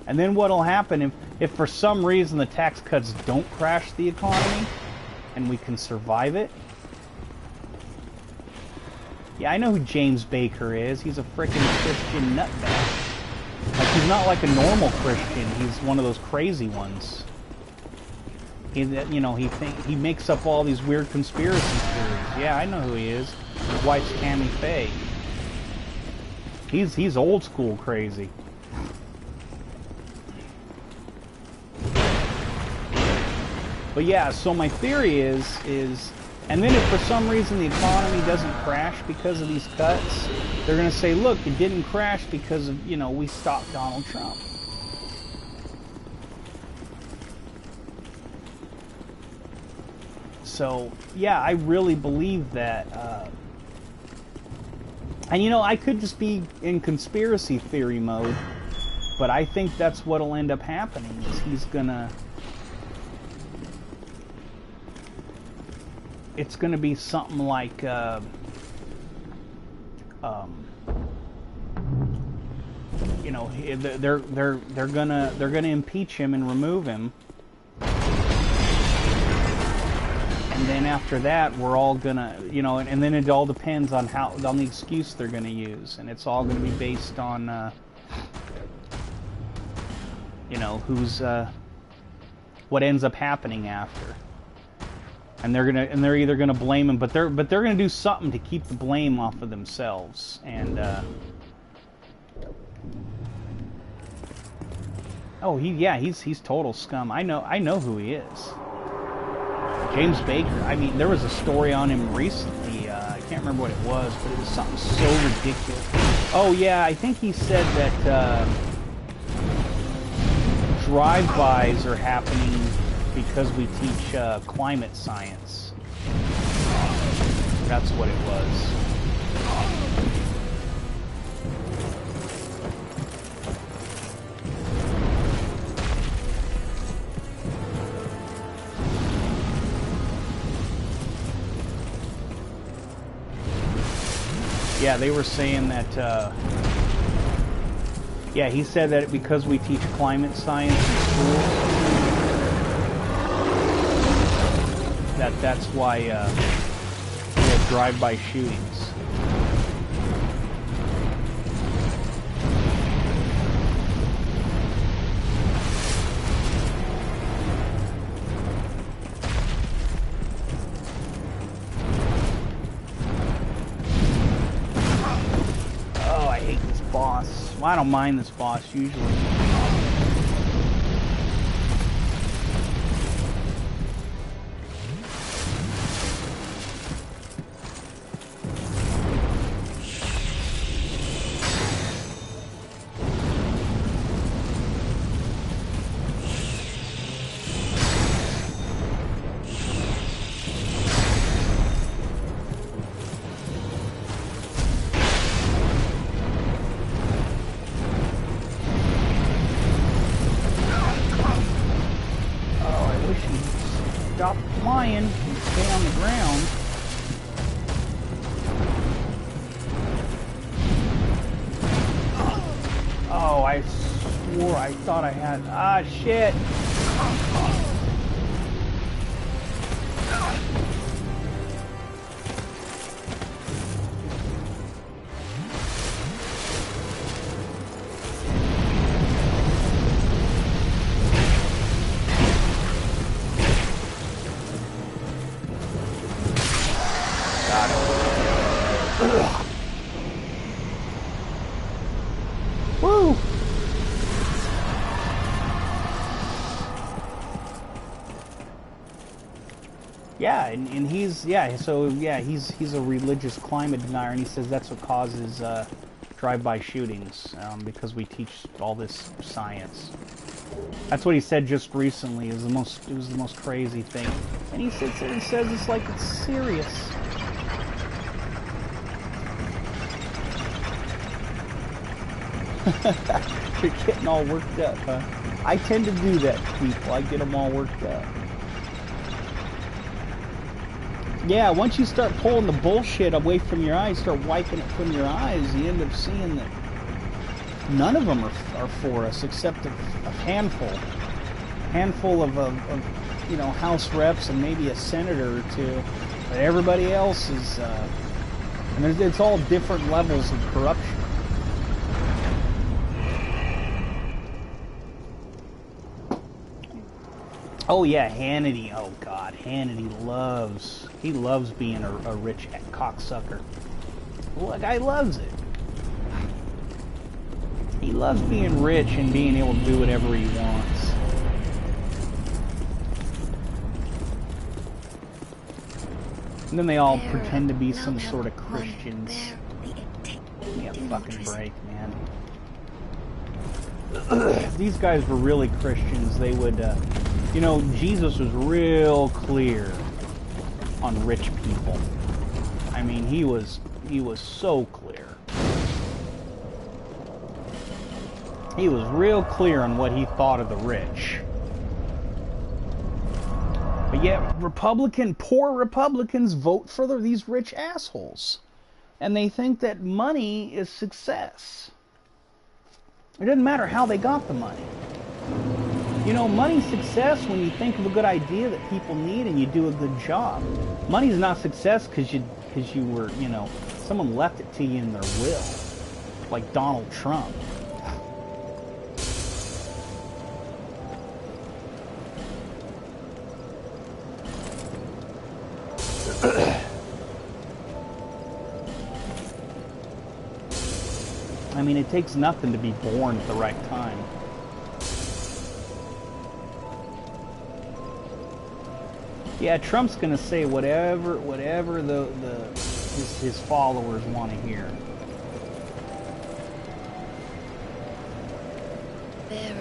And then what'll happen if for some reason the tax cuts don't crash the economy and we can survive it? Yeah, I know who James Baker is. He's a frickin' Christian nutbag. Like, he's not like a normal Christian. He's one of those crazy ones. He makes up all these weird conspiracy theories. Yeah, I know who he is. His wife's Tammy Faye. He's old school crazy. But yeah, so my theory is, and then if for some reason the economy doesn't crash because of these cuts, they're going to say, look, it didn't crash because of, we stopped Donald Trump. So, yeah, I really believe that, and I could just be in conspiracy theory mode, but I think that's what'll end up happening, is he's gonna, it's gonna be something like, you know, they're gonna impeach him and remove him. And then after that, we're all gonna, you know, and then it all depends on on the excuse they're gonna use, and it's all gonna be based on, you know, what ends up happening after. And they're either gonna blame him, but they're gonna do something to keep the blame off of themselves. And oh, he's total scum. I know who he is. James Baker. I mean, there was a story on him recently. I can't remember what it was, but it was something so ridiculous. Oh yeah, I think he said that drive-bys are happening because we teach climate science. That's what it was. Yeah, they were saying that, yeah, he said that because we teach climate science in schools, that's why we have drive-by shootings. Well, I don't mind this boss usually. Stop flying and stay on the ground. Oh, I swore I thought I had... Ah, shit! Woo! Yeah, and he's, yeah, so yeah, he's a religious climate denier, and he says that's what causes drive-by shootings, because we teach all this science. That's what he said just recently. It was the most crazy thing, and he sits there and says it's like it's serious. You're getting all worked up, huh? I tend to do that to people. I get them all worked up. Yeah, once you start pulling the bullshit away from your eyes, start wiping it from your eyes, you end up seeing that none of them are for us, except a handful of you know, House reps and maybe a senator or two. But everybody else is, and it's all different levels of corruption. Oh yeah, Hannity. Oh God, Hannity loves being a rich cocksucker. Well, the guy loves it. He loves being rich and being able to do whatever he wants. And then they all pretend to be some sort of Christians. Give me a fucking break, man. If these guys were really Christians, they would, you know, Jesus was real clear on rich people. I mean, he was so clear. He was real clear on what he thought of the rich. But yet, poor Republicans vote for these rich assholes. And they think that money is success. It doesn't matter how they got the money. You know, money's success when you think of a good idea that people need and you do a good job. Money's not success because you were, you know, someone left it to you in their will, like Donald Trump. I mean, it takes nothing to be born at the right time. Yeah, Trump's gonna say whatever his followers want to hear.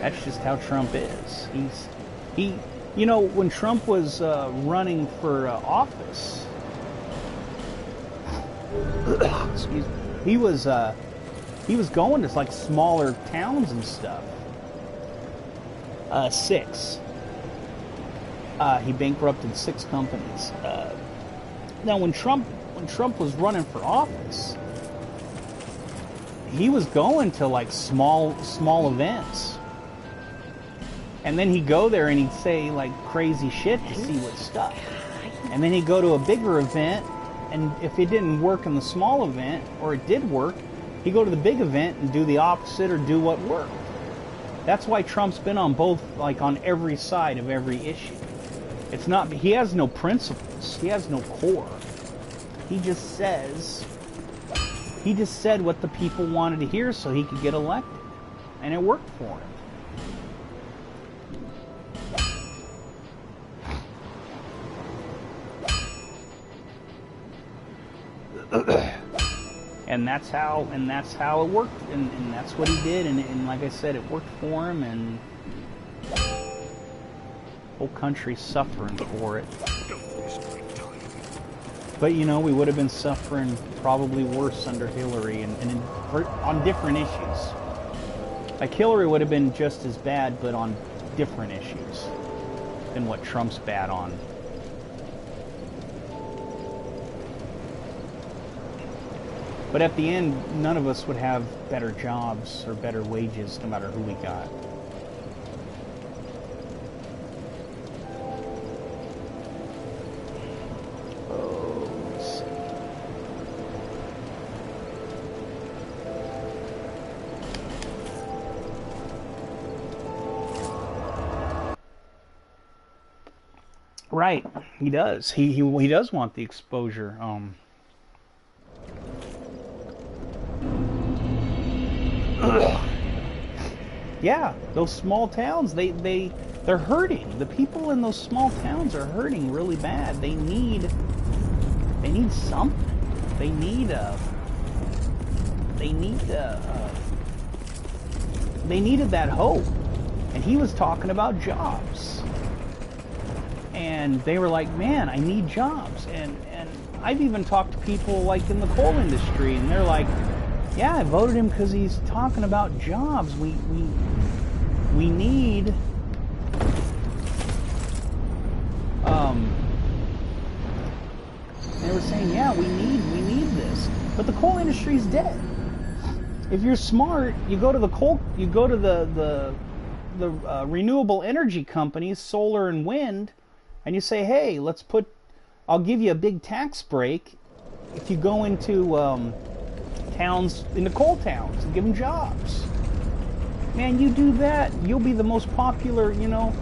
That's just how Trump is. You know, when Trump was running for office, excuse me, he was going to like smaller towns and stuff. 6. He bankrupted 6 companies. Now, when Trump was running for office, he was going to like small events, and then he'd go there and he'd say like crazy shit to see what stuck, and then he'd go to a bigger event, and if it didn't work in the small event, or it did work, he'd go to the big event and do the opposite or do what worked. That's why Trump's been on both, like on every side of every issue. It's not, he has no principles. He has no core. He just said what the people wanted to hear so he could get elected. And it worked for him. And that's how it worked, and that's what he did, and like I said, it worked for him, and whole country's suffering for it. But you know, we would have been suffering probably worse under Hillary, and on different issues. Like Hillary would have been just as bad, but on different issues than what Trump's bad on. But at the end, none of us would have better jobs or better wages, no matter who we got. Right, he does. He does want the exposure. Yeah, those small towns, they're hurting. The people in those small towns are hurting really bad. They need something. They needed that hope. And he was talking about jobs. And they were like, man, I need jobs. And I've even talked to people like in the coal industry, and they're like, yeah, I voted him because he's talking about jobs. We need they were saying, yeah, we need this. But the coal industry's dead. If you're smart, you go to the renewable energy companies, solar and wind, and you say, hey, I'll give you a big tax break if you go into into coal towns and give them jobs. Man, you do that, you'll be the most popular, you know,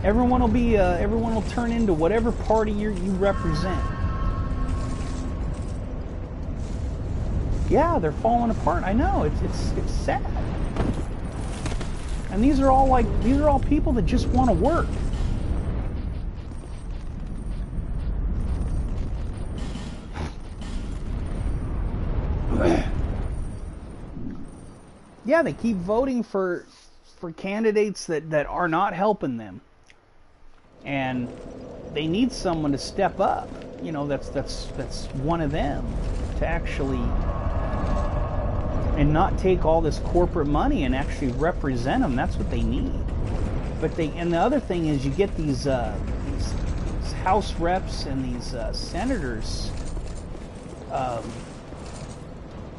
everyone will turn into whatever party you represent. Yeah, they're falling apart. I know, it's sad. And these are all people that just want to work. Yeah, they keep voting for candidates that are not helping them, and they need someone to step up. You know, that's one of them, to actually and not take all this corporate money and actually represent them. That's what they need. But and the other thing is, you get these House reps and these senators.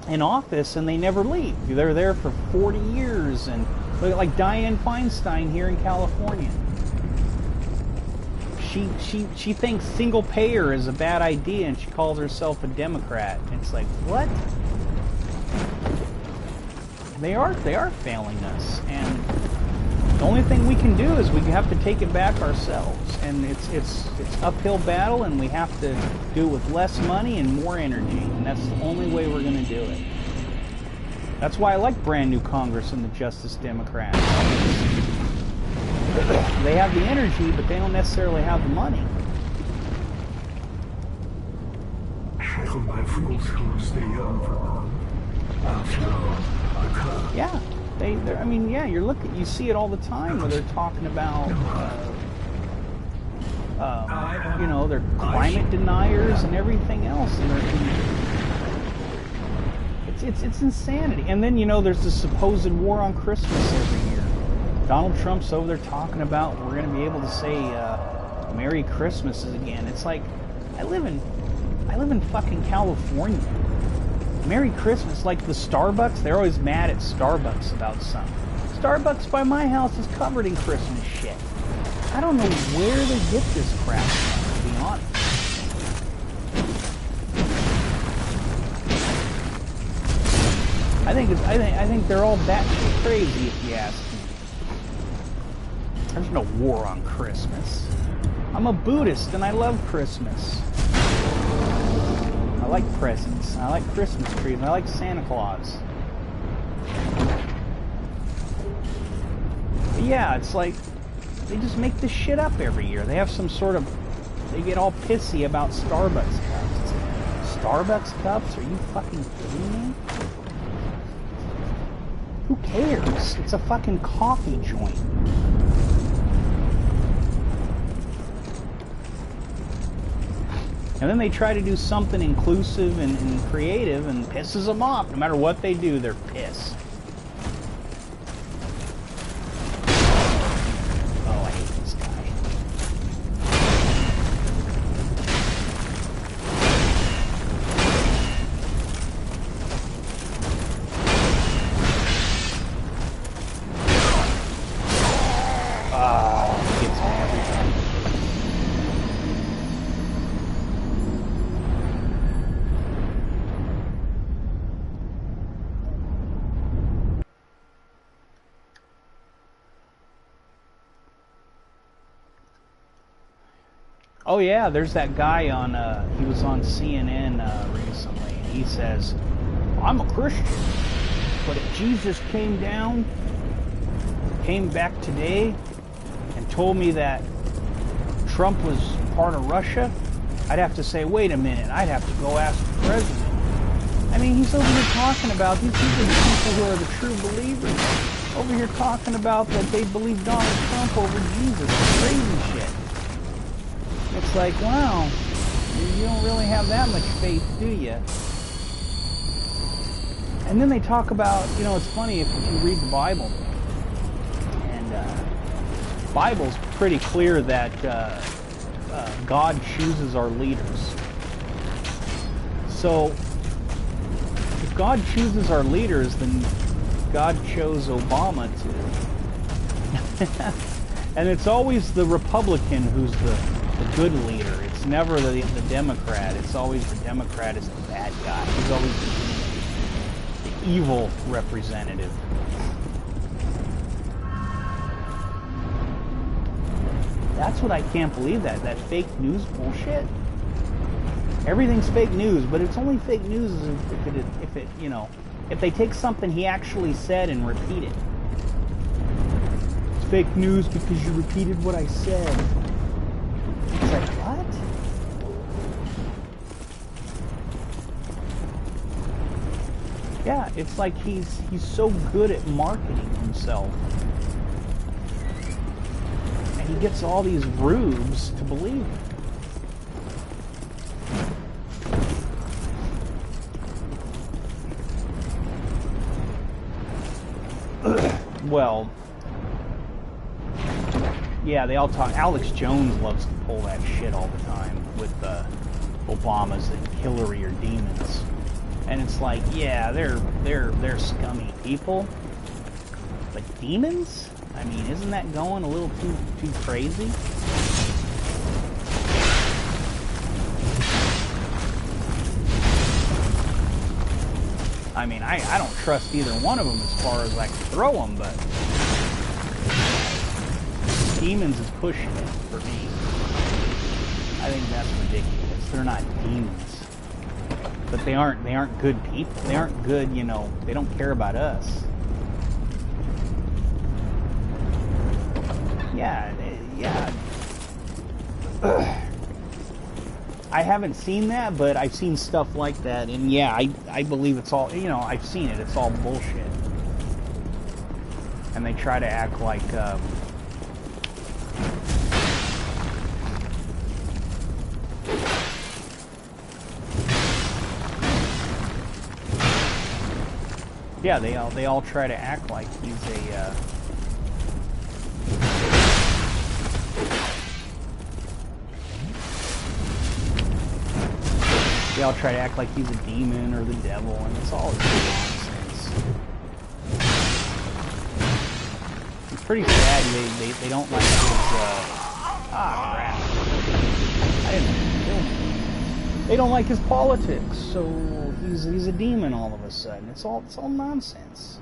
in office and they never leave. They're there for 40 years, and look at like Dianne Feinstein here in California. She thinks single payer is a bad idea, and she calls herself a Democrat. It's like, what? They are failing us, and the only thing we can do is we have to take it back ourselves. And it's uphill battle, and we have to do it with less money and more energy, and that's the only way we're going to do it. That's why I like brand new Congress and the Justice Democrats. They have the energy, but they don't necessarily have the money. Yeah, I mean, yeah, you see it all the time where they're talking about, you know, they're climate deniers and everything else, and it's insanity. And then, you know, there's the supposed war on Christmas every year. Donald Trump's over there talking about we're going to be able to say Merry Christmases again. It's like, I live in fucking California. Merry Christmas, like the Starbucks, they're always mad at Starbucks about something. Starbucks by my house is covered in Christmas shit. I don't know where they get this crap from, to be honest. I think they're all batshit crazy, if you ask me. There's no war on Christmas. I'm a Buddhist and I love Christmas. I like presents. I like Christmas trees. And I like Santa Claus. But yeah, it's like they just make this shit up every year. They have some sort of... They get all pissy about Starbucks cups. Starbucks cups? Are you fucking kidding me? Who cares? It's a fucking coffee joint. And then they try to do something inclusive and creative, and pisses them off. No matter what they do, they're pissed. Oh, I hate this guy. He gets me every time. Oh yeah, there's that guy on, he was on CNN recently, and he says, I'm a Christian, but if Jesus came back today, and told me that Trump was part of Russia, I'd have to say, wait a minute, I'd have to go ask the president. I mean, he's over here talking about, these people are the people who are the true believers, over here talking about that they believe Donald Trump over Jesus, crazy shit. It's like, wow, you don't really have that much faith, do you? And then they talk about, you know, it's funny if you read the Bible, and the Bible's pretty clear that God chooses our leaders. So, if God chooses our leaders, then God chose Obama to. And it's always the Republican who's the good leader. It's never the Democrat. It's always the Democrat is the bad guy. He's always the evil representative. That's what I can't believe, that fake news bullshit. Everything's fake news, but it's only fake news if it you know, if they take something he actually said and repeat it. It's fake news because you repeated what I said. It's like, what? Yeah, it's like he's so good at marketing himself. And he gets all these rubes to believe it. Well, yeah, they all talk. Alex Jones loves to pull that shit all the time with Obama's and Hillary are demons. And it's like, yeah, they're scummy people. But demons? I mean, isn't that going a little too crazy? I mean, I don't trust either one of them as far as I can throw them, but demons is pushing it for me. I think that's ridiculous. They're not demons, but they aren't good people. They aren't good, you know. They don't care about us. Yeah. I haven't seen that, but I've seen stuff like that, and yeah, I believe it's all, you know, I've seen it, it's all bullshit. And they try to act like, yeah, they all try to act like he's a, they all try to act like he's a demon or the devil, and it's all nonsense. It's pretty sad they don't like his, crap. I didn't kill him. They don't like his politics, so he's a demon all of a sudden. It's all nonsense.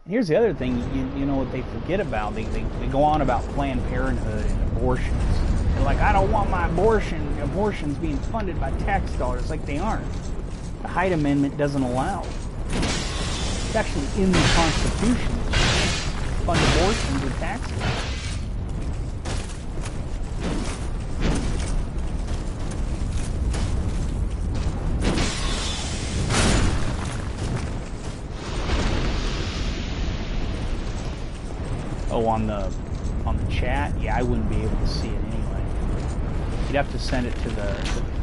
Here's the other thing, you know what they forget about. They go on about Planned Parenthood and abortions. They're like, I don't want my abortions being funded by tax dollars. Like, they aren't. The Hyde Amendment doesn't allow it. It's actually in the Constitution. Fund abortions with tax dollars. Oh, on the chat? Yeah, I wouldn't be able to see it anyway. You'd have to send it to the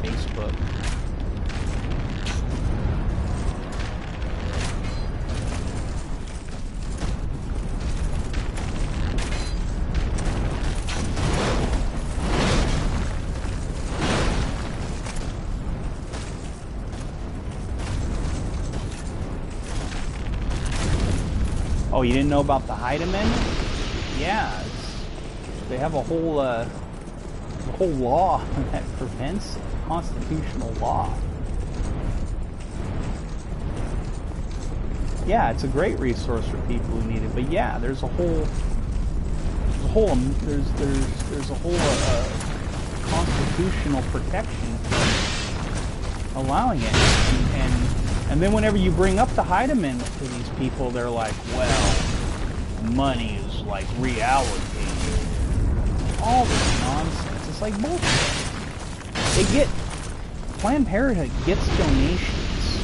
Facebook. Oh, you didn't know about the Hyde Amendment? Yeah, they have a whole law that prevents it, constitutional law. Yeah, it's a great resource for people who need it. But yeah, there's a whole constitutional protection allowing it, and then whenever you bring up the Hyde Amendment to these people, they're like, well, money is like reallocated. All this nonsense. It's like bullshit. Planned Parenthood gets donations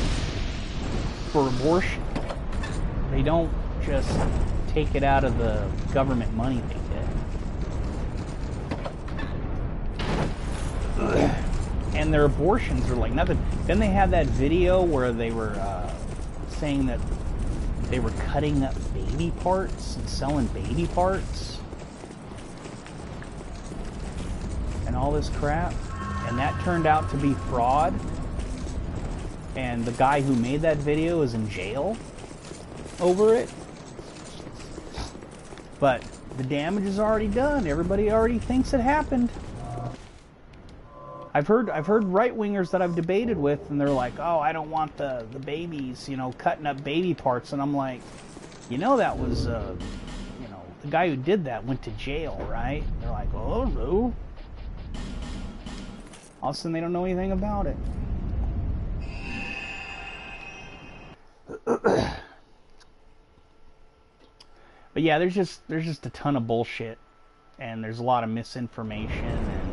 for abortion. They don't just take it out of the government money they get. And their abortions are like nothing. Then they had that video where they were saying that they were cutting up baby parts and selling baby parts and all this crap, and that turned out to be fraud, and the guy who made that video is in jail over it. But the damage is already done. Everybody already thinks it happened. I've heard right-wingers that I've debated with, and they're like, oh, I don't want the babies, you know, cutting up baby parts. And I'm like, you know, that was, you know, the guy who did that went to jail, right? They're like, oh, no. All of a sudden, they don't know anything about it. But yeah, there's just a ton of bullshit, and there's a lot of misinformation, and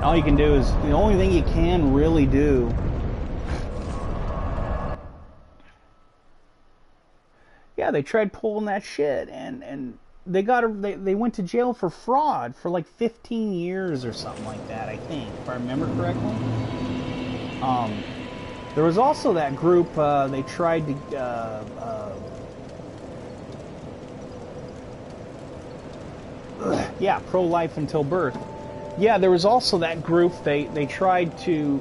all you can do is, the only thing you can really do yeah, they tried pulling that shit, and they went to jail for fraud for like 15 years or something like that, I think, if I remember correctly. There was also that group, they tried to Yeah, pro-life until birth. Yeah, there was also that group, they tried to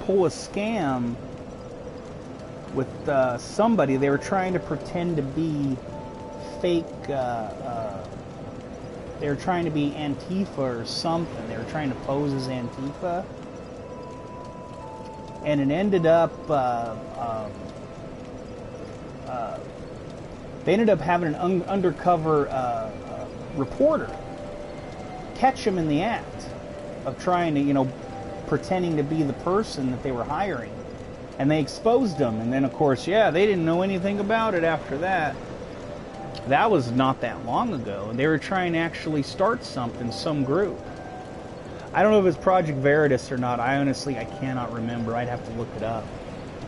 pull a scam with somebody. They were trying to pretend to be fake, they were trying to be Antifa or something. They were trying to pose as Antifa. And it ended up, they ended up having an undercover reporter catch him in the act of trying to, you know, pretending to be the person that they were hiring. And they exposed him. And then, of course, yeah, they didn't know anything about it after that. That was not that long ago. They were trying to actually start something, some group. I don't know if it's Project Veritas or not. I cannot remember. I'd have to look it up.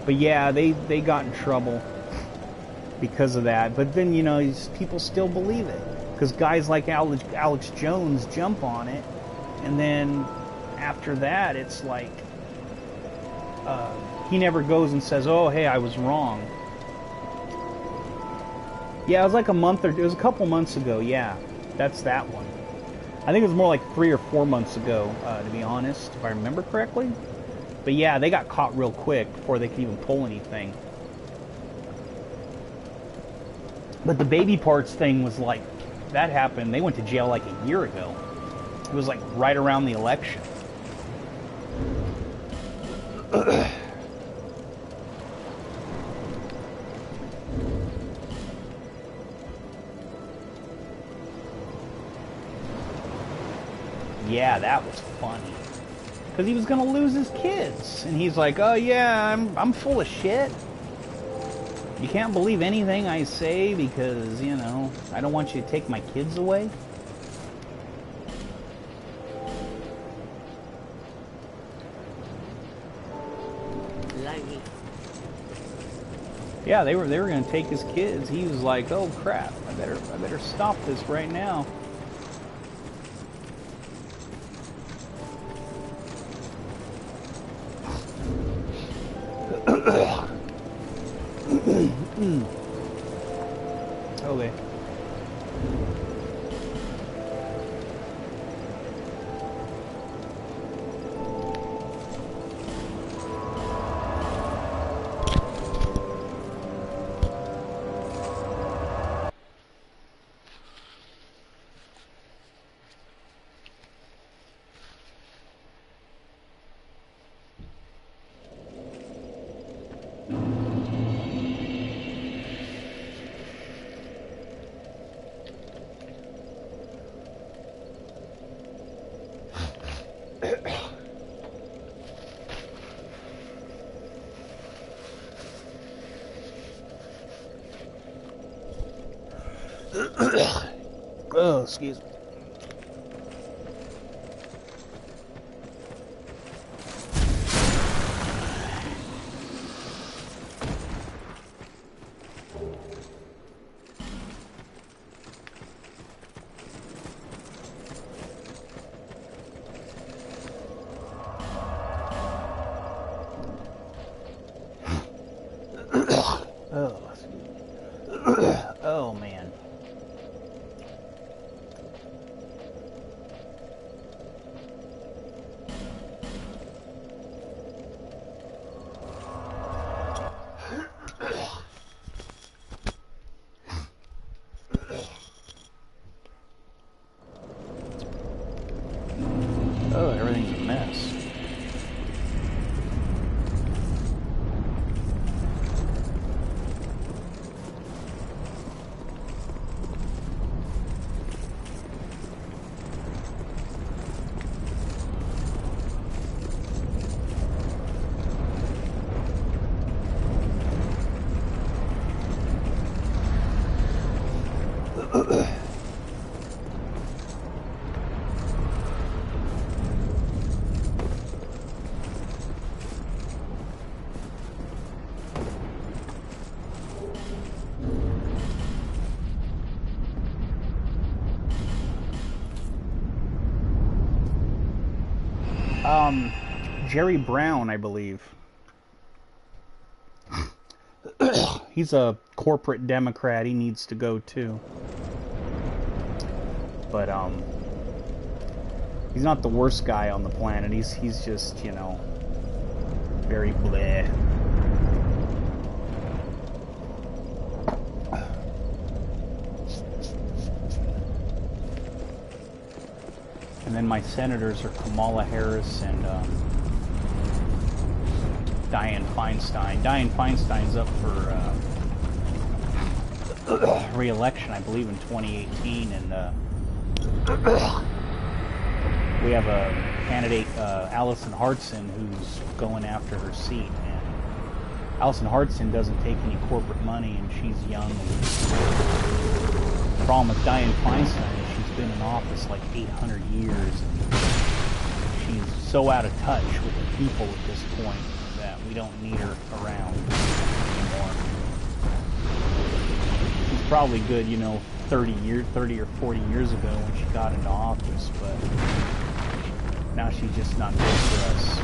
But yeah, they got in trouble because of that. But then, you know, people still believe it. Because guys like Alex Jones jump on it. And then after that, it's like, he never goes and says, oh, hey, I was wrong. Yeah, it was like it was a couple months ago, yeah. That's that one. I think it was more like 3 or 4 months ago, to be honest, if I remember correctly. But yeah, they got caught real quick before they could even pull anything. But the baby parts thing was like, that happened, they went to jail like a year ago. It was like right around the election. Yeah, that was funny. Because he was going to lose his kids. And he's like, oh yeah, I'm full of shit. You can't believe anything I say because, you know, I don't want you to take my kids away. Yeah, they were going to take his kids. He was like, oh crap, I better stop this right now. Okay. Oh, excuse me. Oh, excuse me. Oh, man. Oh, everything's a mess. Jerry Brown, I believe. He's a corporate Democrat. He needs to go too. But He's not the worst guy on the planet. He's just, you know, very bleh. And then my senators are Kamala Harris and Dianne Feinstein. Dianne Feinstein's up for re-election, I believe, in 2018, and we have a candidate, Allison Hartson, who's going after her seat. And Allison Hartson doesn't take any corporate money, and she's young. The problem with Dianne Feinstein is she's been in office like 800 years, and she's so out of touch with the people at this point that we don't need her around anymore. She's probably good, you know, 30 or 40 years ago when she got into office, but now she's just not good for us.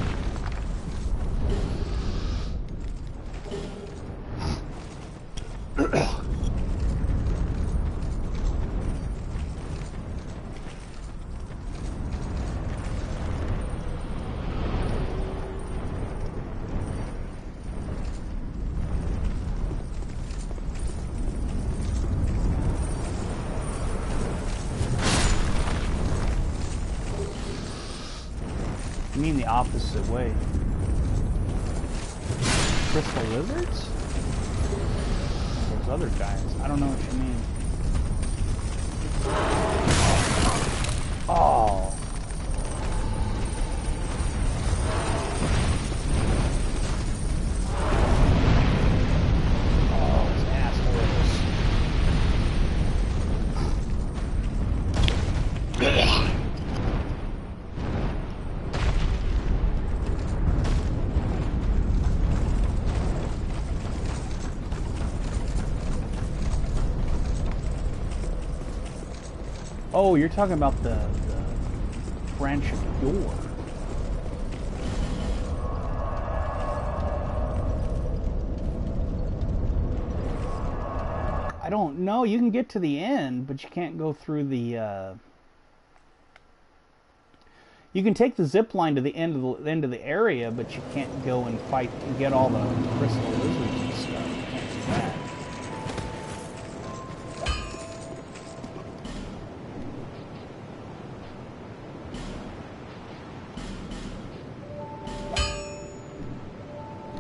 You mean the opposite way? Crystal lizards? Those other guys. I don't know what you mean. Oh. Oh, those assholes. Oh, you're talking about the branch door. I don't know. You can get to the end, but you can't go through the. You can take the zip line to the end of the area, but you can't go and fight and get all the crystal lizards and stuff. You can't do that.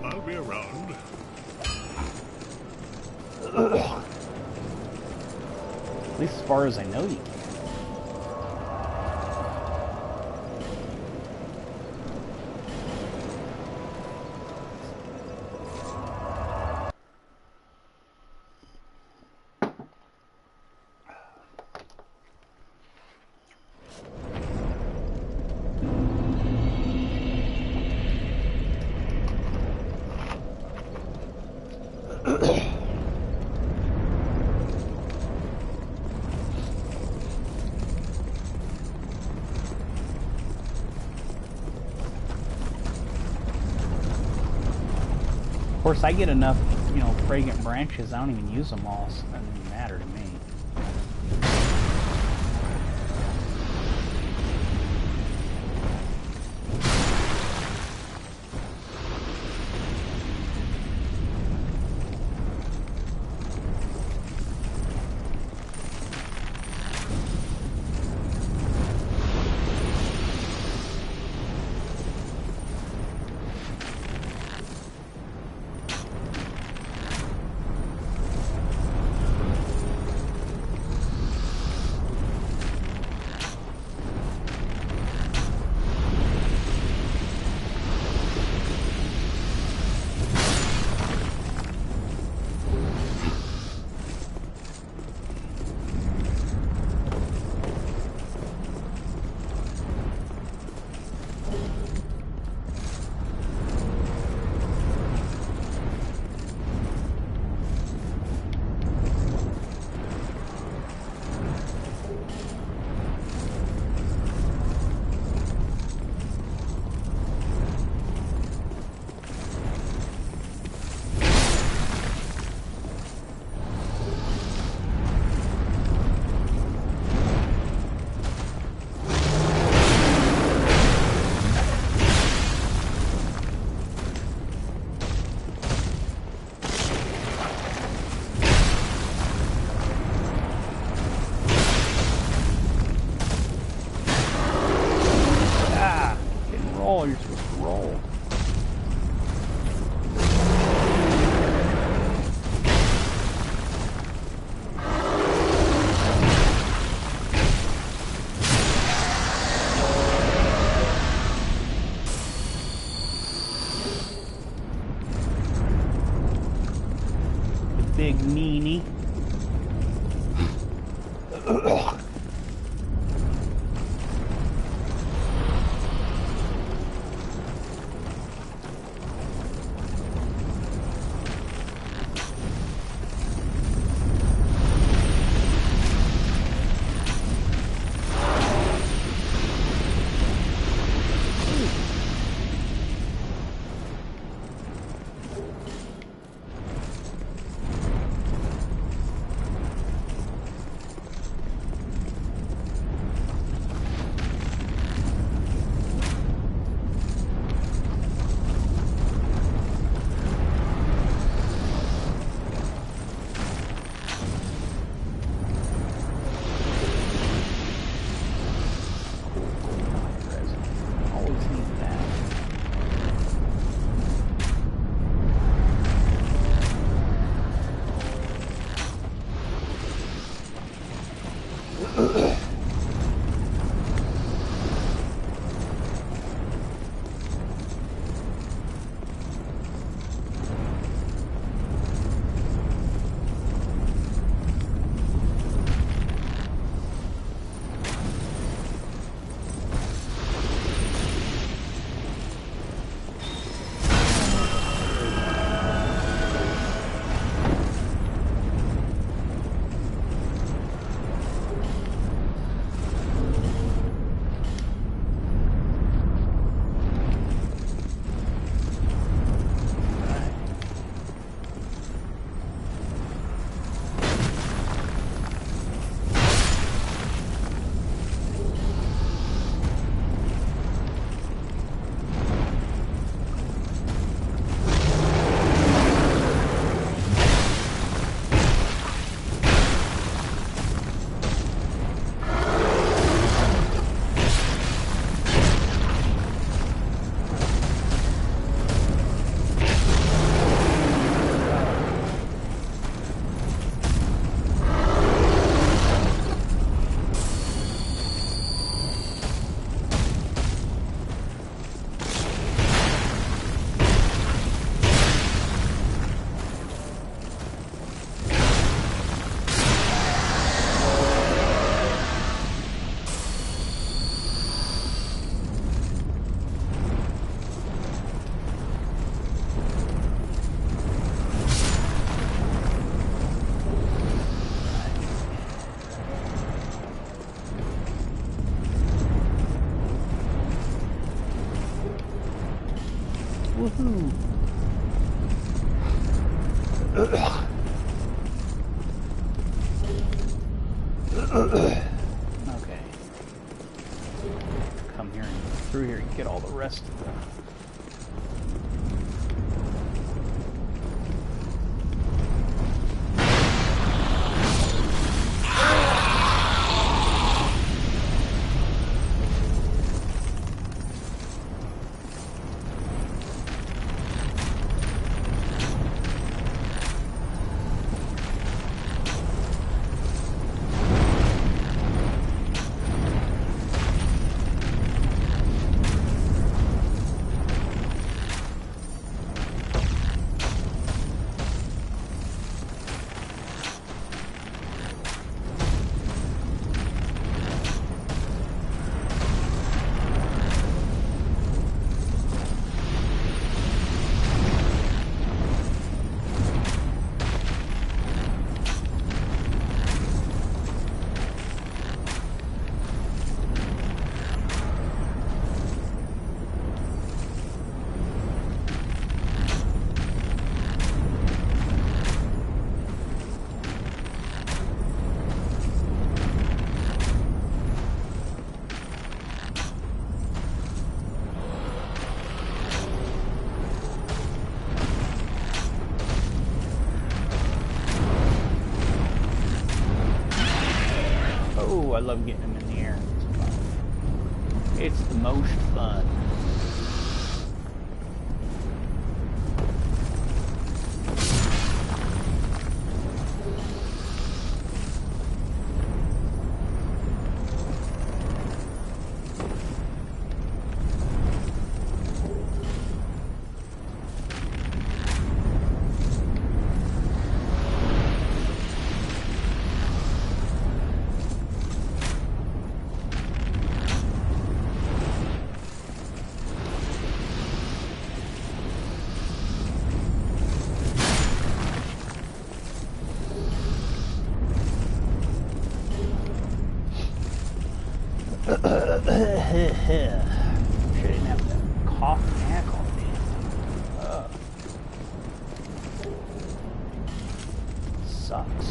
I'll be around. At least as far as I know you can. Of course, I get enough, you know, fragrant branches. I don't even use them all, so it doesn't even matter to me. Woohoo! Okay. Come here and through here and get all the rest of them. Oh, I love getting them in the air. It's fun. It's the most fun. Shouldn't have to cough and hack all day. Sucks.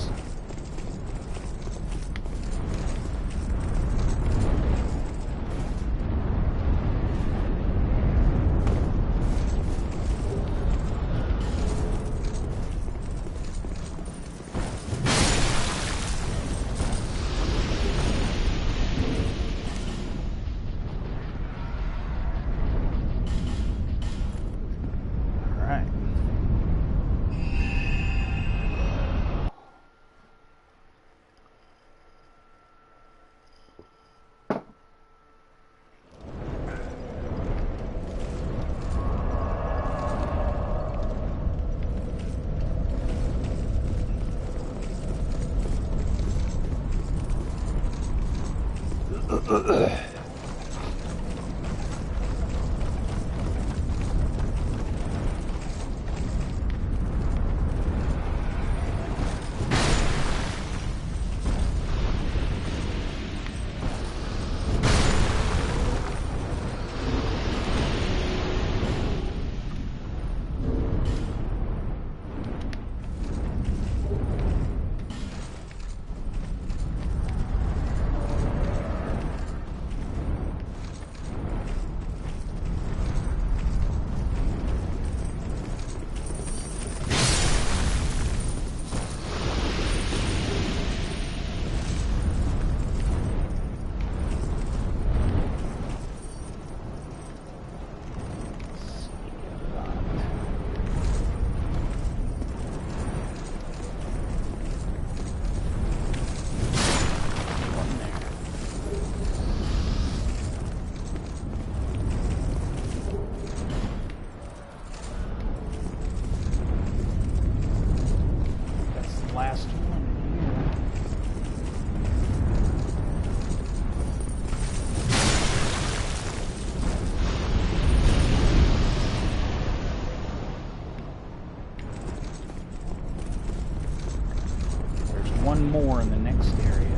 One more in the next area.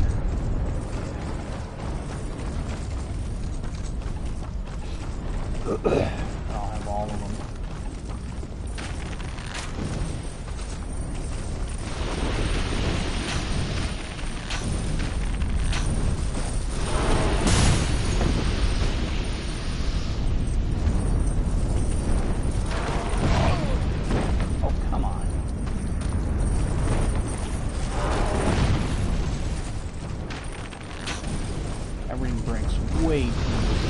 I'll have all of them. Oh, come on. That ring breaks way too easy.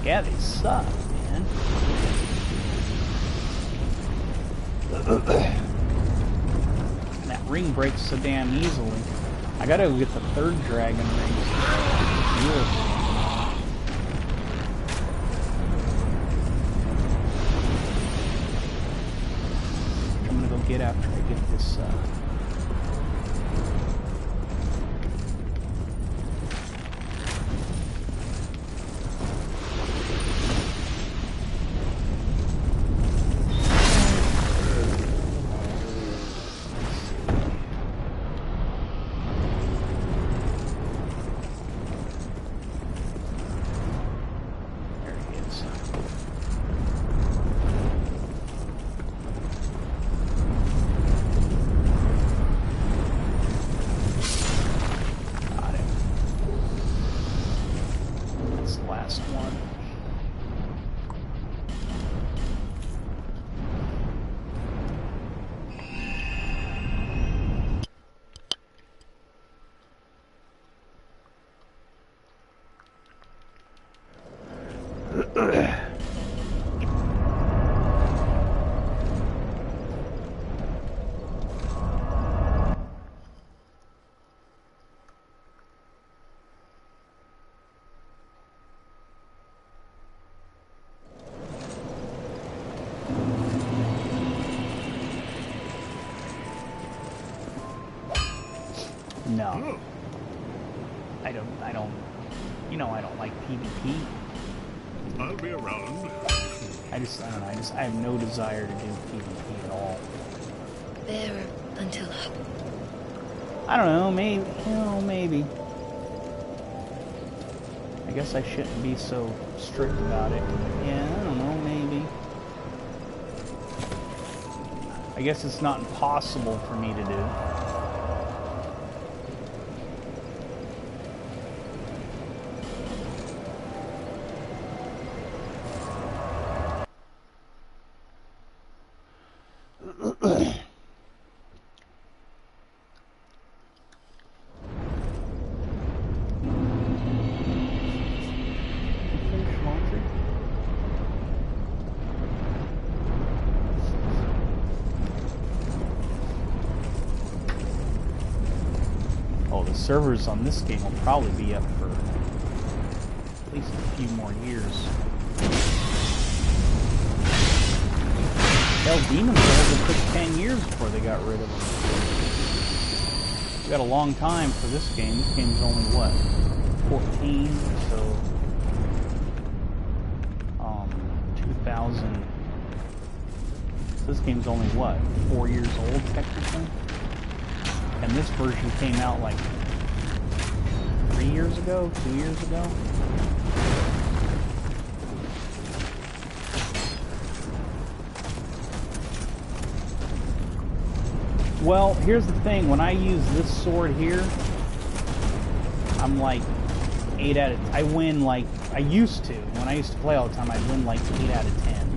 Yeah, they suck, man. That ring breaks so damn easily. I gotta go get the third dragon ring. I'm gonna go get after I get this, No. I don't, you know, I don't like PvP. I'll be around. I don't know, I have no desire to do PvP at all. Bearer until hope. I don't know, maybe, you know, maybe. I guess I shouldn't be so strict about it. Yeah, I don't know, maybe. I guess it's not impossible for me to do. Oh, the servers on this game will probably be up for at least a few more years. Hell, Demon Souls, it took 10 years before they got rid of them. We got a long time for this game. This game's only, what, 14? So, 2000. This game's only, what, 4 years old, technically? And this version came out, like, 3 years ago? 2 years ago? Well, here's the thing. When I use this sword here, I'm like 8 out of... I win like... I used to. When I used to play all the time, I'd win like 8 out of 10.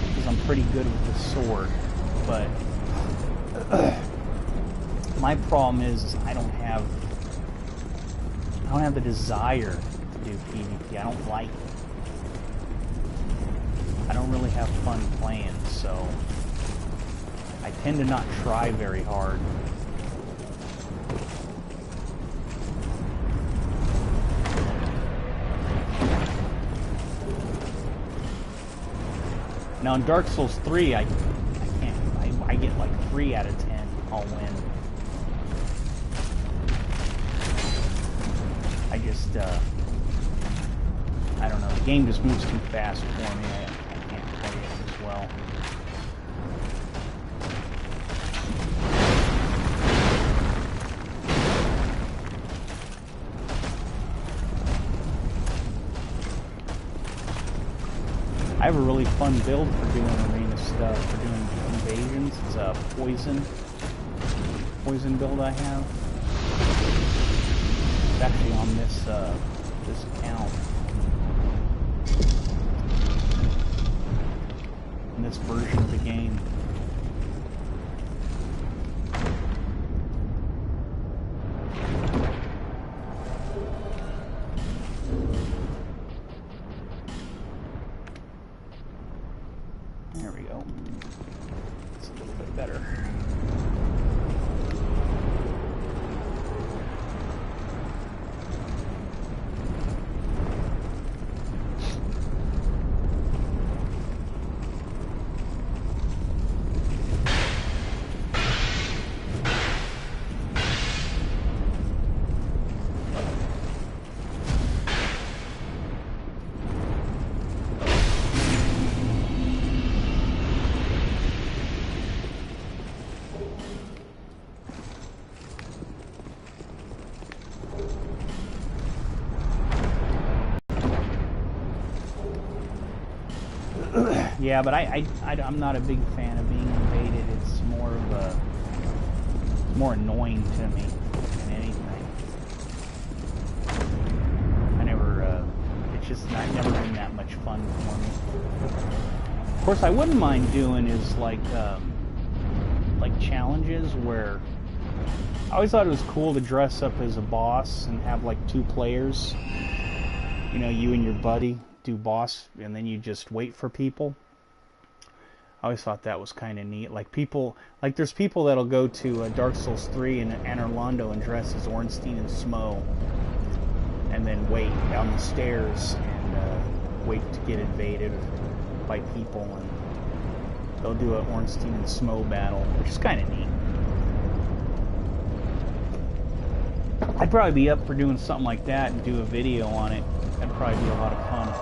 Because I'm pretty good with the sword. But... my problem is I don't have the desire to do PvP. I don't like it. I don't really have fun playing, so... I tend to not try very hard. Now in Dark Souls 3, I get like 3 out of 10. I'll win. I just, I don't know. The game just moves too fast for me. I can't play it as well. I have a really fun build for doing arena stuff, for doing invasions. It's a poison build I have. It's actually on this account. In this version of the game. There we go. It's a little bit better. Yeah, but I'm not a big fan of being invaded. It's more of a... It's more annoying to me than anything. I never... it's just not, never been that much fun for me. Of course, I wouldn't mind doing is like challenges where... I always thought it was cool to dress up as a boss and have like 2 players. You know, you and your buddy do boss, and then you just wait for people. I always thought that was kind of neat. Like people, like there's people that'll go to Dark Souls 3 in Anor Londo and dress as Ornstein and Smough, and then wait down the stairs and wait to get invaded by people, and they'll do an Ornstein and Smough battle, which is kind of neat. I'd probably be up for doing something like that and do a video on it. That'd probably be a lot of fun.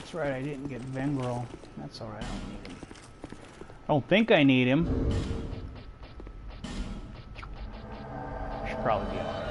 That's right, I didn't get Vengrel. That's alright, I don't need him. I don't think I need him. Should probably be alright.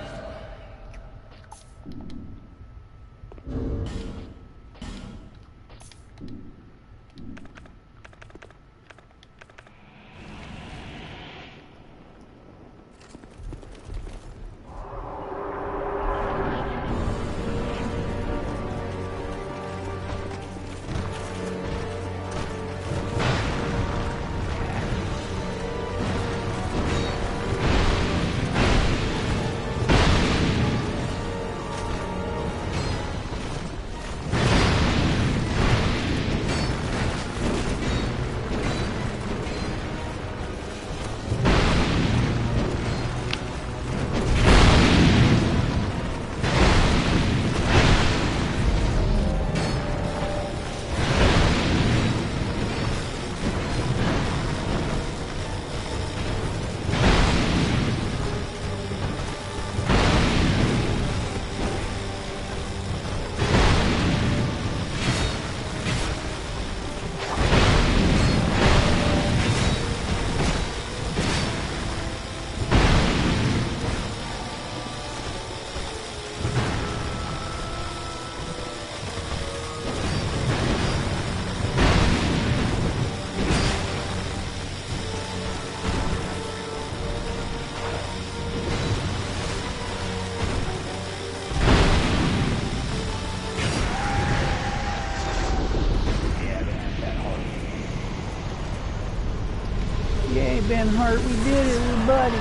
Yay, Ben Hart, we did it, we're buddies.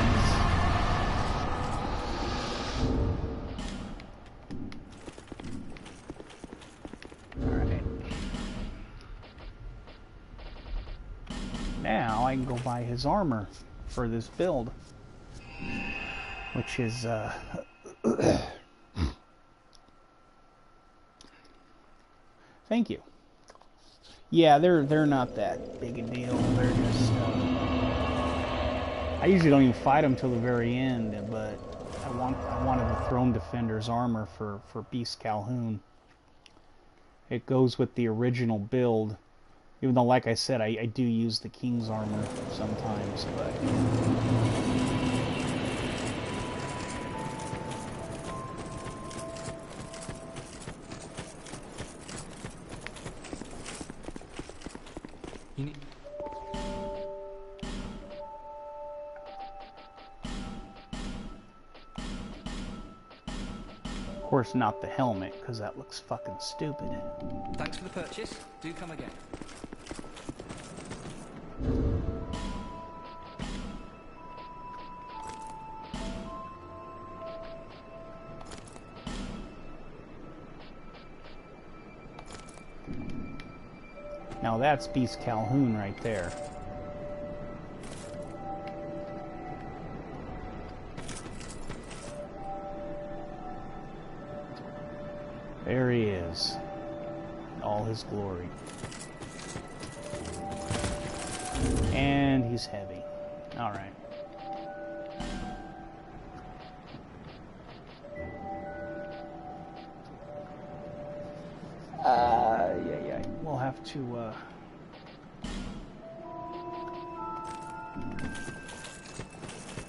Alright. Now I can go buy his armor for this build. Which is, Thank you. Yeah, they're not that big a deal. They're just, I usually don't even fight them till the very end, but I wanted the Throne Defender's armor for Beast Calhoun. It goes with the original build, even though, like I said, I do use the King's armor sometimes, but... You need... Of course, not the helmet, because that looks fucking stupid. Thanks for the purchase. Do come again. Now that's Beast Calhoun right there. There he is, in all his glory. And he's heavy. Alright. Yeah. We'll have to,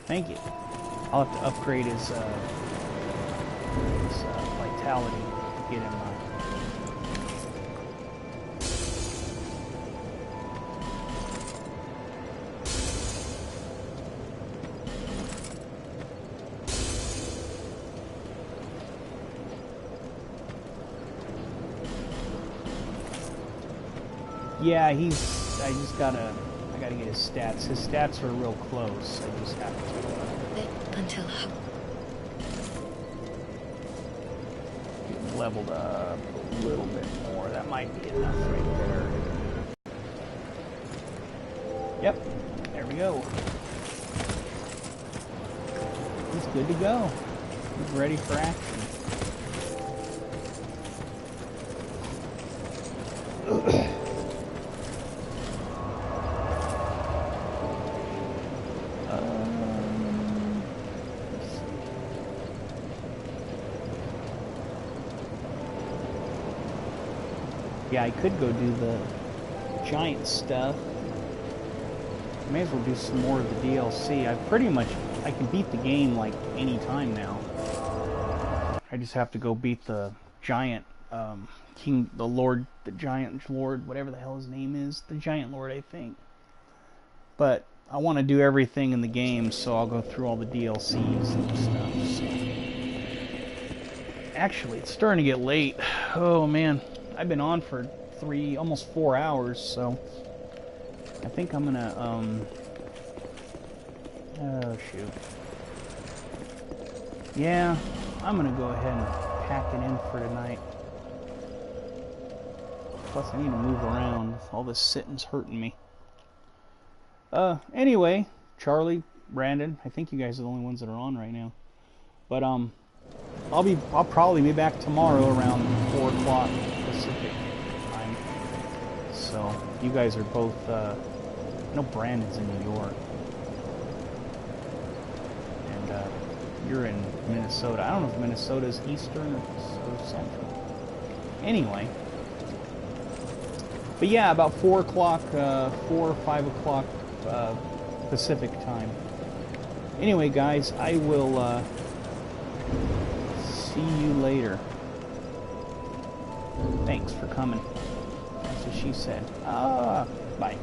Thank you. I'll have to upgrade his vitality to get him, Yeah, I gotta get his stats. His stats are real close. I just have to, Lit until hope. get him leveled up a little bit more. That might be enough right there. Yep, there we go. He's good to go. He's ready for action. Yeah, I could go do the giant stuff. May as well do some more of the DLC. I can beat the game like any time now. I just have to go beat the giant the giant lord, whatever the hell his name is, the giant lord, I think. But I want to do everything in the game, so I'll go through all the DLCs and stuff. So. Actually, it's starting to get late. Oh man, I've been on for almost 4 hours, so I think I'm gonna oh shoot. Yeah, I'm gonna go ahead and pack it in for tonight. Plus, I need to move around. All this sitting's hurting me. Anyway, Charlie, Brandon, I think you guys are the only ones that are on right now. But I'll probably be back tomorrow around 4 o'clock Pacific time. So you guys are both. I know Brandon's in New York, and you're in Minnesota. I don't know if Minnesota's Eastern or Central. Anyway. But yeah, about 4 o'clock, 4 or 5 o'clock Pacific time. Anyway, guys, I will see you later. Thanks for coming. That's what she said. Bye.